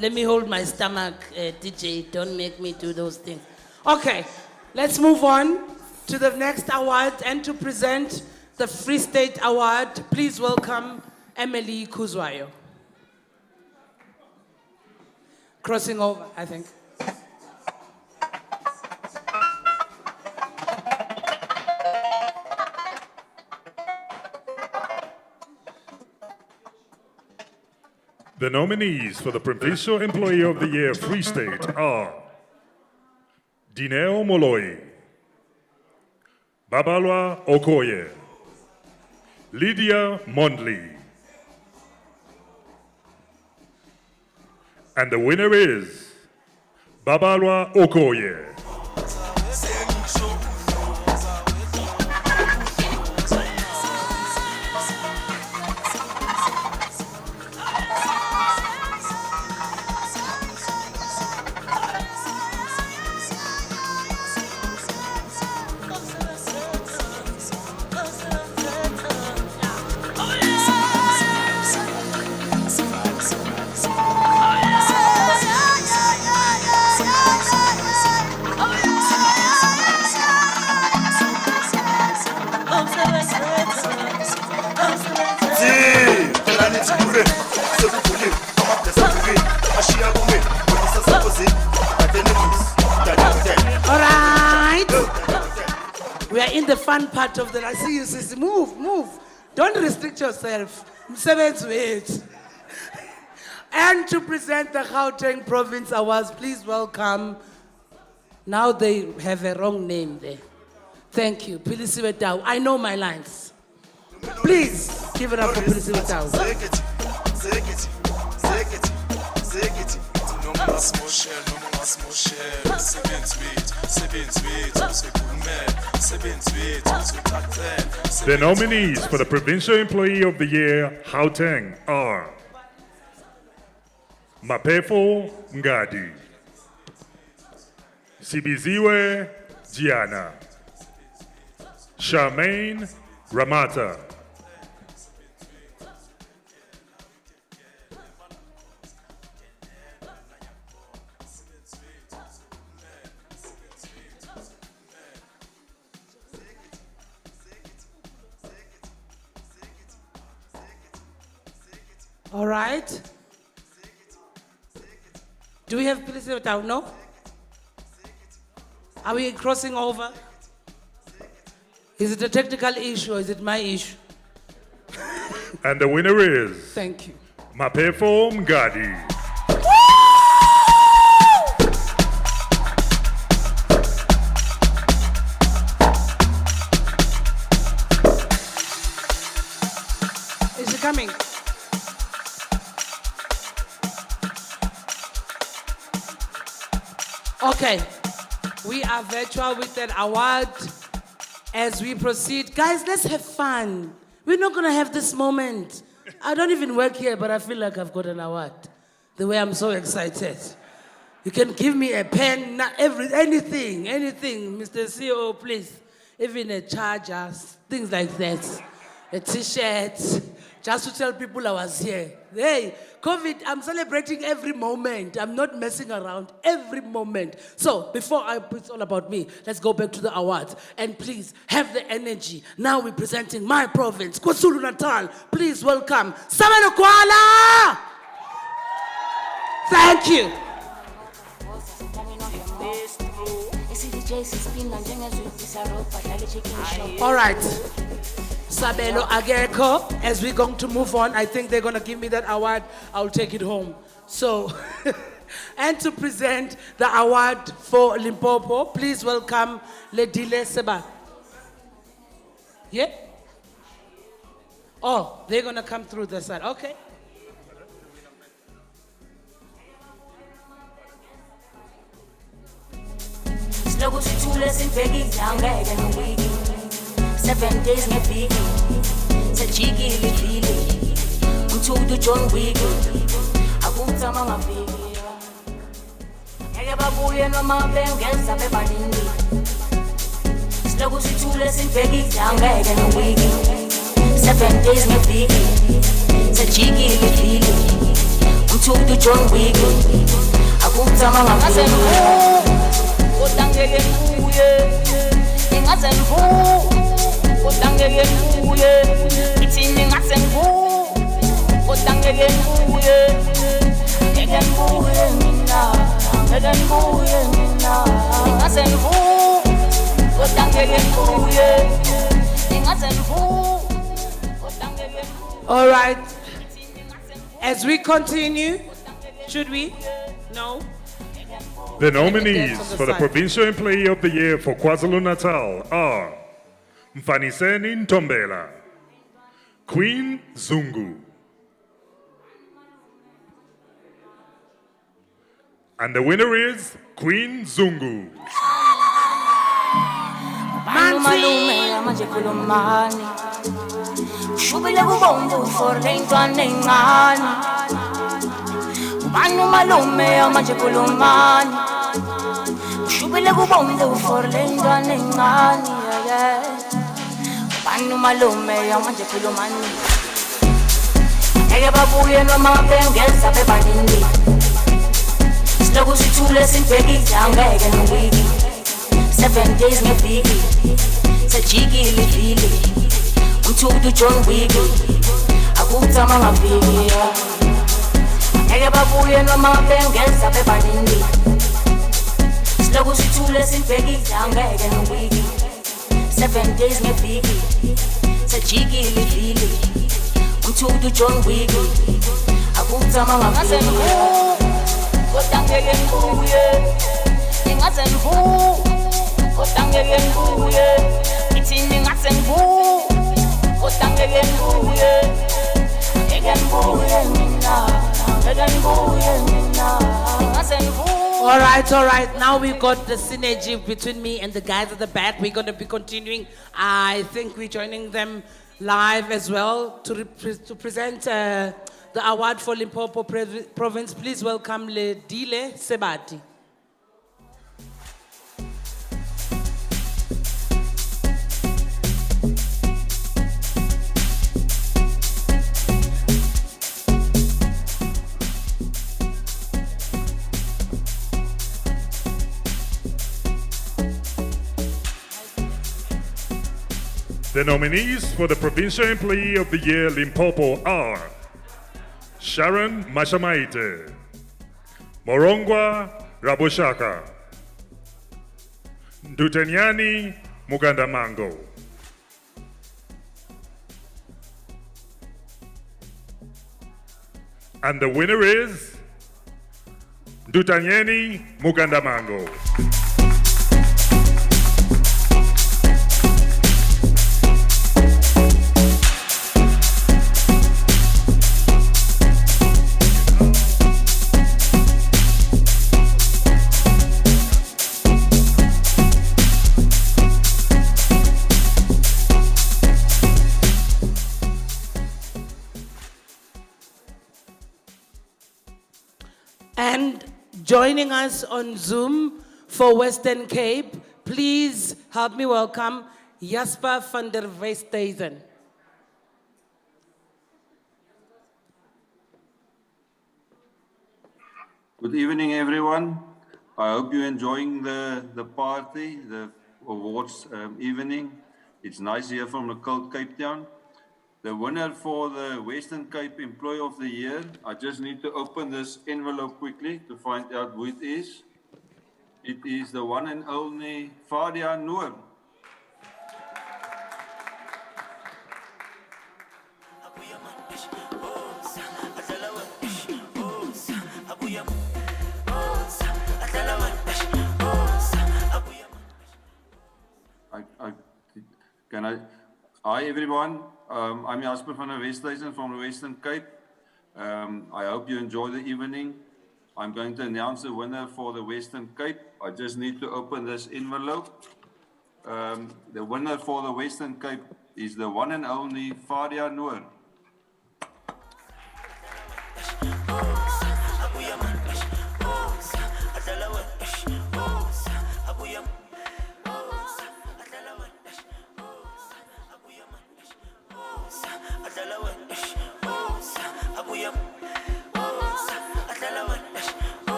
Let me hold my stomach, DJ. Don't make me do those things. Okay, let's move on to the next award and to present the Free State Award. Please welcome Emily Kuzwayo. Crossing over, I think. The nominees for the Provincial Employee of the Year Free State are Dineo Moloi, Babalwa Okoye, Lydia Mondley. And the winner is Babalwa Okoye. All right. We are in the fun part of the. I see you, sis. Move, move. Don't restrict yourself. Msebenzi wethu. And to present the Gauteng Province Awards, please welcome. Now they have a wrong name there. Thank you, Philisiwe Tau. I know my lines. Please give it up for Philisiwe Tau. The nominees for the Provincial Employee of the Year, Gauteng, are Mapefo Ngadi, Sibiziwe Gianna, Charmaine Ramata, All right. Do we have Philisiwe Tau? No? Are we crossing over? Is it a technical issue or is it my issue? and the winner is Thank you. Mapefo Ngadi. Is she coming? Okay, we are virtual with that award. As we proceed, guys, let's have fun. We're not gonna have this moment. I don't even work here, but I feel like I've got an award. The way I'm so excited. You can give me a pen, anything, Mr. CEO, please. Even a charger, things like that. A t-shirt, just to tell people I was here. Hey, COVID, I'm celebrating every moment. I'm not messing around, every moment. So, before it's all about me, let's go back to the awards. And please, have the energy. Now we're presenting my province, KwaZulu-Natal. Please welcome, Samano Kuala! Thank you. All right. Sabelo Ageko, as we're going to move on, I think they're going to give me that award. I'll take it home. So, and to present the award for Limpopo, please welcome Ledile Seba. Yeah? Oh, they're going to come through the side. Okay. Slow as you listen, Peggy, down bad and weedy. 7 days ngeviki sajikile vile umthudu John Wick akuthama ngaviki ngeke babuye noma bengeza bebaningi siloku sithule sibheke idangeke nowiki 7 days ngeviki sajikile vile umthudu John Wick akuthama ngaviki kodangeke kuye ingaze ngivu kodangeke kuye ithini ngase ngivu kodangeke kuye ngeke ngibuye mina ngeke ngibuye mina ngase ngivu kodangeke kuye ngase ngivu kodangeke. All right. As we continue, should we? No? The Let me dance nominees on the for the side. Provincial Employee of the Year for KwaZulu-Natal are Mfaniseni Ntombela, Queen Zungu, and the winner is Queen Zungu. Manu malume manje khulumani Ushubile kubomvu for le ntwana encane Manu malume manje khulumani Ushubile kubomvu for le ntwana encane Manu malume manje khulumani Eke babuye noma bengeza bebanini Siloku sithule sibhekile angeke nowiki 7 days ngeviki sajikile vili umthudu John Wick akuthama ngaviki Eke babuye noma bengeza bebanini Siloku sithule sibhekile angeke nowiki 7 days ngeviki sajikile vili umthudu John Wick akuthama ngaviki kodwa ngeke ngibuye ingaze ngibuye kodwa ngeke ngibuye ithini ngase ngibuye kodwa ngeke ngibuye ngeke ngibuye mina ngeke ngibuye mina ngase ngibuye. All right. Now we've got the synergy between me and the guys at the back. We're going to be continuing. I think we're joining them live as well to present the award for Limpopo Province. Please welcome Ledile Sebati. The nominees for the Provincial Employee of the Year Limpopo are Sharon Mashamaite, Morongwa Raboshaka, Ndutanyani Mugandamango. And the winner is Ndutanyani Mugandamango. And joining us on Zoom for Western Cape, please help me welcome Jasper van der Westhuizen. Good evening, everyone. I hope you're enjoying the party, the awards evening. It's nice here from the cold Cape Town. The winner for the Western Cape Employee of the Year, I just need to open this envelope quickly to find out who it is. It is the one and only Fadia Noor. Hi everyone, I'm Jasper van der Westhuizen from the Western Cape. I hope you enjoy the evening. I'm going to announce the winner for the Western Cape. I just need to open this envelope. The winner for the Western Cape is the one and only Fadia Noor.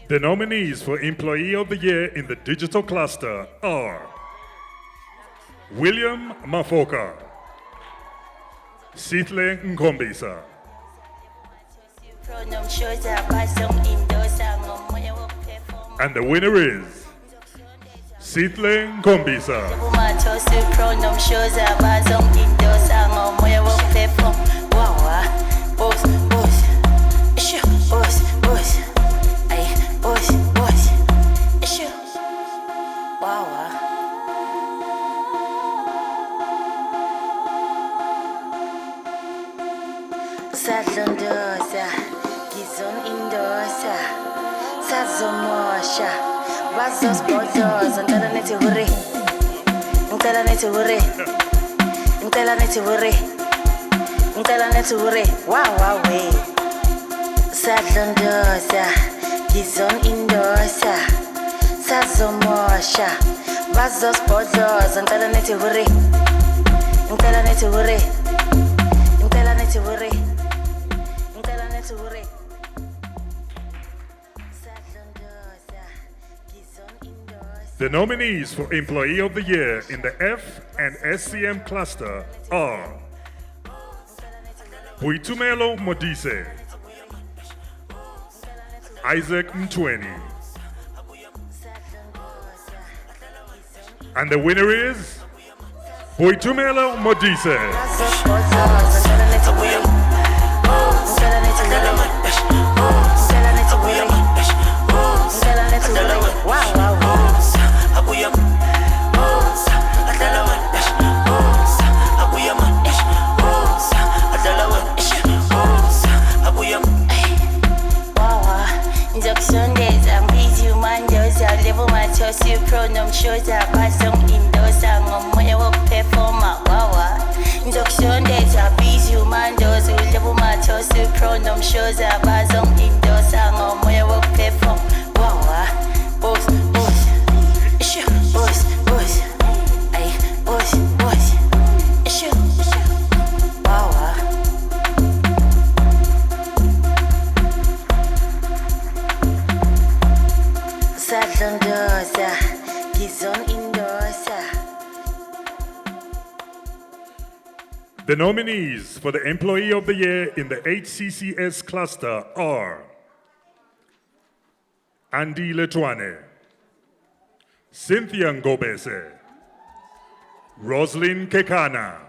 The nominees for Employee of the Year in the Digital Cluster are William Mafoka, Sitle Nkombisa, And the winner is Sitle Nkombisa. Umathosi pronom shows abazongindosa ngomoya wokuphefumula. Wawa, boss, boss. Isho, boss, boss. Ay, boss, boss. Isho. Wawa. Sadlondosa, gizon indosa. Sazomosha. Bazos bodos, ngicela nithi hurry. Ngicela nithi hurry. Ngicela nithi hurry. Ngicela nithi hurry. Wow, we. Sadlondosa, gizon indosa. Sazomosha. Bazos bodos, ngicela nithi hurry. Ngicela nithi hurry. Ngicela nithi hurry. Ngicela nithi hurry. The nominees for Employee of the Year in the F and SCM cluster are Buitumelo Modise, Isaac Mtweni, and the winner is Buitumelo Modise. Pronom shows up basong indosa ngomoya wokuphefumula. Wawa. Ngizokushondeza busy umandoza ulebu mathosi pronom shows up basong indosa ngomoya wokuphefumula. Wawa. Boss, boss. Isho, boss, boss. Ay, boss, boss. Isho. Wawa. Sadlondosa. The nominees for the Employee of the Year in the HCCS cluster are Andy Letwane, Cynthia Ngobese, Roslyn Kekana,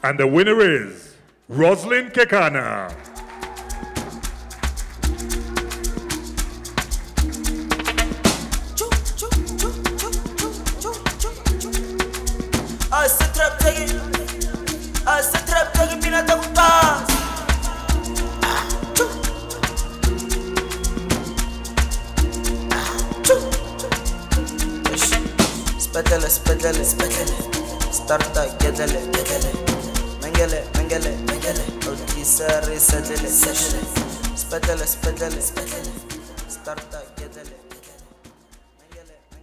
and the winner is Roslyn Kekana. Spedele, starta, gedele, mengele, otisari, sedele, spedele, starta, gedele.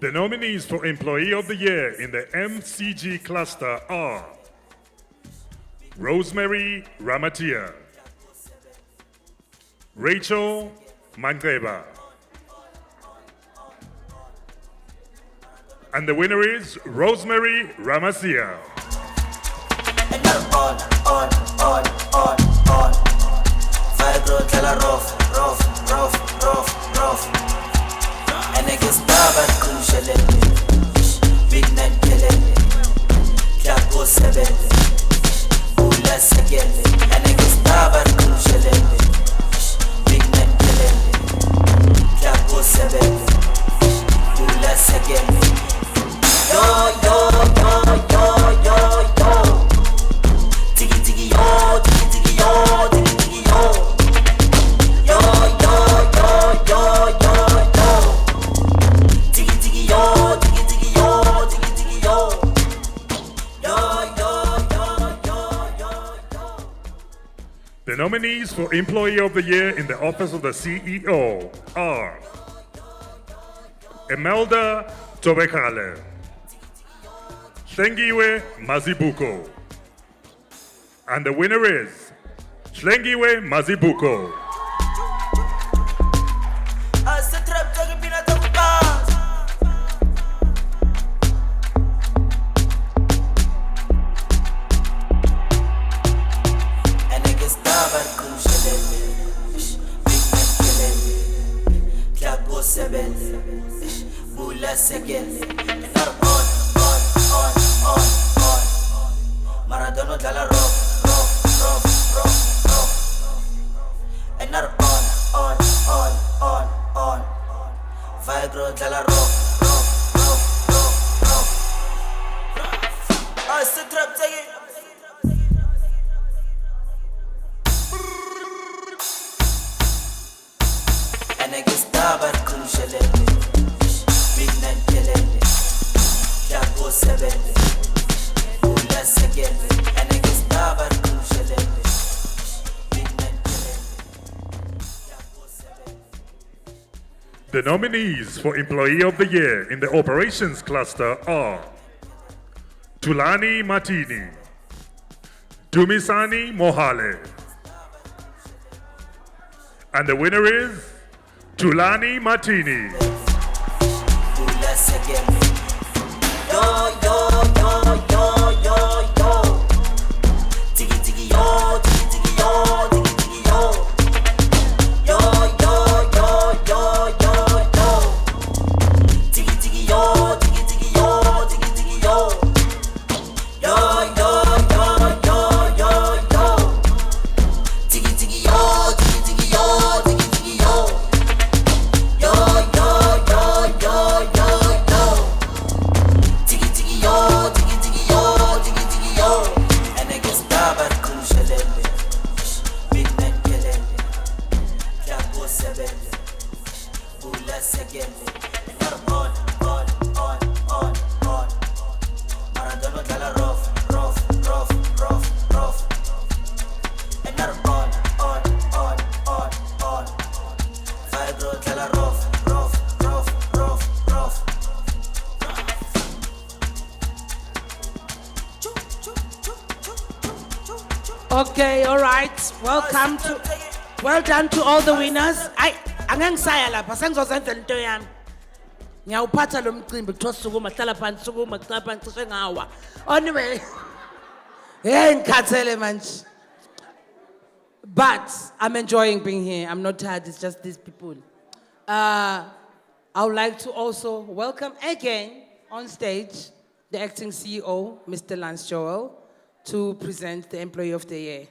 The nominees for Employee of the Year in the MCG cluster are Rosemary Ramatia, Rachel Mangeba, and the winner is Rosemary Ramasia. On. Vibro, tell her rough. And it gets bad, crucial. Big net, kelele. Klapo sebele. Ula segele. And it gets bad, crucial. Big net, kelele. Klapo sebele. Ula segele. Yo. Tiki yo. The nominees for Employee of the Year in the Office of the CEO are Imelda Tobekale, Hlengiwe Mazibuko, and the winner is Hlengiwe Mazibuko. And it gets bad, crucial. Big man, sekele. Nar on. Maradona dala rock. And nar on. Vigro dala rock. I sit trap take it. أنا قصدابر كل شلالي بينا الكلالي كابو سبالي ولا سجالي أنا قصدابر كل شلالي بينا الكلالي كابو سبالي. The nominees for Employee of the Year in the Operations Cluster are Tulani Martini, Dumisani Mohale, and the winner is Tulani Martini. Okay, all right. Well done to all the winners. Angangisaya lapha sengizozenza into yami. Ngiyawuphatha lo mcimbi kuthiwa sukuma hlala phansi sukuma hlala phansi cishe ngawa. Anyway. Hey ngikhathele manje. But I'm enjoying being here. I'm not tired, it's just these people. I would like to also welcome again on stage the acting CEO, Mr. Lance Joel, to present the Employee of the Year.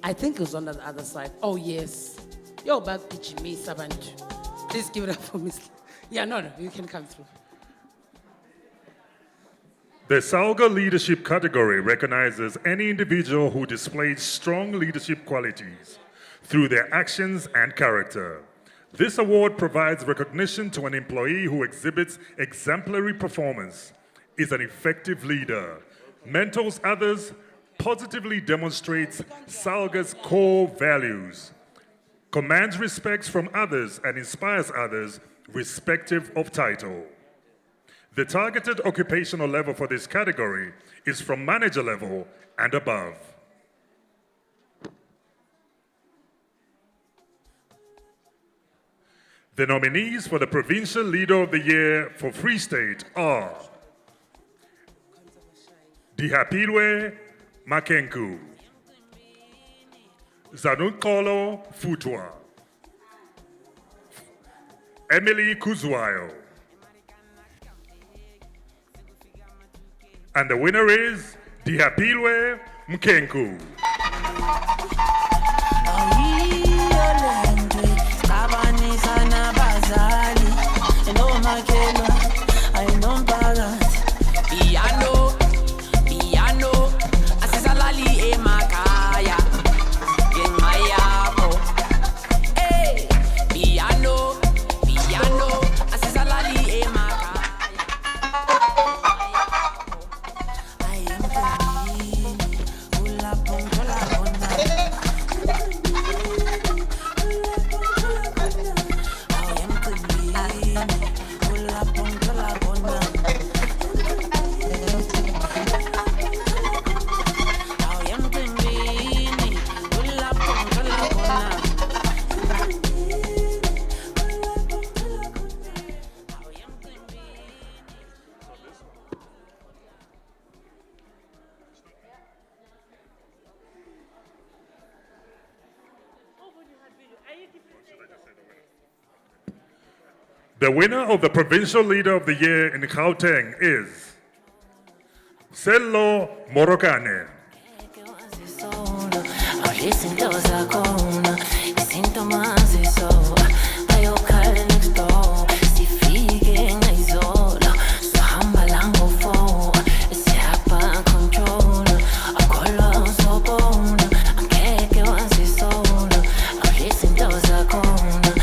I think it was on the other side. Oh, yes. Yo, back Jimmy Sabantu. Please give it up for Miss. Yeah, no, you can come through. The Salga Leadership category recognizes any individual who displays strong leadership qualities through their actions and character. This award provides recognition to an employee who exhibits exemplary performance, is an effective leader, mentors others, positively demonstrates Salga's core values, commands respect from others, and inspires others, irrespective of title. The targeted occupational level for this category is from manager level and above. The nominees for the Provincial Leader of the Year for Free State are Dihapilwe Makenku, Zanunkolo Futwa, Emily Kuzwayo, and the winner is Dihapilwe Mkenku. The winner of the Provincial Leader of the Year in Gauteng is Sello Morokane. Izinto zakhona izinto maziso ayokhala next door sifike ngayizola sihamba la ngo-4 siyapha control akholwa sobona angeke wazisola izinto zakhona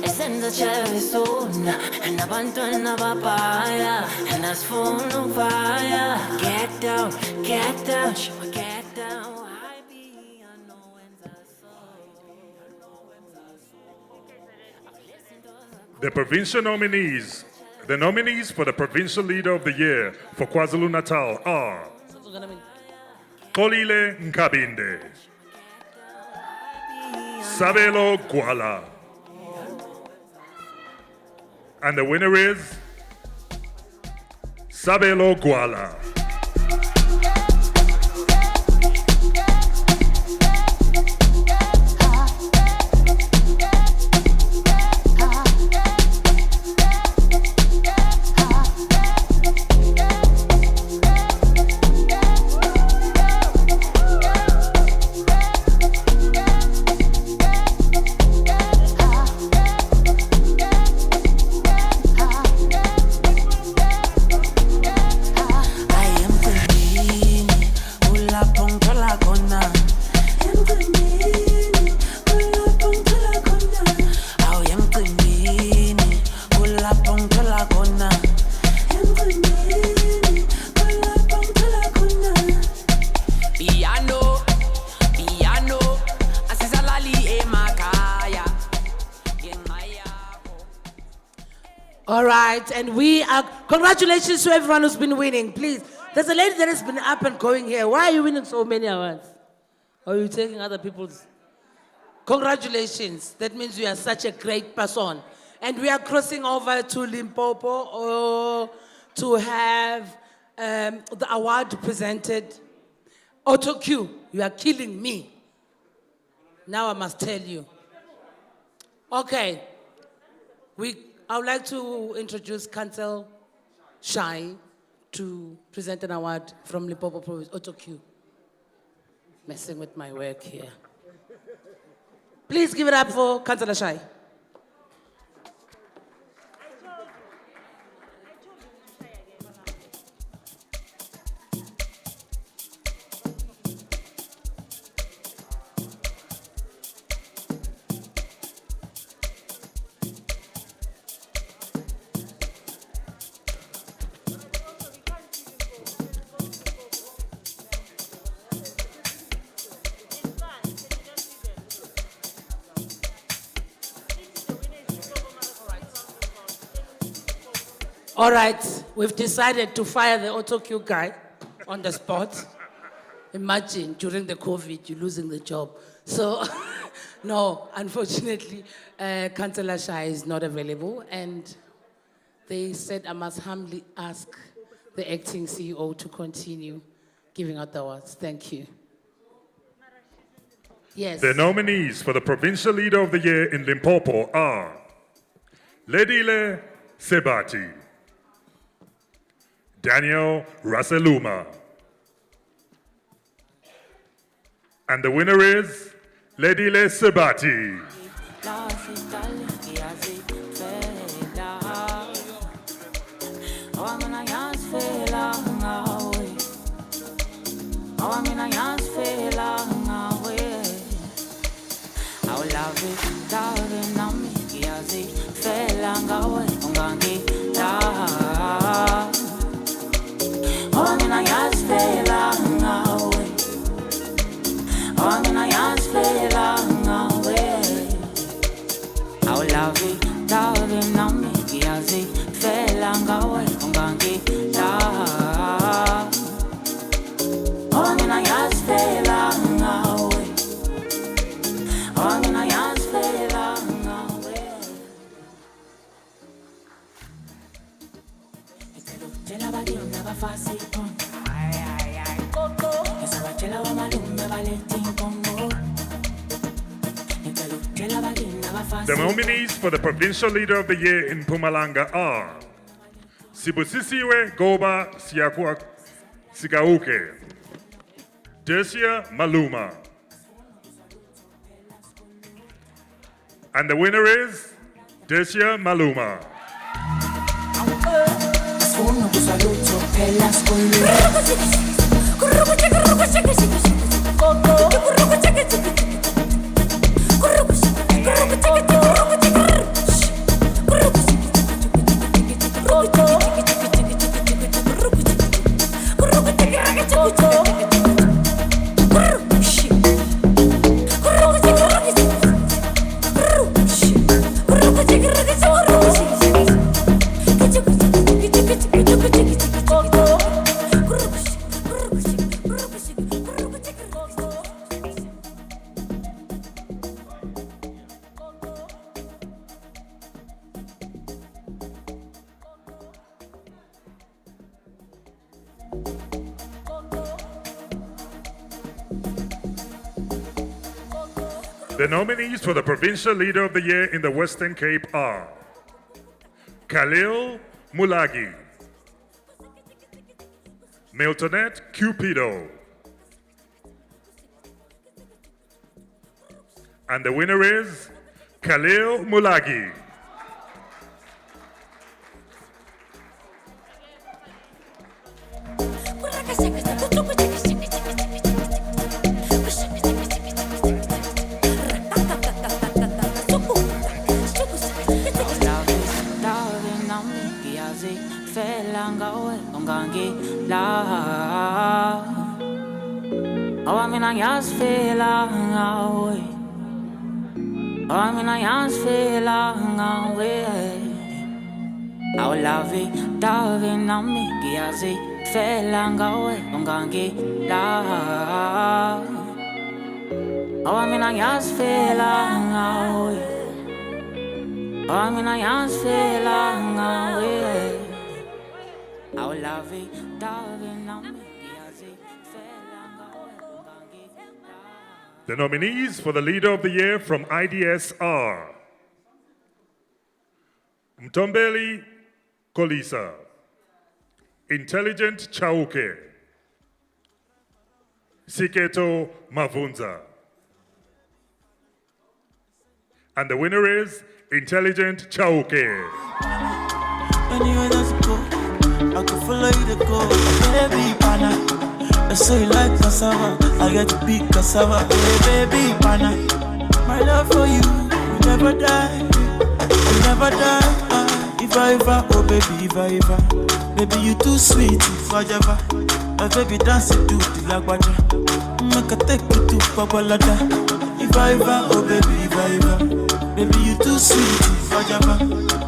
esenza chevisona nabantwana babhaya nasifuna ukuvaya get down get down. The provincial nominees. The nominees for the Provincial Leader of the Year for KwaZulu-Natal are Xolile Nkabinde, Sabelo Gwala, and the winner is Sabelo Gwala. All right, and we are, congratulations to everyone who's been winning. Please, there's a lady that has been up and going here. Why are you winning so many awards? Or are you taking other people's? Congratulations. That means you are such a great person. And we are crossing over to Limpopo to have the award presented. Auto Q, you are killing me. Now I must tell you. Okay, I would like to introduce Council Shai to present an award from Limpopo Province, Auto Q. Messing with my work here. Please give it up for Councillor Shai. All right, we've decided to fire the Auto Q guy on the spot. Imagine during the COVID, you're losing the job. So, no, unfortunately, Councillor Shai is not available. And they said I must humbly ask the acting CEO to continue giving out the awards. Thank you. Yes. The nominees for the Provincial Leader of the Year in Limpopo are Ledile Sebati, Daniel Raseluma, and the winner is Ledile Sebati. The nominees for the Provincial Leader of the Year in Mpumalanga are Sibusisiwe Goba Sigauke, Desia Maluma. And the winner is Desia Maluma. The nominees for the Provincial Leader of the Year in the Western Cape are Khalil Mulagi, Miltonette Cupido, and the winner is Khalil Mulagi. The nominees for the Leader of the Year from IDS are Mtombeli Kolisa, Intelligent Chauke, Siketo Mavunza. And the winner is Intelligent Chauke. Anywhere that's go, I can follow you to go. Baby, pana. I say you like cassava, I get to big cassava. Hey, baby, pana. My love for you, will never die. Will never die. If I ever, oh baby, if I ever. Baby, you too sweet, if I ever. My baby dance it to the lagwaja. Make a take you to Babalada. If I ever, oh baby, if I ever. Baby, you too sweet, if I ever.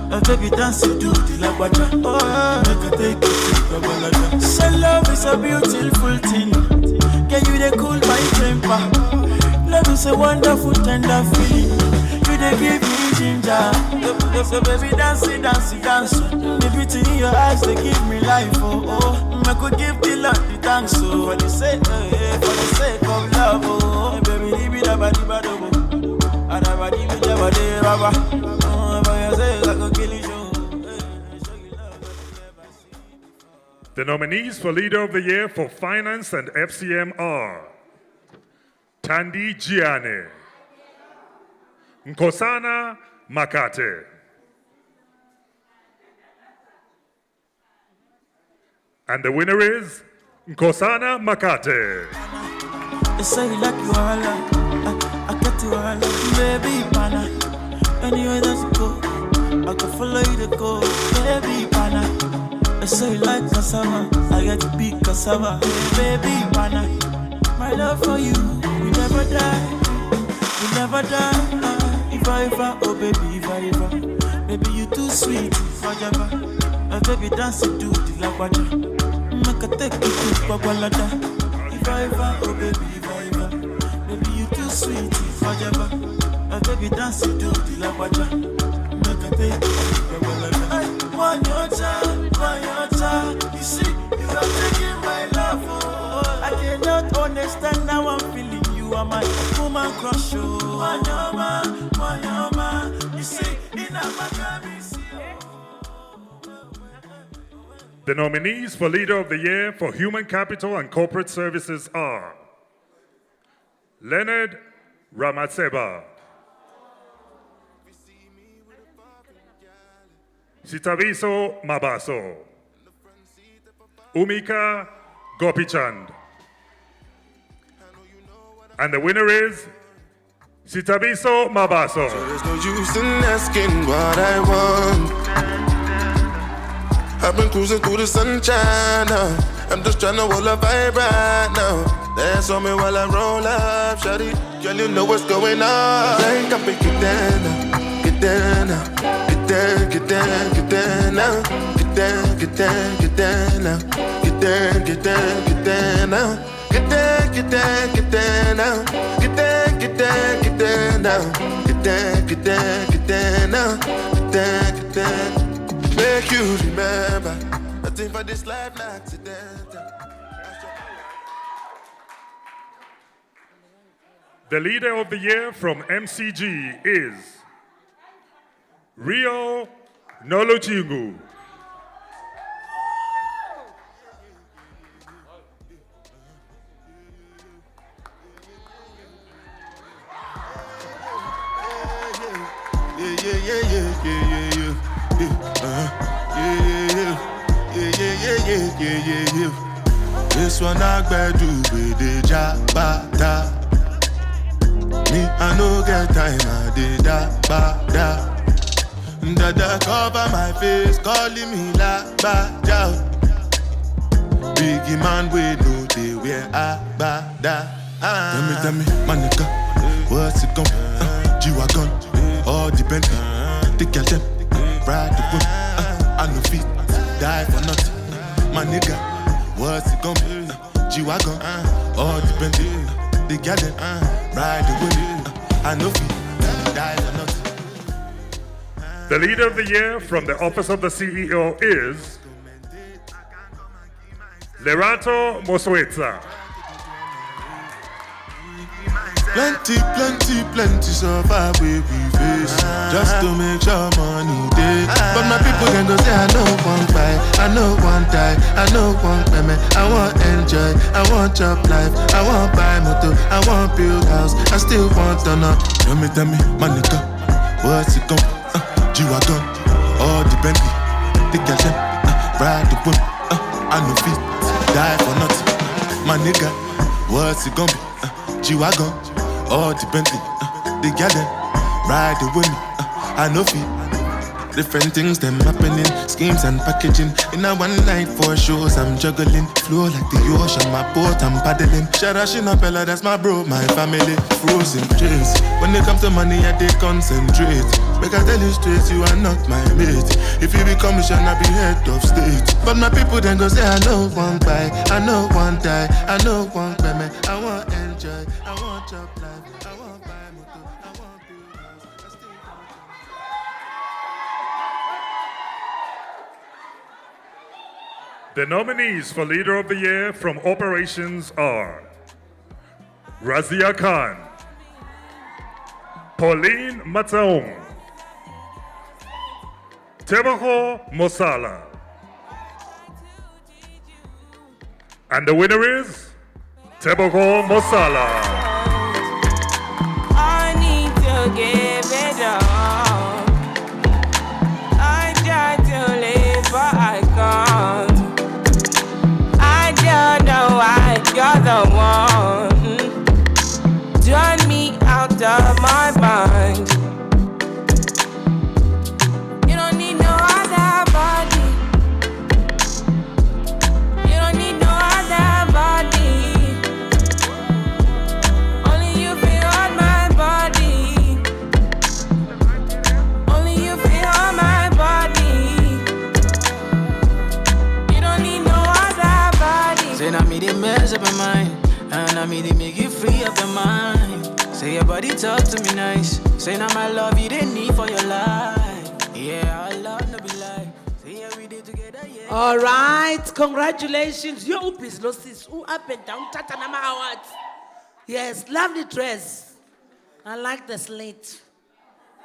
My baby dance it to the lagwaja. Oh, make a take you to Babalada. So love is a beautiful thing. Can you they cool my temper? Love is a wonderful tender feeling. You they give me ginger. So baby dance it, dance it, dance. The beauty in your eyes they give me life. Oh oh, I could give the Lord the thanks. So for the sake of love. Oh baby, leave me da ba di ba do. Ada ba di me da ba de ba ba. Oh, for your sake I could kill you. The nominees for Leader of the Year for Finance and FCM are Tandi Giane, Nkosana Makate, and the winner is Nkosana Makate. They say you like you all, I got you all, baby, pana. Anywhere that's go, I can follow you to go, baby, pana. They say you like cassava, I get to big cassava, baby, pana. My love for you, we never die, we never die. If I ever, oh baby, if I ever. Baby, you too sweet, if I ever. My baby dance it to the lagwaja. Make a take you to Babalada. If I ever, oh baby, if I ever. Baby, you too sweet, if I ever. My baby dance it to the lagwaja. Make a take you to Babalada. One your child. You see, you are taking my love. Oh, I cannot understand how I'm feeling. You are my woman crush. Oh. The nominees for Leader of the Year for Human Capital and Corporate Services are Leonard Ramatseba, Sitaviso Mabaso, Umika Gopichand. And the winner is Sitaviso Mabaso. So there's no use in asking what I want. I've been cruising through the sunshine now. I'm just trying to hold a vibe right now. Dance on me while I roll up, shawty. Girl, you know what's going on. Think I pick it down now. Get down now. Get down, get down, get down now. Get down, get down, get down now. Get down, get down, get down now. Get down, get down, get down now. Get down, get down, get down now. Get down, get down, get down now. Get down, get down. Make you remember nothing for this life like accidental. The Leader of the Year from MCG is Rio Noluchingu. This one I better do with the jabata. Me, I no get time, I did that, da. Dada cover my face, calling me la bada. Biggie man, we know they wear abada. Tell me, my nigga, what's it gon' G-Wagon, all the Bentley, the girl them, ride the whip, I no fit, die for nothing. My nigga, what's it gon' be? G-Wagon, all the Bentley, the girl them, ride the whip, I no fit, die for nothing. The Leader of the Year from the Office of the CEO is Lerato Moswetsa. Plenty suffer we face just to make sure money day. But my people can go say I know one buy, I know one die, I know one payment. I want enjoy, I want job life, I want buy motor, I want build house, I still want to know. Tell me, my nigga, what's it gon' G-Wagon, all the Bentley, the girl them, ride the whip, I no fit, die for nothing. My nigga, what's it gon' be? G-Wagon, all the Bentley, the girl them, ride the whip, I no fit. Different things them happening, schemes and packaging. In a one night for shows, I'm juggling. Flow like the ocean, my boat, I'm paddling. Sharashin Appella, that's my bro, my family. Frozen dreams. When it comes to money, I they concentrate. Make I tell you straight, you are not my mate. If you become mission, I be head of state. But my people then go say, I know one buy, I know one die, I know one payment. I want enjoy, I want job life, I want buy motor, I want build house, I still want. The nominees for Leader of the Year from Operations are Razia Khan, Pauline Mataung, Teboho Mosala. And the winner is Teboho Mosala. I need to give it up. I try to live, but I can't. I don't know why you're the one. Turn me out of my mind. You don't need no other body. You don't need no other body. Only you feel on my body. Only you feel on my body. You don't need no other body. Say, now me they mess up my mind. And I mean, they make you free of your mind. Say your body talk to me nice. Say now my love you didn't need for your life. Yeah, our love no be like. Say yeah, we did together, yeah. All right, congratulations. Your upis losses, up and down, Tata Nama Awards. Yes, lovely dress. I like the slate.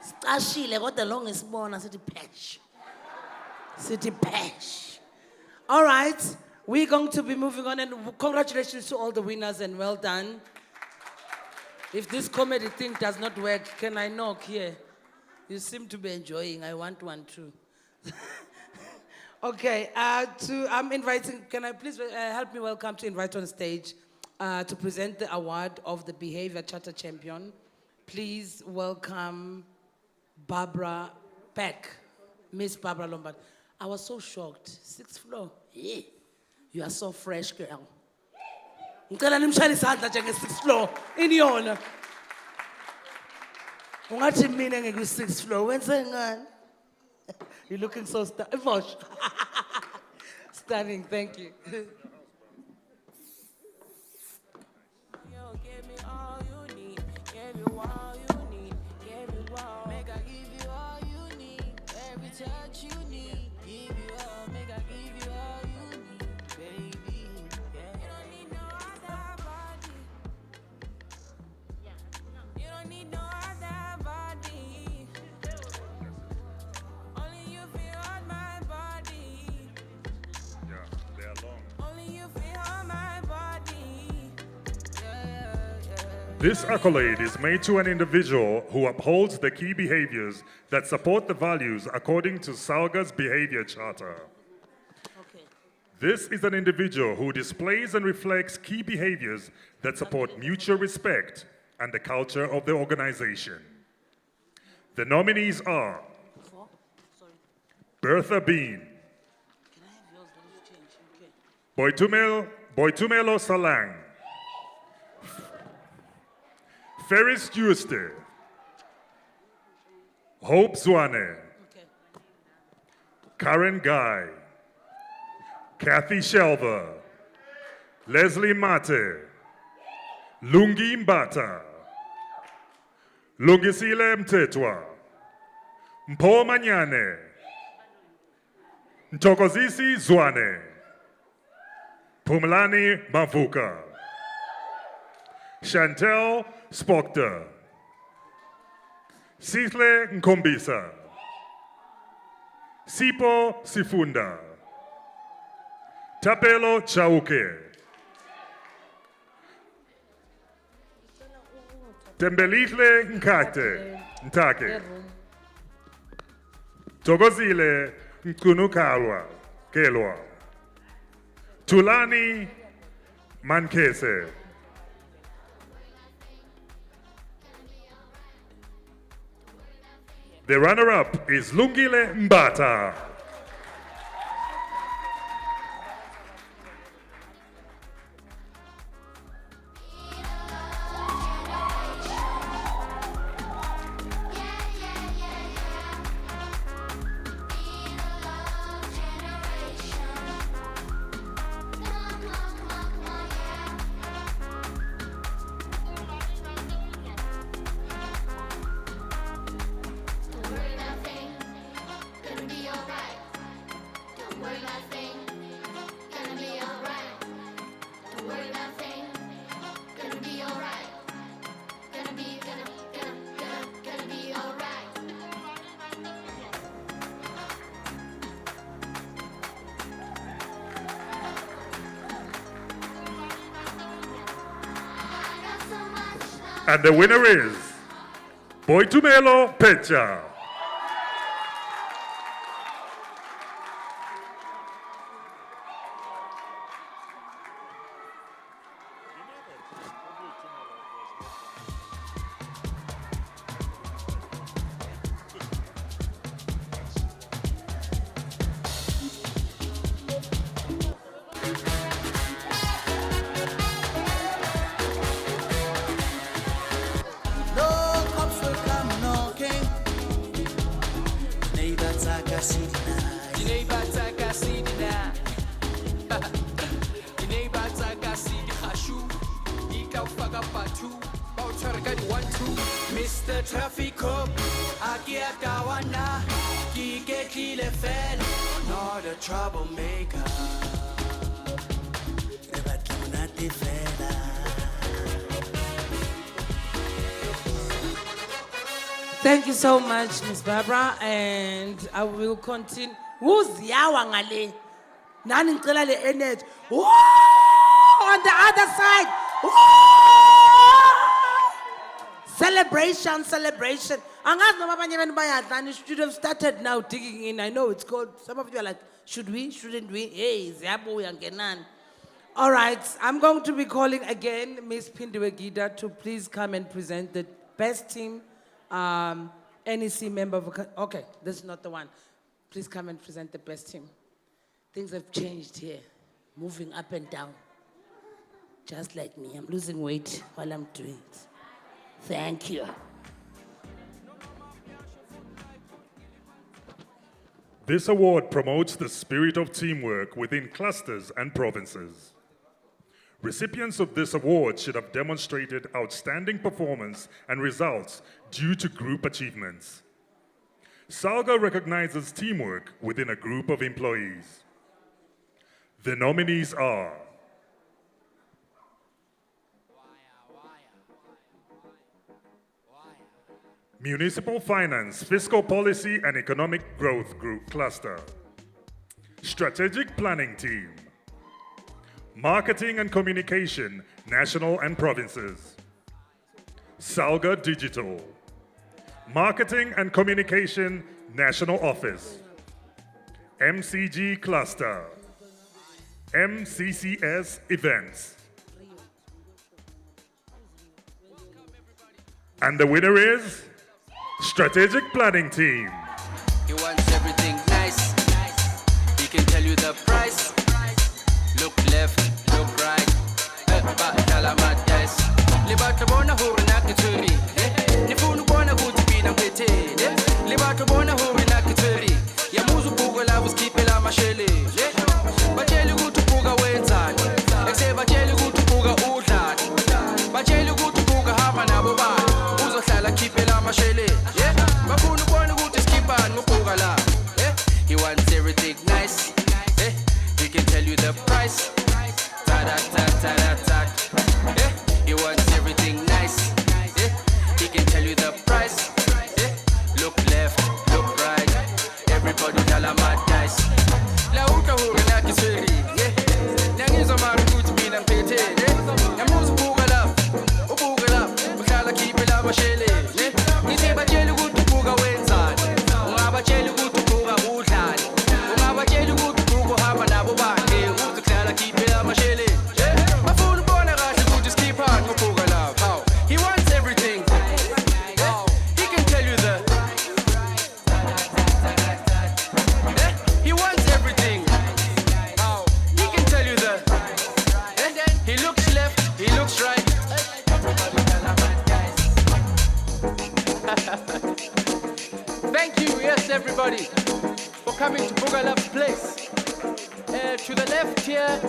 Stashile got the longest born. City patch. City patch. All right, we're going to be moving on, and congratulations to all the winners and well done. If this comedy thing does not work, can I knock here? You seem to be enjoying. I want one too. Okay, I'm inviting, can I please help me welcome to invite on stage to present the award of the Behavior Charter Champion. Please welcome Barbara Peck, Miss Barbara Lombard. I was so shocked. 6th floor. Yeah. You are so fresh, girl. Ngicela nimshayele isandla njenge-6th floor in honor. Ungathi mina ngekwi-6th floor wenze ngani? You're looking so stunning. Thank you. This accolade is made to an individual who upholds the key behaviors that support the values according to SALGA's Behavior Charter. Okay. This is an individual who displays and reflects key behaviors that support mutual respect and the culture of the organization. The nominees are Bertha Bean, Boitumelo Salang, Ferris Jueste, Hope Zwane, Karen Guy, Kathy Shelver, Leslie Mate, Lungi Mbata, Lungisile Mtetwa, Mpo Manyane, Ntokozisi Zwane, Pumlani Mavuka, Chantel Spokter, Sihle Nkombisa, Sipo Sifunda, Tapelo Chauke, Tembelihle Ntake, Togozile Nkunukalwa, Kelwa, Tulani Mankese. The runner-up is Lungile Mbata. And the winner is Boitumelo Pecha. Mr. Traffic Cop, Akiakawana, Kikeklile Fel, not a troublemaker. Thank you so much, Miss Barbara, and I will continue. Who's yawa ngale? Nani ngicela le energy. Woo! On the other side. Woo! Celebration, celebration. Angazi noma abanye abantu bayadlana. You should have started now digging in. I know it's cold. Some of you are like, should we? Shouldn't we? Hey, ziyabuya ngenani. All right, I'm going to be calling again Miss Pindiwe Gida to please come and present the best team. NEC member of, okay, this is not the one. Please come and present the best team. Things have changed here, moving up and down. Just like me, I'm losing weight while I'm doing it. Thank you. This award promotes the spirit of teamwork within clusters and provinces. Recipients of this award should have demonstrated outstanding performance and results due to group achievements. SALGA recognizes teamwork within a group of employees. The nominees are Municipal Finance, Fiscal Policy and Economic Growth Group Cluster, Strategic Planning Team, Marketing and Communication, National and Provinces, SALGA Digital, Marketing and Communication, National Office, MCG Cluster, MCCS Events. And the winner is Strategic Planning Team. He wants everything nice. He can tell you the price. Look left, look right. Kalamat guys. Libata bona huri na kituri. Nifunu bona huti bina pete. Libata bona huri na kituri. Ya muzu buga la was keep la mashele. Bacheli gutu buga wenzan. Ekse bacheli gutu buga udlan. Bacheli gutu buga hama na boba. Uzo hlala keep la mashele. Bafunu bona gutu skipa no buga la. He wants everything nice. He can tell you the price. Ta-da-ta-ta-da-ta. He wants everything nice. He can tell you the price. Look left, look right. Everybody tell him my dice. La uka hura na kisweri. Nangizo maru kuti bina mpete. Yamuzu buga love, ubuga love. Bakala kipe la mashele. Nise bacheli gutu buga wenzan. Unga bacheli gutu buga udlan. Unga bacheli gutu buga hama na bobane. Uzu kala kipe la mashele. He wants everything. He can tell you the. He wants everything. He can tell you the. He looks left, he looks right. Thank you, yes, everybody, for coming to Bugalov's place. To the left here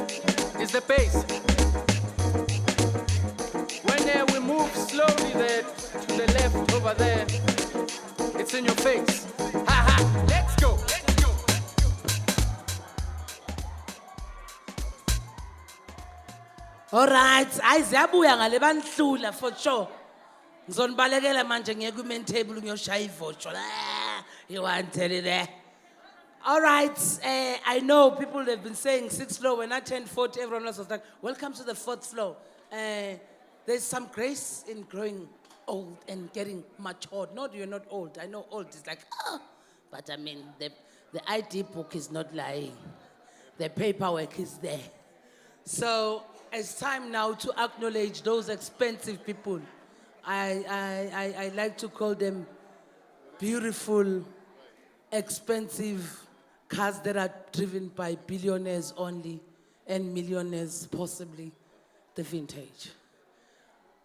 is the base. When we move slowly there to the left over there, it's in your face. Ha ha, let's go. All right, ayiziyabuya ngale banhlula for sure. Ngizonibalekela manje ngiyeke ku-main table ngiyoshaya ivocho. You want to tell it there? All right, I know people have been saying 6th floor. When I turned 40, everyone else was like, welcome to the 4th floor. There's some grace in growing old and getting matured. No, you're not old. I know old is like, but I mean, the ID book is not lying. The paperwork is there. So it's time now to acknowledge those expensive people. I like to call them beautiful, expensive cars that are driven by billionaires only and millionaires possibly, the vintage.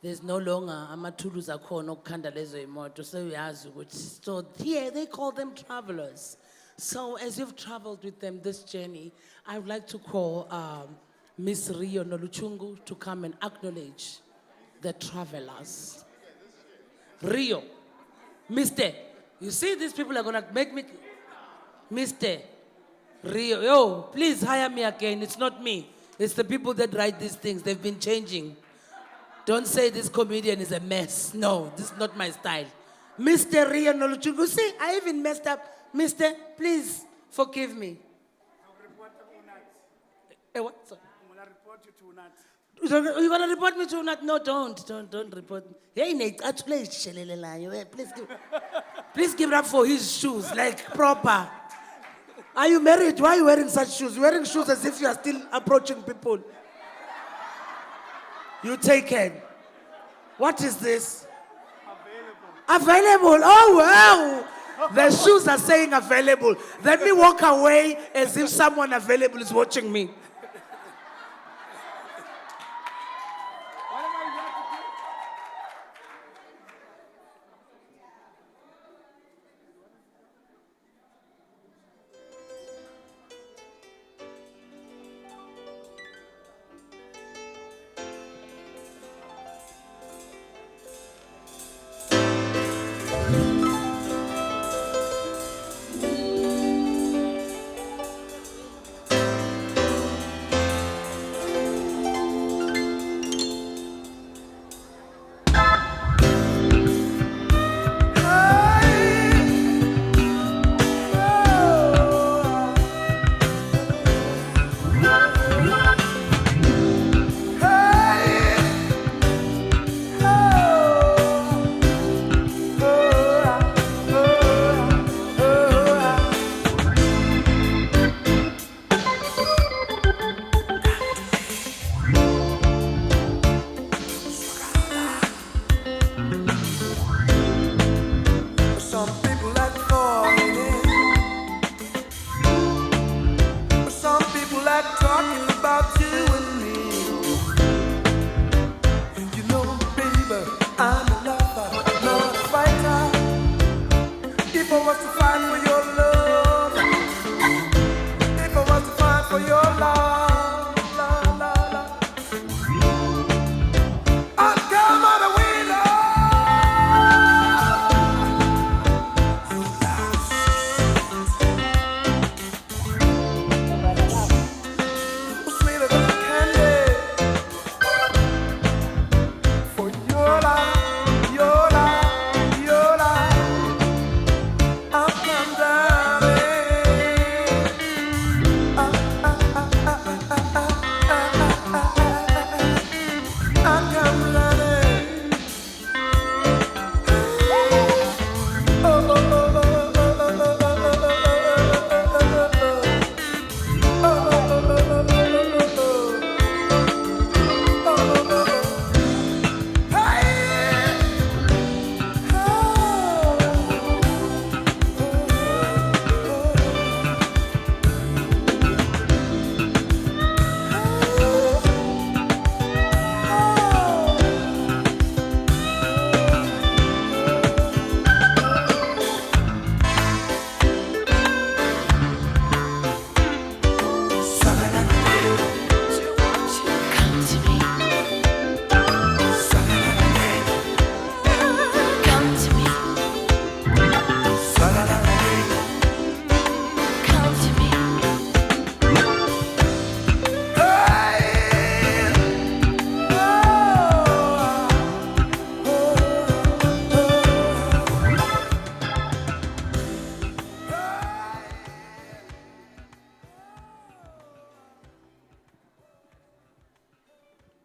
There's no longer amathuluzi akhona okukhanda lezo imoto seyazi ukuthi. So here they call them travelers. So as you've traveled with them this journey, I would like to call Miss Rio Noluchungu to come and acknowledge the travelers. Rio, Mr. You see these people are gonna make me, Mr. Rio, yo, please hire me again. It's not me. It's the people that write these things. They've been changing. Don't say this comedian is a mess. No, this is not my style. Mr. Rian Oluchugu. See, I even messed up. Mr. Please forgive me. What? Sorry. You're gonna report me to Unat? No, don't report me. Hey, Nate, actually, please give it up for his shoes, like proper. Are you married? Why are you wearing such shoes? You're wearing shoes as if you are still approaching people. You take care. What is this? Available. Oh, wow. The shoes are saying available. Let me walk away as if someone available is watching me.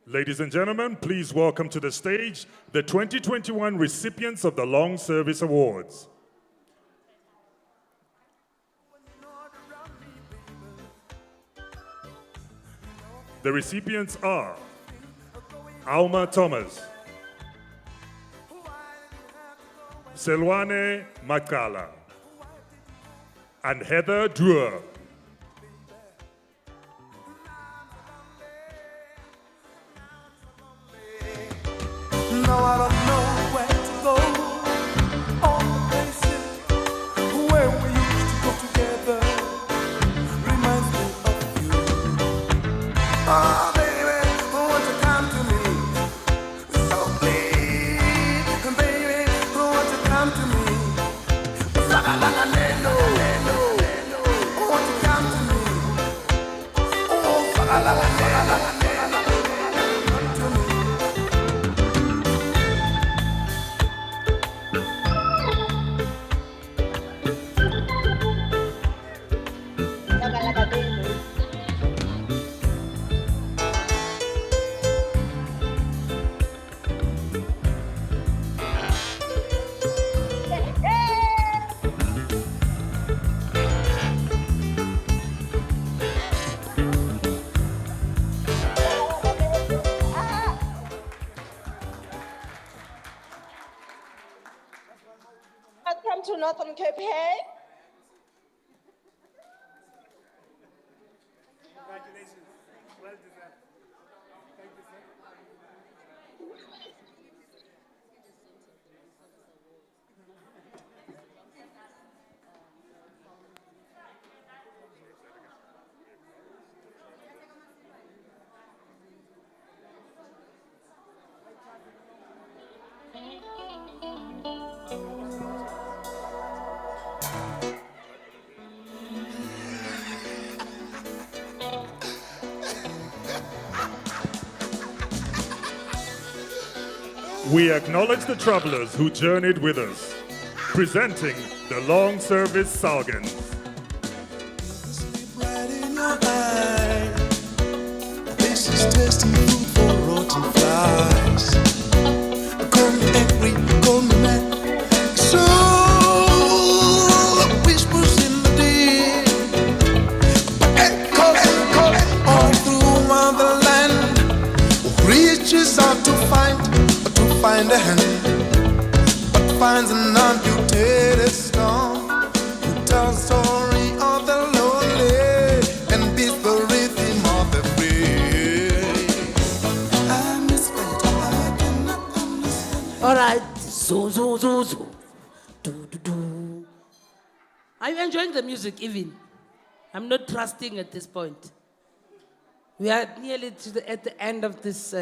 Ladies and gentlemen, please welcome to the stage the 2021 recipients of the Long Service Awards. The recipients are Alma Thomas, Selwane Makala, and Heather Drewer. Now I don't know where to go. All the places where we used to go together reminds me of you. Oh, baby, won't you come to me? So please, baby, won't you come to me? Won't on to Northern Cape, hey? Congratulations. Well deserved. Thank you, sir. We acknowledge the travelers who journeyed with us, presenting the long service Salgans. Right in your eye. This is tasty food for rotten flies. Call me angry, call me mad. So whispers in the deep, echoes all throughout the land. Reaches out to find a hand, but finds an amputated storm. Who tells story of the lonely and beats the rhythm of the free. I miss it, I cannot understand. All right. So. Do. Are you enjoying the music even? I'm not trusting at this point. We are nearly at the end of this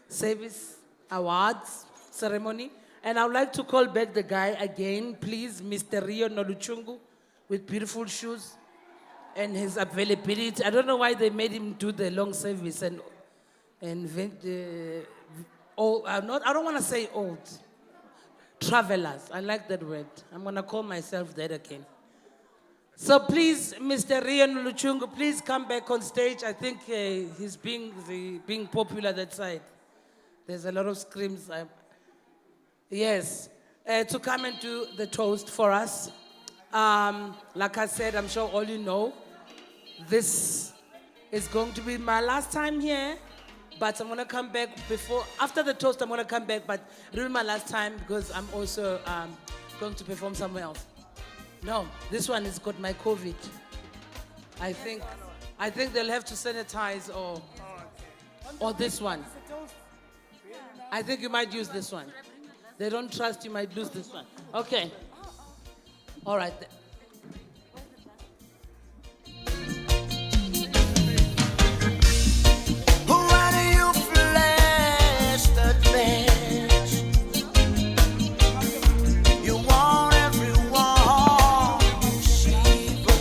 service awards ceremony. And I would like to call back the guy again, please, Mr. Rio Noluchungu, with beautiful shoes and his availability. I don't know why they made him do the long service I don't want to say old. Travelers, I like that word. I'm going to call myself that again. So please, Mr. Rio Noluchungu, please come back on stage. I think he's being popular that side. There's a lot of screams. Yes, to come and do the toast for us. Like I said, I'm sure all you know, this is going to be my last time here, but I'm going to come back after the toast, I'm going to come back, but it'll be my last time because I'm also going to perform somewhere else. No, this one has got my COVID. I think they'll have to sanitize or this one. I think you might use this one. They don't trust you might lose this one. Okay. All right. Why do you flash that match? You want everyone to shiver.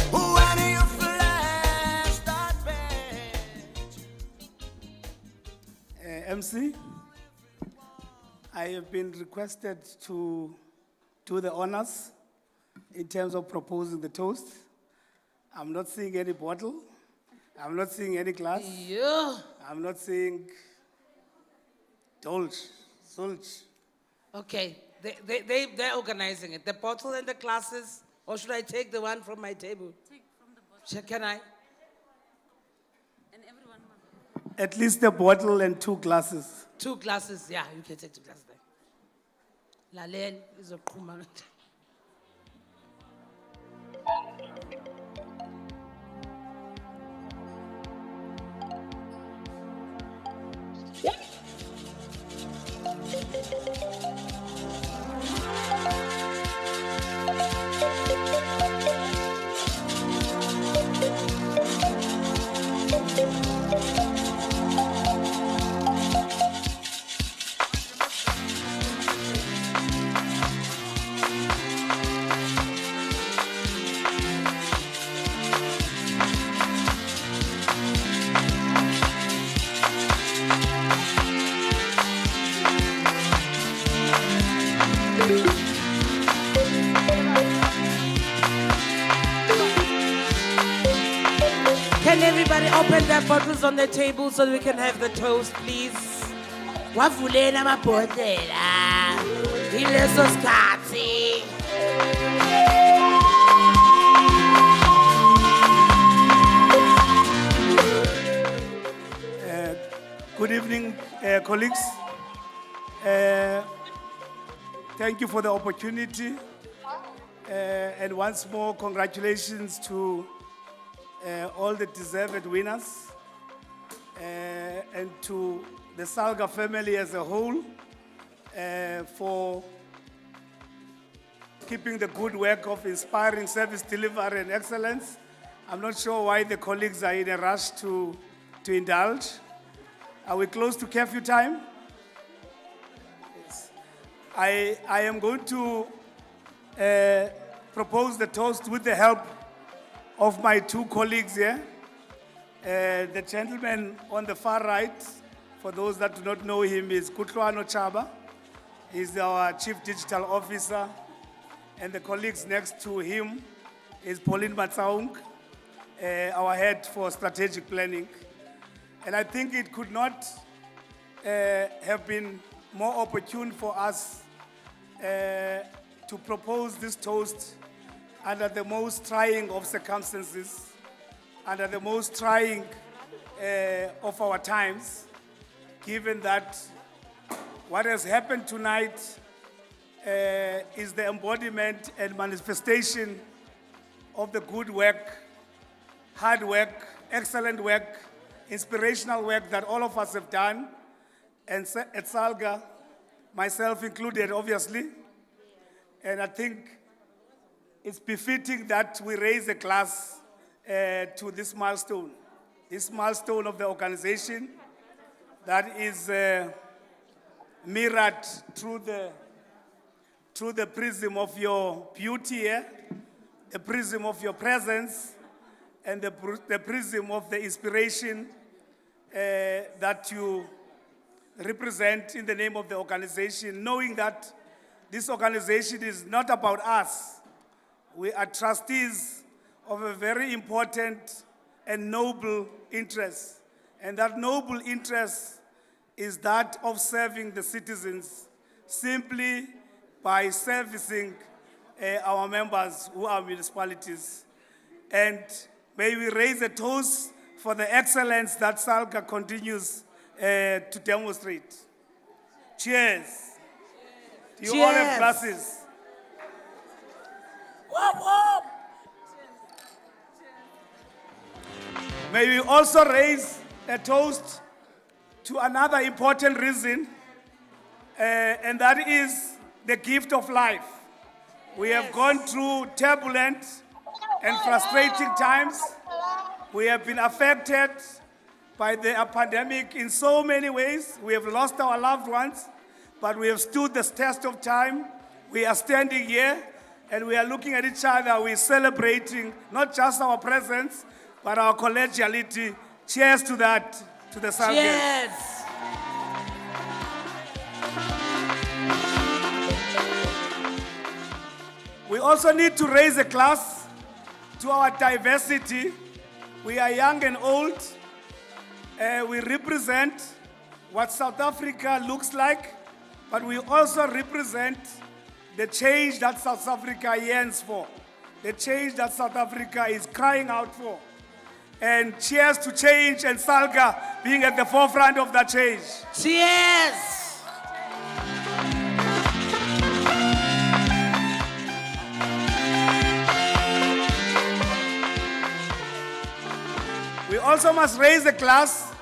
Why do you flash that match? MC, I have been requested to do the honors in terms of proposing the toast. I'm not seeing any bottle. I'm not seeing any glass. Yeah. I'm not seeing Dolce, Sulch. Okay, they're organizing it. The bottle and the glasses, or should I take the one from my table? Take from the bottle. Can I? And everyone. At least a bottle and 2 glasses. 2 glasses, yeah, you can take 2 glasses there. Lalen is a kuma. Can everybody open their bottles on the table so we can have the toast, please? Wavuleni amabhodlela ileso sikhathi. Good evening, colleagues. Thank you for the opportunity. And once more, congratulations to all the deserved winners and to the Salga family as a whole for keeping the good work of inspiring service delivery and excellence. I'm not sure why the colleagues are in a rush to indulge. Are we close to curfew time? Yes. I am going to propose the toast with the help of my two colleagues here. The gentleman on the far right, for those that do not know him, is Kutlwano Chaba. He's our Chief Digital Officer. And the colleagues next to him is Pauline Matsaung, our head for strategic planning. And I think it could not have been more opportune for us to propose this toast under the most trying of circumstances, under the most trying of our times, given that what has happened tonight is the embodiment and manifestation of the good work, hard work, excellent work, inspirational work that all of us have done, and at Salga, myself included, obviously. And I think it's befitting that we raise a glass to this milestone of the organization that is mirrored through the prism of your beauty here, the prism of your presence, and the prism of the inspiration that you represent in the name of the organization, knowing that this organization is not about us. We are trustees of a very important and noble interest. And that noble interest is that of serving the citizens simply by servicing our members who are municipalities. And may we raise a toast for the excellence that Salga continues to demonstrate. Cheers. You all have glasses. Whoop, whoop. May we also raise a toast to another important reason, and that is the gift of life. We have gone through turbulent and frustrating times. We have been affected by the pandemic in so many ways. We have lost our loved ones, but we have stood the test of time. We are standing here and we are looking at each other. We're celebrating not just our presence, but our collegiality. Cheers to that, to the Salga. Cheers. We also need to raise a glass to our diversity. We are young and old. We represent what South Africa looks like, but we also represent the change that South Africa yearns for, the change that South Africa is crying out for. And cheers to change and Salga being at the forefront of that change. Cheers! We also must raise a glass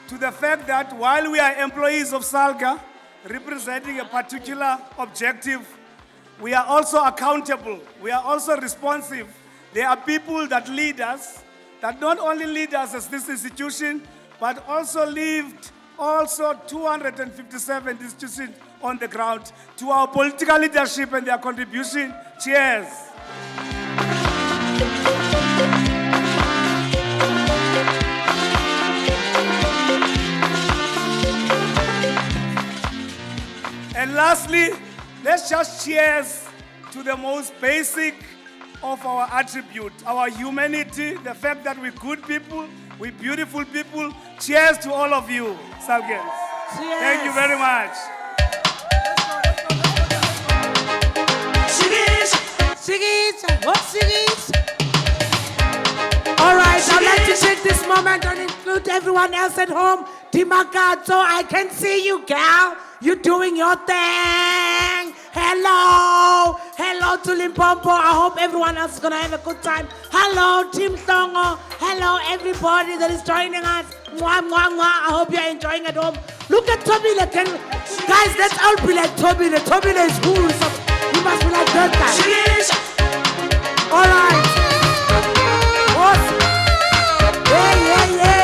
to the fact that while we are employees of Salga, representing a particular objective, we are also accountable. We are also responsive. There are people that lead us, that not only lead us as this institution, but also lived 257 institutions on the ground. To our political leadership and their contribution, cheers. And lastly, let's just cheers to the most basic of our attribute, our humanity, the fact that we're good people, we're beautiful people. Cheers to all of you, Salgans. Cheers. Thank you very much. Sigis, what Sigis? All right, I'd like to take this moment and include everyone else at home. Timakato, I can see you, gal. You're doing your thing. Hello. Hello to Limpopo. I hope everyone else is going to have a good time. Hello, Team Tongo. Hello, everybody that is joining us. Mwah, mwah, mwah. I hope you're enjoying at home. Look at Tobile. Guys, let's all be like Tobile. Tobile is who? You must be like that guy. All right. Awesome. Yeah, yeah, yeah.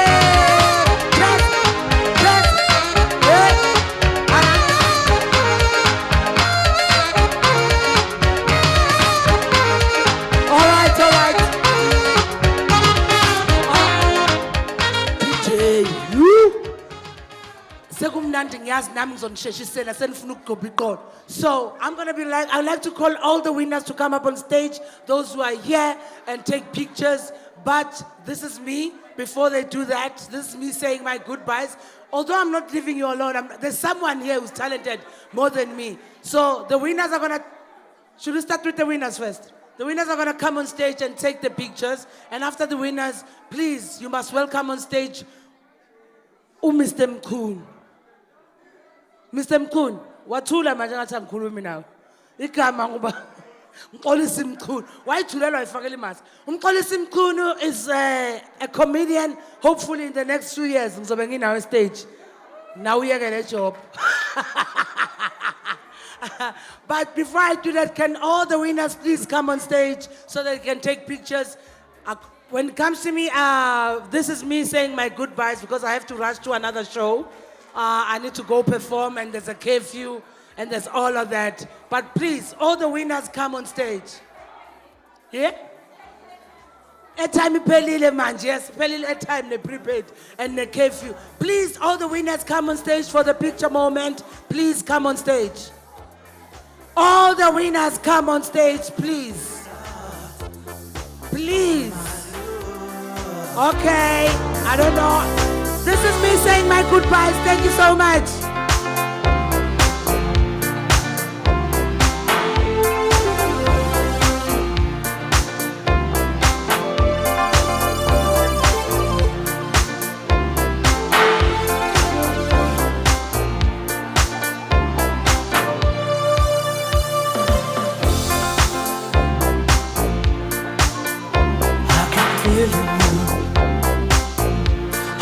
So I'm gonna be like, I'd like to call all the winners to come up on stage, those who are here and take pictures. But this is me, before they do that, this is me saying my goodbyes. Although I'm not leaving you alone, there's someone here who's talented more than me. So the winners are gonna, should we start with the winners first? The winners are gonna come on stage and take the pictures. And after the winners, please, you must welcome on stage Mr. Mkhun. Mr. Mkhun, wathula manje ngathi angikhulumi nawe. Igama ngoba Mxolisi Mkhunu. Why thulelwa ifakela imask? Umxolisi Mkhunu is a comedian. Hopefully in the next 2 years ngizobe nginawo stage. Now uyeke le job. But before I do that, can all the winners please come on stage so that they can take pictures? When it comes to me, this is me saying my goodbyes because I have to rush to another show. I need to go perform and there's a curfew and there's all of that. But please, all the winners come on stage. Yeah? Airtime iphelile manje, yes, iphelile airtime ne prepaid and the curfew. Please, all the winners come on stage for the picture moment. Please come on stage. All the winners come on stage, please. Please. Okay, I don't know. This is me saying my goodbyes. Thank you so much.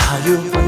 How you